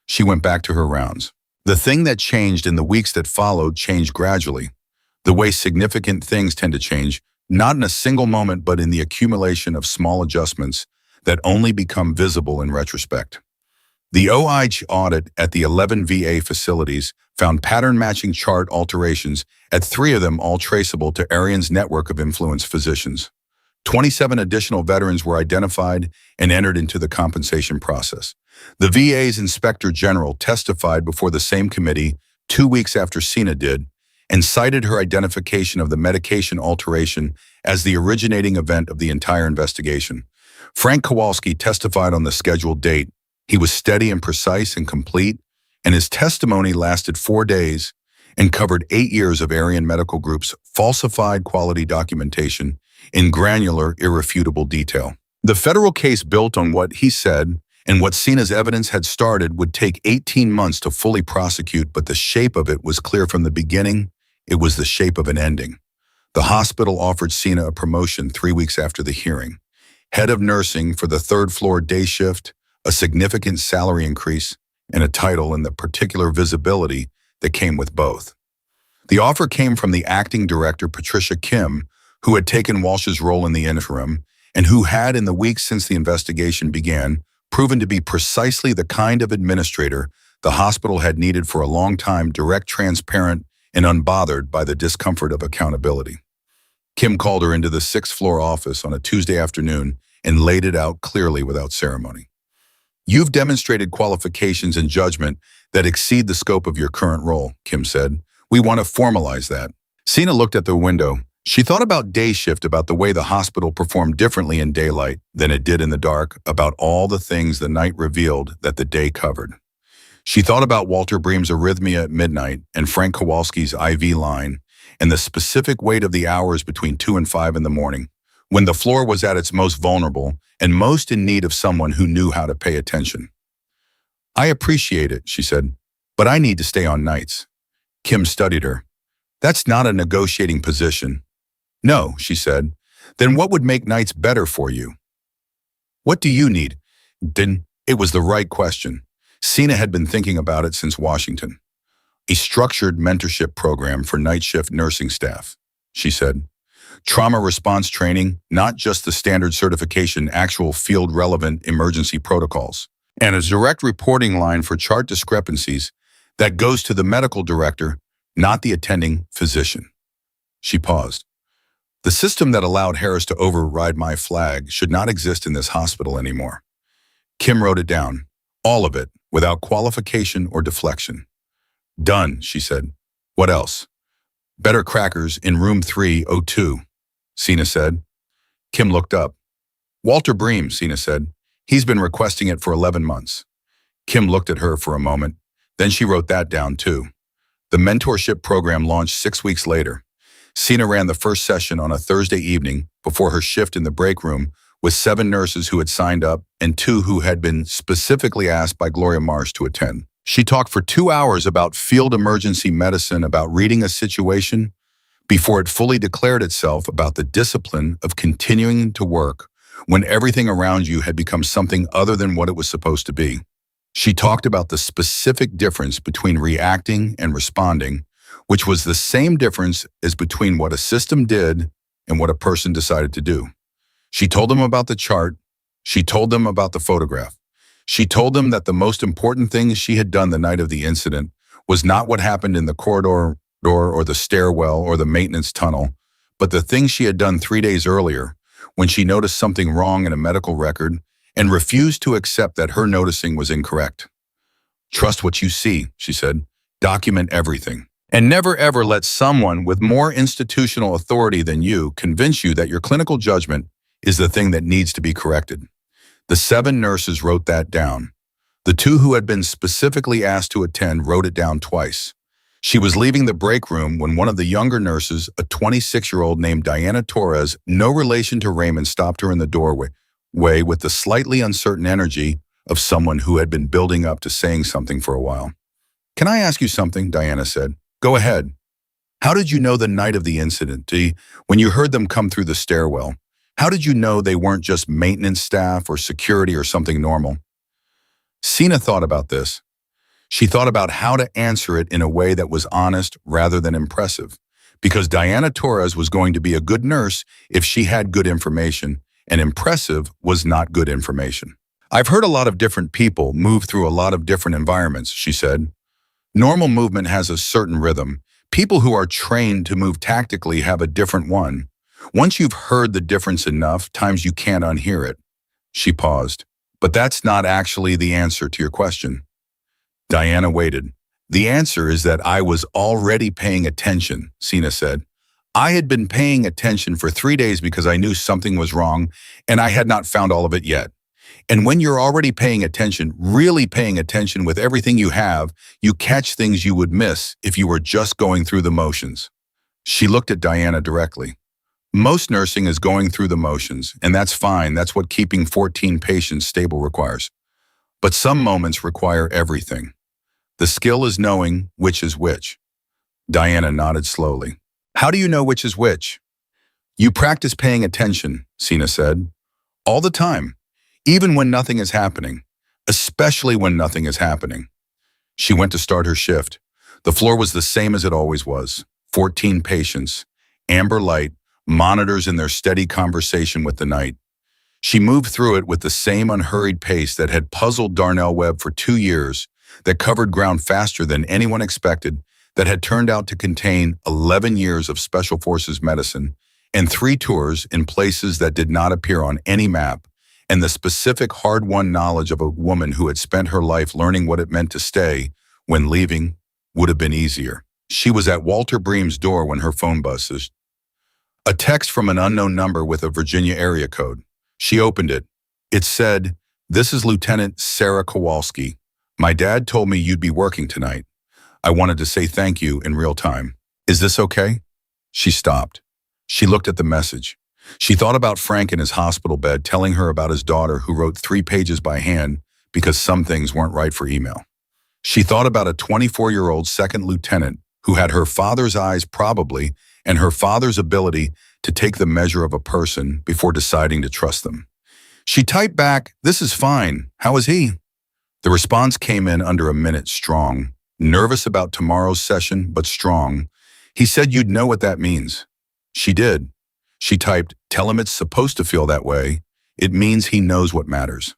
She went back to her rounds. The thing that changed in the weeks that followed changed gradually. The way significant things tend to change, not in a single moment but in the accumulation of small adjustments that only become visible in retrospect. The OIG audit at the 11 VA facilities found pattern-matching chart alterations at 3 of them, all traceable to Arian's network of influence physicians. 27 additional veterans were identified and entered into the compensation process. The VA's Inspector General testified before the same committee 2 weeks after Sina did and cited her identification of the medication alteration as the originating event of the entire investigation. Frank Kowalski testified on the scheduled date. He was steady and precise and complete, and his testimony lasted 4 days and covered 8 years of Arian Medical Group's falsified quality documentation in granular, irrefutable detail. The federal case built on what he said and what Sina's evidence had started would take 18 months to fully prosecute, but the shape of it was clear from the beginning. It was the shape of an ending. The hospital offered Sina a promotion 3 weeks after the hearing. Head of nursing for the third-floor day shift, a significant salary increase, and a title and the particular visibility that came with both. The offer came from the acting director, Patricia Kim, who had taken Walsh's role in the interim, and who had, in the weeks since the investigation began, proven to be precisely the kind of administrator the hospital had needed for a long time, direct, transparent, and unbothered by the discomfort of accountability. Kim called her into the 6th-floor office on a Tuesday afternoon and laid it out clearly without ceremony. "You've demonstrated qualifications and judgment that exceed the scope of your current role," Kim said. "We want to formalize that." Sina looked at the window. She thought about day shift, about the way the hospital performed differently in daylight than it did in the dark, about all the things the night revealed that the day covered. She thought about Walter Bream's arrhythmia at midnight and Frank Kowalski's IV line and the specific weight of the hours between 2 and 5 in the morning, when the floor was at its most vulnerable and most in need of someone who knew how to pay attention. "I appreciate it," she said, "but I need to stay on nights." Kim studied her. "That's not a negotiating position." "No," she said. "Then what would make nights better for you?" "What do you need?" It was the right question. Sina had been thinking about it since Washington. "A structured mentorship program for night shift nursing staff," she said. "Trauma response training, not just the standard certification, actual field-relevant emergency protocols." and a direct reporting line for chart discrepancies that goes to the medical director, not the attending physician. She paused. The system that allowed Harris to override my flag should not exist in this hospital anymore. Kim wrote it down, all of it, without qualification or deflection. Done, she said. What else? Better crackers in room 302, Sina said. Kim looked up. Walter Bream, Sina said. He's been requesting it for 11 months. Kim looked at her for a moment. Then she wrote that down too. The mentorship program launched 6 weeks later. Sina ran the first session on a Thursday evening before her shift in the break room with 7 nurses who had signed up and 2 who had been specifically asked by Gloria Marsh to attend. She talked for 2 hours about field emergency medicine, about reading a situation, before it fully declared itself about the discipline of continuing to work when everything around you had become something other than what it was supposed to be. She talked about the specific difference between reacting and responding, which was the same difference as between what a system did and what a person decided to do. She told them about the chart. She told them about the photograph. She told them that the most important thing she had done the night of the incident was not what happened in the corridor or the stairwell or the maintenance tunnel, but the thing she had done 3 days earlier when she noticed something wrong in a medical record and refused to accept that her noticing was incorrect. Trust what you see, she said. Document everything. And never ever let someone with more institutional authority than you convince you that your clinical judgment is the thing that needs to be corrected. The 7 nurses wrote that down. The 2 who had been specifically asked to attend wrote it down twice. She was leaving the break room when one of the younger nurses, a 26-year-old named Diana Torres, no relation to Raymond, stopped her in the doorway with the slightly uncertain energy of someone who had been building up to saying something for a while. Can I ask you something? Diana said. Go ahead. How did you know the night of the incident, when you heard them come through the stairwell? How did you know they weren't just maintenance staff or security or something normal? Sina thought about this. She thought about how to answer it in a way that was honest rather than impressive, because Diana Torres was going to be a good nurse if she had good information, and impressive was not good information. I've heard a lot of different people move through a lot of different environments, she said. Normal movement has a certain rhythm. People who are trained to move tactically have a different one. Once you've heard the difference enough times, you can't unhear it. She paused. But that's not actually the answer to your question. Diana waited. The answer is that I was already paying attention, Sina said. I had been paying attention for 3 days because I knew something was wrong, and I had not found all of it yet. And when you're already paying attention, really paying attention with everything you have, you catch things you would miss if you were just going through the motions. She looked at Diana directly. Most nursing is going through the motions, and that's fine. That's what keeping 14 patients stable requires. But some moments require everything. The skill is knowing which is which. Diana nodded slowly. How do you know which is which? You practice paying attention, Sina said. All the time. Even when nothing is happening. Especially when nothing is happening. She went to start her shift. The floor was the same as it always was. 14 patients. Amber light. Monitors in their steady conversation with the night. She moved through it with the same unhurried pace that had puzzled Darnell Webb for 2 years, that covered ground faster than anyone expected, that had turned out to contain 11 years of Special Forces medicine and 3 tours in places that did not appear on any map, and the specific hard-won knowledge of a woman who had spent her life learning what it meant to stay when leaving would have been easier. She was at Walter Bream's door when her phone buzzed. A text from an unknown number with a Virginia area code. She opened it. It said, "This is Lieutenant Sarah Kowalski. My dad told me you'd be working tonight. I wanted to say thank you in real time. Is this okay?" She stopped. She looked at the message. She thought about Frank in his hospital bed telling her about his daughter who wrote 3 pages by hand because some things weren't right for email. She thought about a 24-year-old second lieutenant who had her father's eyes probably and her father's ability to take the measure of a person before deciding to trust them. She typed back, "This is fine. How is he?" The response came in under a minute, strong. Nervous about tomorrow's session, but strong. "He said you'd know what that means." She did. She typed, "Tell him it's supposed to feel that way. It means he knows what matters."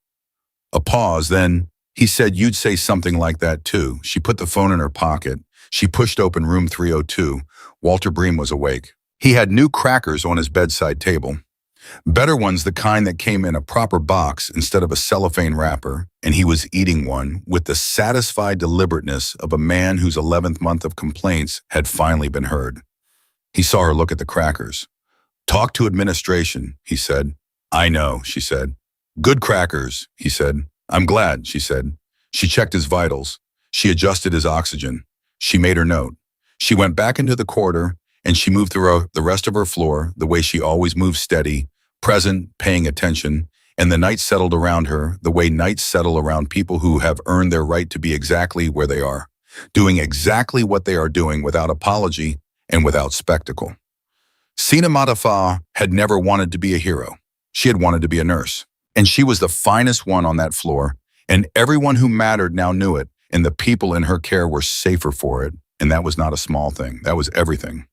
A pause, then, He said you'd say something like that too. She put the phone in her pocket. She pushed open room 302. Walter Bream was awake. He had new crackers on his bedside table. Better ones, the kind that came in a proper box instead of a cellophane wrapper, and he was eating one with the satisfied deliberateness of a man whose 11th month of complaints had finally been heard. He saw her look at the crackers. Talk to administration, he said. I know, she said. Good crackers, he said. I'm glad, she said. She checked his vitals. She adjusted his oxygen. She made her note. She went back into the corridor, and she moved through the rest of her floor the way she always moved, steady, present, paying attention, and the night settled around her the way nights settle around people who have earned their right to be exactly where they are, doing exactly what they are doing without apology and without spectacle. Sina Matafa had never wanted to be a hero. She had wanted to be a nurse. And she was the finest one on that floor, and everyone who mattered now knew it, and the people in her care were safer for it, and that was not a small thing. That was everything.